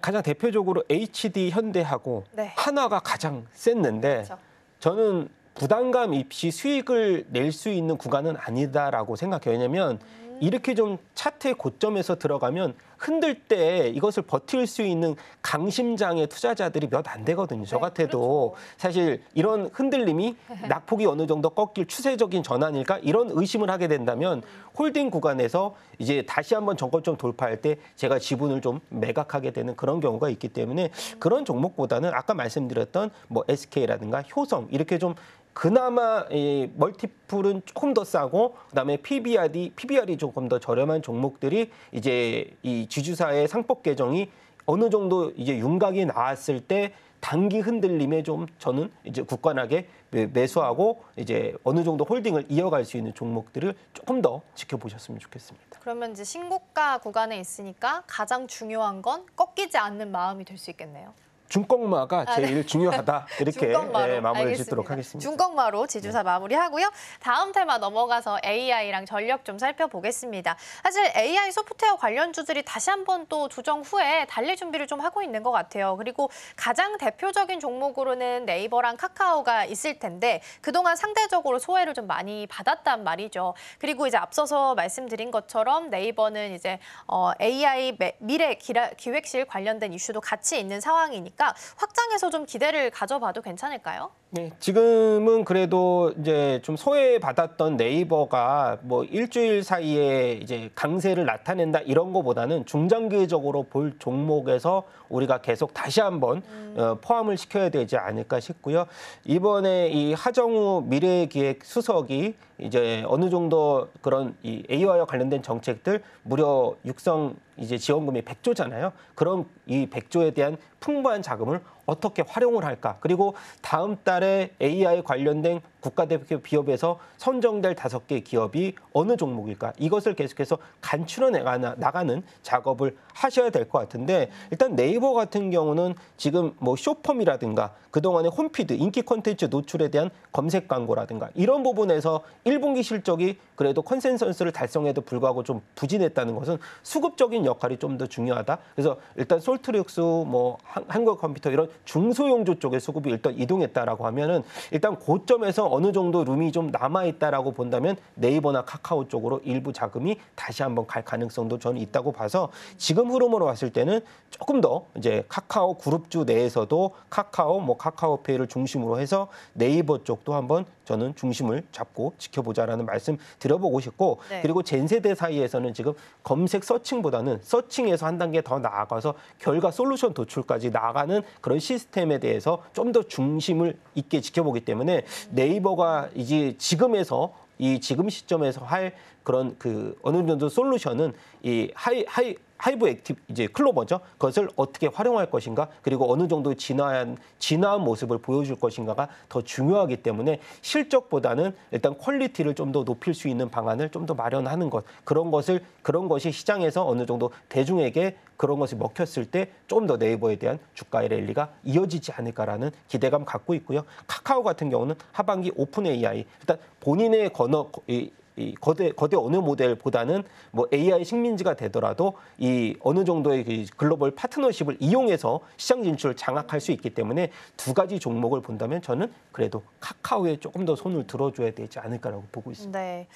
가장 대표적으로 HD 현대하고 네. 한화가 가장 셌는데 그렇죠. 저는 부담감 없이 수익을 낼 수 있는 구간은 아니다라고 생각해요. 왜냐하면 이렇게 좀 차트의 고점에서 들어가면 흔들 때 이것을 버틸 수 있는 강심장의 투자자들이 몇 안 되거든요. 저 같아도 그렇죠. 사실 이런 흔들림이 낙폭이 어느 정도 꺾일 추세적인 전환일까 이런 의심을 하게 된다면 홀딩 구간에서 이제 다시 한번 정고점 돌파할 때 제가 지분을 좀 매각하게 되는 그런 경우가 있기 때문에 그런 종목보다는 아까 말씀드렸던 뭐 SK라든가 효성 이렇게 좀 그나마 이 멀티플은 조금 더 싸고 그다음에 PBR이 조금 더 저렴한 종목들이 이제 이 지주사의 상법 개정이 어느 정도 이제 윤곽이 나왔을 때 단기 흔들림에 좀 저는 이제 굳건하게 매수하고 이제 어느 정도 홀딩을 이어갈 수 있는 종목들을 조금 더 지켜보셨으면 좋겠습니다. 그러면 이제 신고가 구간에 있으니까 가장 중요한 건 꺾이지 않는 마음이 될 수 있겠네요. 중꺾마가 제일 중요하다. 이렇게 마무리 짓도록 하겠습니다. 중꺾마로 지주사 마무리하고요. 다음 테마 넘어가서 AI랑 전력 좀 살펴보겠습니다. 사실 AI 소프트웨어 관련주들이 다시 한번 또 조정 후에 달릴 준비를 좀 하고 있는 것 같아요. 그리고 가장 대표적인 종목으로는 네이버랑 카카오가 있을 텐데 그동안 상대적으로 소외를 좀 많이 받았단 말이죠. 그리고 이제 앞서서 말씀드린 것처럼 네이버는 이제 AI 미래 기획실 관련된 이슈도 같이 있는 상황이니까 확장해서 좀 기대를 가져봐도 괜찮을까요? 네, 지금은 그래도 이제 좀 소외받았던 네이버가 뭐 일주일 사이에 이제 강세를 나타낸다 이런 거보다는 중장기적으로 볼 종목에서 우리가 계속 다시 한번 포함을 시켜야 되지 않을까 싶고요. 이번에 이 하정우 미래기획 수석이 이제 어느 정도 그런 이 AI와 관련된 정책들 무려 육성 이제 지원금이 100조잖아요. 그럼 이 100조에 대한 풍부한 자금을 어떻게 활용을 할까? 그리고 다음 달에 AI 관련된 국가대표 기업에서 선정될 5개 기업이 어느 종목일까? 이것을 계속해서 간추려 나가는 작업을 하셔야 될 것 같은데 일단 네이버 같은 경우는 지금 뭐 쇼펌이라든가 그동안의 홈피드, 인기 콘텐츠 노출에 대한 검색 광고라든가 이런 부분에서 1분기 실적이 그래도 컨센서스를 달성해도 불구하고 좀 부진했다는 것은 수급적인 역할이 좀 더 중요하다. 그래서 일단 솔트릭스, 뭐 한국컴퓨터 이런 중소형주 쪽의 수급이 일단 이동했다라고 하면은 일단 고점에서 어느 정도 룸이 좀 남아있다라고 본다면 네이버나 카카오 쪽으로 일부 자금이 다시 한번 갈 가능성도 저는 있다고 봐서 지금 흐름으로 봤을 때는 조금 더 이제 카카오 그룹주 내에서도 카카오, 뭐 카카오페이를 중심으로 해서 네이버 쪽도 한번 저는 중심을 잡고 지켜보자라는 말씀 드려보고 싶고 그리고 젠세대 사이에서는 지금 검색 서칭보다는 서칭에서 한 단계 더 나아가서 결과 솔루션 도출까지 나아가는 그런 시스템에 대해서 좀 더 중심을 있게 지켜보기 때문에 네이버가 이제 지금 시점에서 할 그런 그 어느 정도 솔루션은 이 하이브 액티브 이제 클로버죠. 그것을 어떻게 활용할 것인가 그리고 어느 정도 진화한 모습을 보여줄 것인가가 더 중요하기 때문에 실적보다는 일단 퀄리티를 좀 더 높일 수 있는 방안을 좀 더 마련하는 것 그런 것이 시장에서 어느 정도 대중에게 그런 것이 먹혔을 때 좀 더 네이버에 대한 주가의 랠리가 이어지지 않을까라는 기대감 갖고 있고요. 카카오 같은 경우는 하반기 오픈 AI 일단 본인의 이 거대 언어 모델보다는 뭐 AI 식민지가 되더라도 이 어느 정도의 그 글로벌 파트너십을 이용해서 시장 진출을 장악할 수 있기 때문에 두 가지 종목을 본다면 저는 그래도 카카오에 조금 더 손을 들어줘야 되지 않을까라고 보고 있습니다. 네,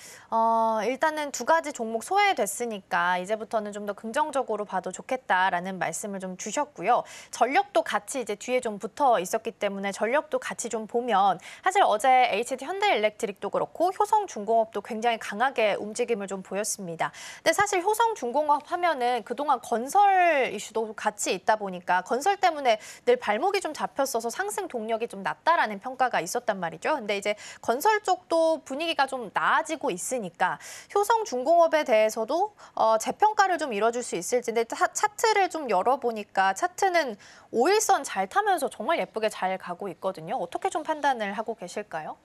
일단은 두 가지 종목 소외됐으니까 이제부터는 좀 더 긍정적으로 봐도 좋겠다라는 말씀을 좀 주셨고요. 전력도 같이 이제 뒤에 좀 붙어 있었기 때문에 전력도 같이 좀 보면 사실 어제 HD 현대일렉트릭도 그렇고 효성중공업도 굉장히 강하게 움직임을 좀 보였습니다. 근데 사실 효성중공업 하면은 그동안 건설 이슈도 같이 있다 보니까 건설 때문에 늘 발목이 좀 잡혔어서 상승 동력이 좀 낮다라는 평가가 있었단 말이죠. 근데 이제 건설 쪽도 분위기가 좀 나아지고 있으니까 효성중공업에 대해서도 재평가를 좀 이뤄줄 수 있을지. 근데 차트를 좀 열어보니까 차트는 5일선 잘 타면서 정말 예쁘게 잘 가고 있거든요. 어떻게 좀 판단을 하고 계실까요?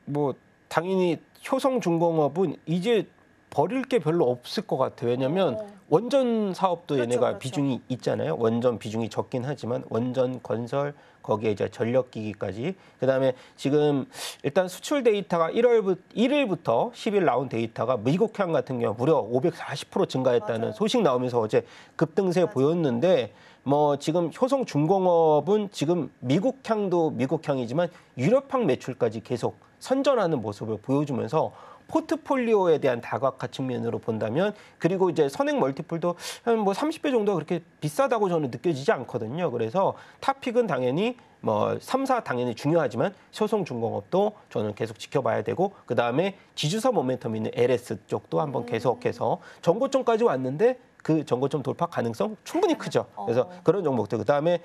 뭐 당연히 효성중공업은 이제 버릴 게 별로 없을 것 같아요. 왜냐하면 원전 사업도 그렇죠, 얘네가 그렇죠. 비중이 있잖아요. 원전 비중이 적긴 하지만 원전 건설 거기에 이제 전력기기까지 그다음에 지금 일단 수출 데이터가 1일부터 10일 나온 데이터가 미국향 같은 경우 무려 540% 증가했다는 맞아요. 소식 나오면서 어제 급등세 보였는데 뭐 지금 효성중공업은 지금 미국향도 미국향이지만 유럽향 매출까지 계속 선전하는 모습을 보여주면서 포트폴리오에 대한 다각화 측면으로 본다면 그리고 이제 선행 멀티플도 한 뭐 30배 정도 그렇게 비싸다고 저는 느껴지지 않거든요. 그래서 탑픽은 당연히 뭐 3, 4 당연히 중요하지만 효성중공업도 저는 계속 지켜봐야 되고 그다음에 지주사 모멘텀 있는 LS 쪽도 한번 계속해서 전고점까지 왔는데 그 전고점 돌파 가능성 충분히 크죠. 그래서 그런 종목들 그다음에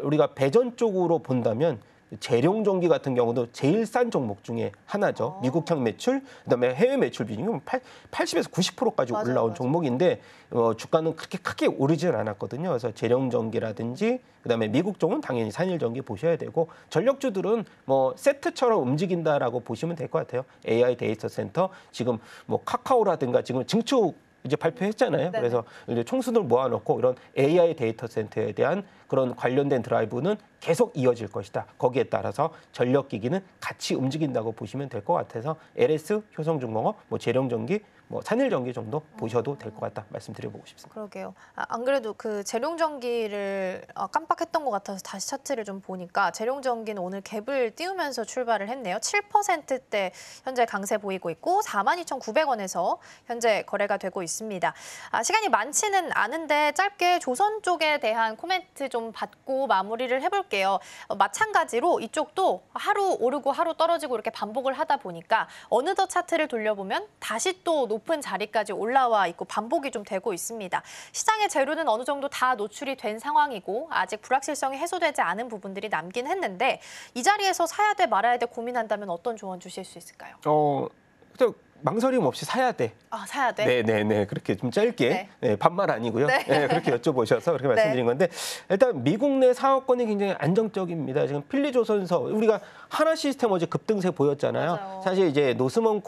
우리가 배전 쪽으로 본다면 재룡전기 같은 경우도 제일 싼 종목 중에 하나죠. 미국향 매출, 그다음에 해외 매출 비중이 80에서 90%까지 맞아요, 올라온 맞아요. 종목인데 주가는 그렇게 크게 오르질 않았거든요. 그래서 재룡전기라든지 그다음에 미국 쪽은 당연히 산일전기 보셔야 되고 전력주들은 뭐 세트처럼 움직인다라고 보시면 될 것 같아요. AI 데이터 센터 지금 뭐 카카오라든가 지금 증축 이제 발표했잖아요. 네네. 그래서 이제 총수들 모아놓고 이런 AI 데이터 센터에 대한 그런 관련된 드라이브는 계속 이어질 것이다. 거기에 따라서 전력기기는 같이 움직인다고 보시면 될 것 같아서 LS, 효성중공업, 뭐 재룡전기, 뭐 산일전기 정도 보셔도 될 것 같다 말씀드려보고 싶습니다. 그러게요. 안 그래도 그 재룡전기를 깜빡했던 것 같아서 다시 차트를 좀 보니까 재룡전기는 오늘 갭을 띄우면서 출발을 했네요. 7%대 현재 강세 보이고 있고 42,900원에서 현재 거래가 되고 있습니다. 시간이 많지는 않은데 짧게 조선 쪽에 대한 코멘트 좀 받고 마무리를 해볼게요. 마찬가지로 이쪽도 하루 오르고 하루 떨어지고 이렇게 반복을 하다 보니까 어느덧 차트를 돌려보면 다시 또 높은 자리까지 올라와 있고 반복이 좀 되고 있습니다. 시장의 재료는 어느 정도 다 노출이 된 상황이고 아직 불확실성이 해소되지 않은 부분들이 남긴 했는데 이 자리에서 사야 돼 말아야 돼 고민한다면 어떤 조언 주실 수 있을까요? 망설임 없이 사야 돼. 사야 돼? 네. 그렇게 좀 짧게 네. 네, 반말 아니고요. 네. 네, 그렇게 여쭤보셔서 그렇게 말씀드린 건데 일단 미국 내 사업권이 굉장히 안정적입니다. 지금 필리조선서 우리가 하나 시스템 어제 급등세 보였잖아요. 맞아요. 사실 이제 노스먼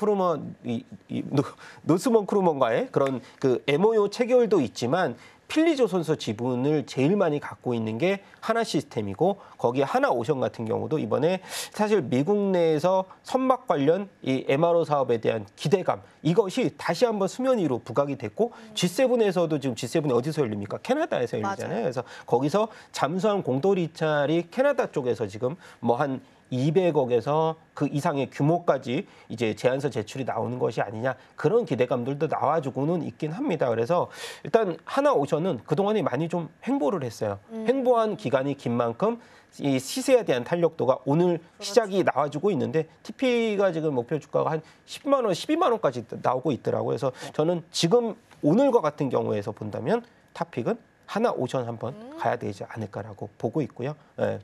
크루먼과의 그런 그 MOU 체결도 있지만 필리조선소 지분을 제일 많이 갖고 있는 게 하나 시스템이고 거기에 하나오션 같은 경우도 이번에 사실 미국 내에서 선박 관련 이 MRO 사업에 대한 기대감 이것이 다시 한번 수면 위로 부각이 됐고 G7에서도 지금 G7이 어디서 열립니까? 캐나다에서 열리잖아요. 맞아요. 그래서 거기서 잠수함 공돌 입찰이 캐나다 쪽에서 지금 뭐 한 200억에서 그 이상의 규모까지 이제 제안서 제출이 나오는 것이 아니냐 그런 기대감들도 나와주고는 있긴 합니다. 그래서 일단 하나오션은 그동안에 많이 좀 횡보를 했어요. 횡보한 기간이 긴 만큼 이 시세에 대한 탄력도가 오늘 시작이 나와주고 있는데 TP가 지금 목표 주가가 한 10만 원, 12만 원까지 나오고 있더라고요. 그래서 저는 지금 오늘과 같은 경우에서 본다면 탑픽은 하나오션 한번 가야 되지 않을까라고 보고 있고요.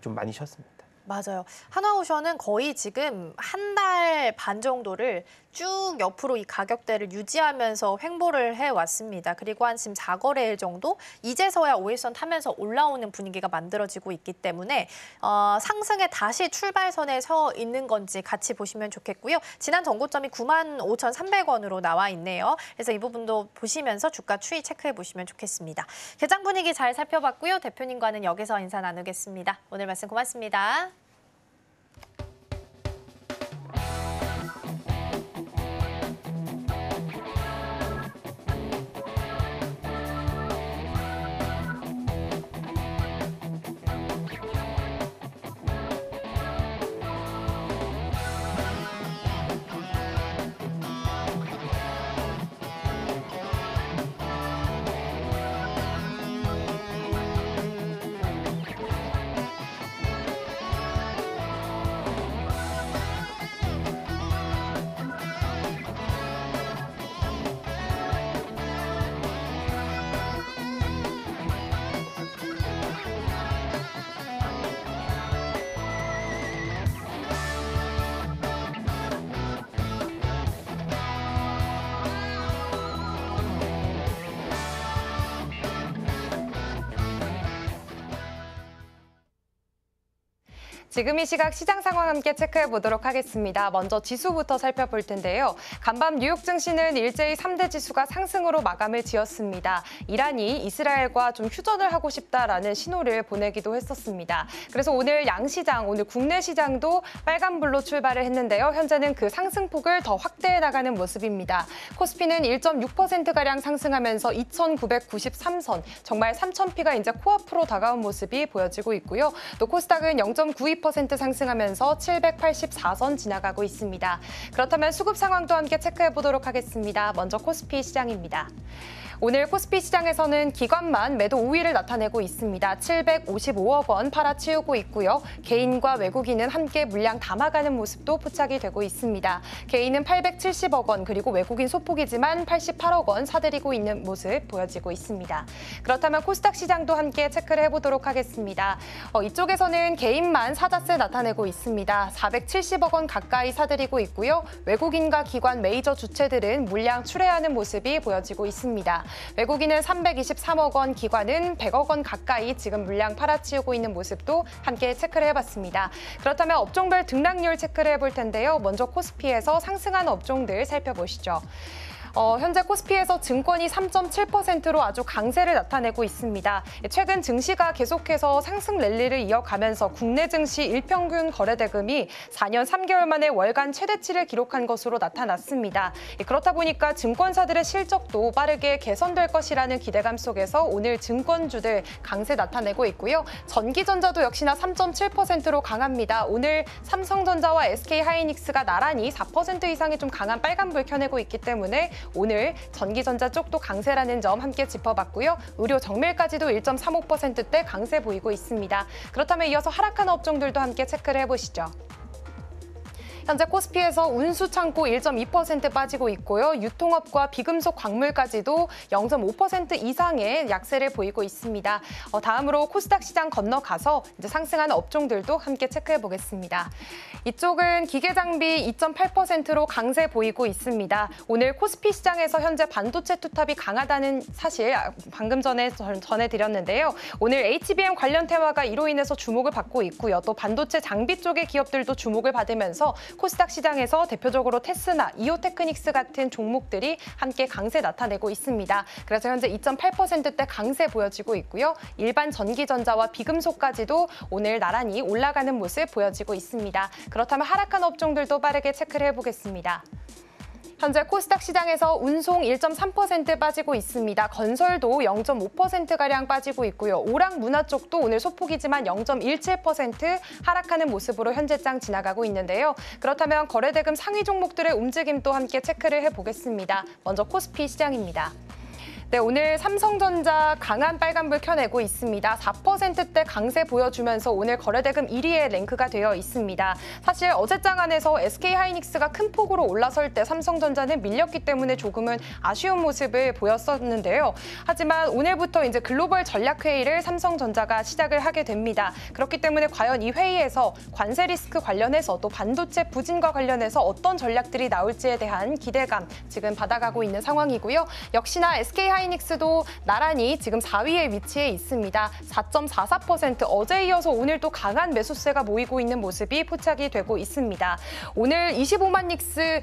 좀 많이 쉬었습니다. 맞아요. 하나오션은 거의 지금 한 달 반 정도를 쭉 옆으로 이 가격대를 유지하면서 횡보를 해왔습니다. 그리고 한 지금 4거래일 정도 이제서야 5일선 타면서 올라오는 분위기가 만들어지고 있기 때문에 상승에 다시 출발선에 서 있는 건지 같이 보시면 좋겠고요. 지난 전고점이 95,300원으로 나와 있네요. 그래서 이 부분도 보시면서 주가 추이 체크해 보시면 좋겠습니다. 개장 분위기 잘 살펴봤고요. 대표님과는 여기서 인사 나누겠습니다. 오늘 말씀 고맙습니다. 지금 이 시각 시장 상황 함께 체크해 보도록 하겠습니다. 먼저 지수부터 살펴볼 텐데요. 간밤 뉴욕 증시는 일제히 3대 지수가 상승으로 마감을 지었습니다. 이란이 이스라엘과 좀 휴전을 하고 싶다라는 신호를 보내기도 했었습니다. 그래서 오늘 양시장, 오늘 국내 시장도 빨간불로 출발을 했는데요. 현재는 그 상승폭을 더 확대해 나가는 모습입니다. 코스피는 1.6%가량 상승하면서 2,993선, 정말 3,000피가 이제 코앞으로 다가온 모습이 보여지고 있고요. 또 코스닥은 0.92% 상승하면서 784선 지나가고 있습니다. 그렇다면 수급 상황도 함께 체크해 보도록 하겠습니다. 먼저 코스피 시장입니다. 오늘 코스피 시장에서는 기관만 매도 우위를 나타내고 있습니다. 755억 원 팔아치우고 있고요. 개인과 외국인은 함께 물량 담아가는 모습도 포착이 되고 있습니다. 개인은 870억 원 그리고 외국인 소폭이지만 88억 원 사들이고 있는 모습 보여지고 있습니다. 그렇다면 코스닥 시장도 함께 체크를 해보도록 하겠습니다. 이쪽에서는 개인만 사자세 나타내고 있습니다. 470억 원 가까이 사들이고 있고요. 외국인과 기관 메이저 주체들은 물량 출회하는 모습이 보여지고 있습니다. 외국인은 323억 원, 기관은 100억 원 가까이 지금 물량 팔아치우고 있는 모습도 함께 체크를 해봤습니다. 그렇다면 업종별 등락률 체크를 해볼 텐데요. 먼저 코스피에서 상승한 업종들 살펴보시죠. 현재 코스피에서 증권이 3.7%로 아주 강세를 나타내고 있습니다. 최근 증시가 계속해서 상승 랠리를 이어가면서 국내 증시 일평균 거래대금이 4년 3개월 만에 월간 최대치를 기록한 것으로 나타났습니다. 그렇다 보니까 증권사들의 실적도 빠르게 개선될 것이라는 기대감 속에서 오늘 증권주들 강세 나타내고 있고요. 전기전자도 역시나 3.7%로 강합니다. 오늘 삼성전자와 SK하이닉스가 나란히 4% 이상의 좀 강한 빨간불 켜내고 있기 때문에 오늘 전기전자 쪽도 강세라는 점 함께 짚어봤고요. 의료 정밀까지도 1.35%대 강세 보이고 있습니다. 그렇다면 이어서 하락하는 업종들도 함께 체크를 해보시죠. 현재 코스피에서 운수창고 1.2% 빠지고 있고요. 유통업과 비금속 광물까지도 0.5% 이상의 약세를 보이고 있습니다. 다음으로 코스닥 시장 건너가서 이제 상승하는 업종들도 함께 체크해 보겠습니다. 이쪽은 기계장비 2.8%로 강세 보이고 있습니다. 오늘 코스피 시장에서 현재 반도체 투탑이 강하다는 사실 방금 전에 전해드렸는데요. 오늘 HBM 관련 테마가 이로 인해서 주목을 받고 있고요. 또 반도체 장비 쪽의 기업들도 주목을 받으면서 코스닥 시장에서 대표적으로 테스나, 이오테크닉스 같은 종목들이 함께 강세 나타내고 있습니다. 그래서 현재 2.8%대 강세 보여지고 있고요. 일반 전기전자와 비금속까지도 오늘 나란히 올라가는 모습 보여지고 있습니다. 그렇다면 하락한 업종들도 빠르게 체크를 해보겠습니다. 현재 코스닥 시장에서 운송 1.3% 빠지고 있습니다. 건설도 0.5%가량 빠지고 있고요. 오락 문화 쪽도 오늘 소폭이지만 0.17% 하락하는 모습으로 현재장 지나가고 있는데요. 그렇다면 거래대금 상위 종목들의 움직임도 함께 체크를 해보겠습니다. 먼저 코스피 시장입니다. 네, 오늘 삼성전자 강한 빨간불 켜내고 있습니다. 4%대 강세 보여주면서 오늘 거래대금 1위에 랭크가 되어 있습니다. 사실 어제장 안에서 SK하이닉스가 큰 폭으로 올라설 때 삼성전자는 밀렸기 때문에 조금은 아쉬운 모습을 보였었는데요. 하지만 오늘부터 이제 글로벌 전략회의를 삼성전자가 시작을 하게 됩니다. 그렇기 때문에 과연 이 회의에서 관세 리스크 관련해서 또 반도체 부진과 관련해서 어떤 전략들이 나올지에 대한 기대감 지금 받아가고 있는 상황이고요. 역시나 SK하이닉스도 나란히 지금 4위에 위치해 있습니다. 4.44%, 어제 이어서 오늘 또 강한 매수세가 모이고 있는 모습이 포착이 되고 있습니다. 오늘 25만 닉스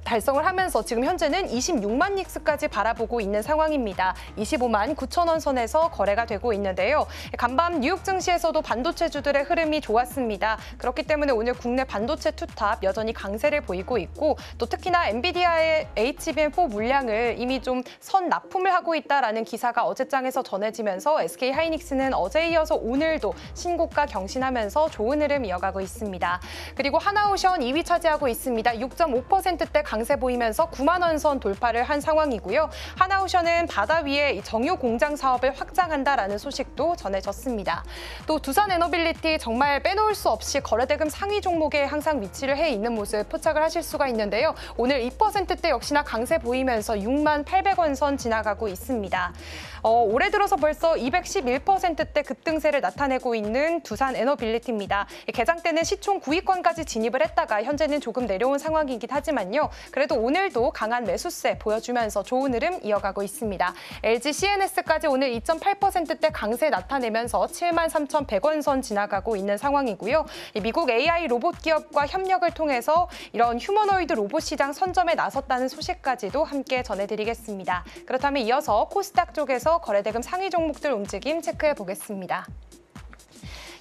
달성을 하면서 지금 현재는 26만 닉스까지 바라보고 있는 상황입니다. 25만 9천 원 선에서 거래가 되고 있는데요. 간밤 뉴욕 증시에서도 반도체주들의 흐름이 좋았습니다. 그렇기 때문에 오늘 국내 반도체 투탑 여전히 강세를 보이고 있고 또 특히나 엔비디아의 HBM4 물량을 이미 좀 선 납품을 하고 있다라는 기사가 어제장에서 전해지면서 SK하이닉스는 어제 이어서 오늘도 신고가 경신하면서 좋은 흐름 이어가고 있습니다. 그리고 하나오션 2위 차지하고 있습니다. 6.5%대 강세 보이면서 9만 원 선 돌파를 한 상황이고요. 하나오션은 바다 위에 정유 공장 사업을 확장한다라는 소식도 전해졌습니다. 또 두산에너빌리티 정말 빼놓을 수 없이 거래대금 상위 종목에 항상 위치를 해 있는 모습 포착을 하실 수가 있는데요. 오늘 2%대 역시나 강세 보이면서 6만 800원 선 지나가고 있습니다. 올해 들어서 벌써 211%대 급등세를 나타내고 있는 두산에너빌리티입니다. 개장 때는 시총 9위권까지 진입을 했다가 현재는 조금 내려온 상황이긴 하지만요. 그래도 오늘도 강한 매수세 보여주면서 좋은 흐름 이어가고 있습니다. LG CNS까지 오늘 2.8%대 강세 나타내면서 7만 3,100원 선 지나가고 있는 상황이고요. 미국 AI 로봇 기업과 협력을 통해서 이런 휴머노이드 로봇 시장 선점에 나섰다는 소식까지도 함께 전해드리겠습니다. 그렇다면 이어서 코스닥 쪽에서 거래대금 상위 종목들 움직임 체크해 보겠습니다.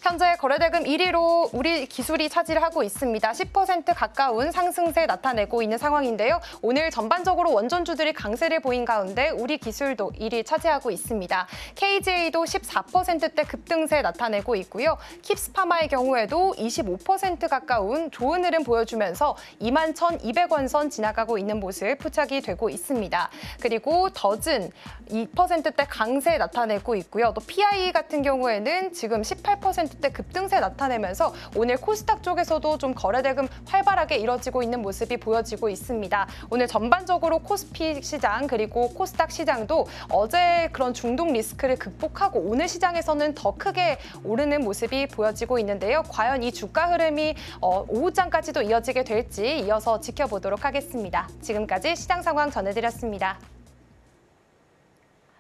현재 거래대금 1위로 우리 기술이 차지를 하고 있습니다. 10% 가까운 상승세 나타내고 있는 상황인데요. 오늘 전반적으로 원전주들이 강세를 보인 가운데 우리 기술도 1위 차지하고 있습니다. KGA도 14%대 급등세 나타내고 있고요. 킵스파마의 경우에도 25% 가까운 좋은 흐름 보여주면서 21,200원 선 지나가고 있는 모습 포착이 되고 있습니다. 그리고 더즌 2%대 강세 나타내고 있고요. 또 PI 같은 경우에는 지금 18% 대 급등세 나타내면서 오늘 코스닥 쪽에서도 좀 거래대금 활발하게 이뤄지고 있는 모습이 보여지고 있습니다. 오늘 전반적으로 코스피 시장 그리고 코스닥 시장도 어제 그런 중동 리스크를 극복하고 오늘 시장에서는 더 크게 오르는 모습이 보여지고 있는데요. 과연 이 주가 흐름이 오후장까지도 이어지게 될지 이어서 지켜보도록 하겠습니다. 지금까지 시장 상황 전해드렸습니다.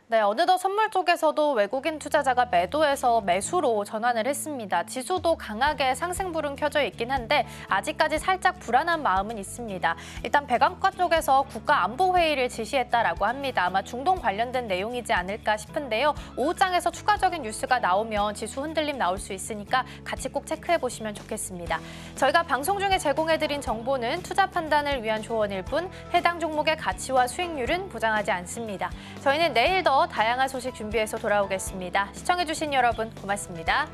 네, 어느덧 선물 쪽에서도 외국인 투자자가 매도해서 매수로 전환을 했습니다. 지수도 강하게 상승불은 켜져 있긴 한데 아직까지 살짝 불안한 마음은 있습니다. 일단 백악관 쪽에서 국가안보회의를 지시했다라고 합니다. 아마 중동 관련된 내용이지 않을까 싶은데요. 오후장에서 추가적인 뉴스가 나오면 지수 흔들림 나올 수 있으니까 같이 꼭 체크해보시면 좋겠습니다. 저희가 방송 중에 제공해드린 정보는 투자 판단을 위한 조언일 뿐 해당 종목의 가치와 수익률은 보장하지 않습니다. 저희는 내일 더 다양한 소식 준비해서 돌아오겠습니다. 시청해주신 여러분 고맙습니다.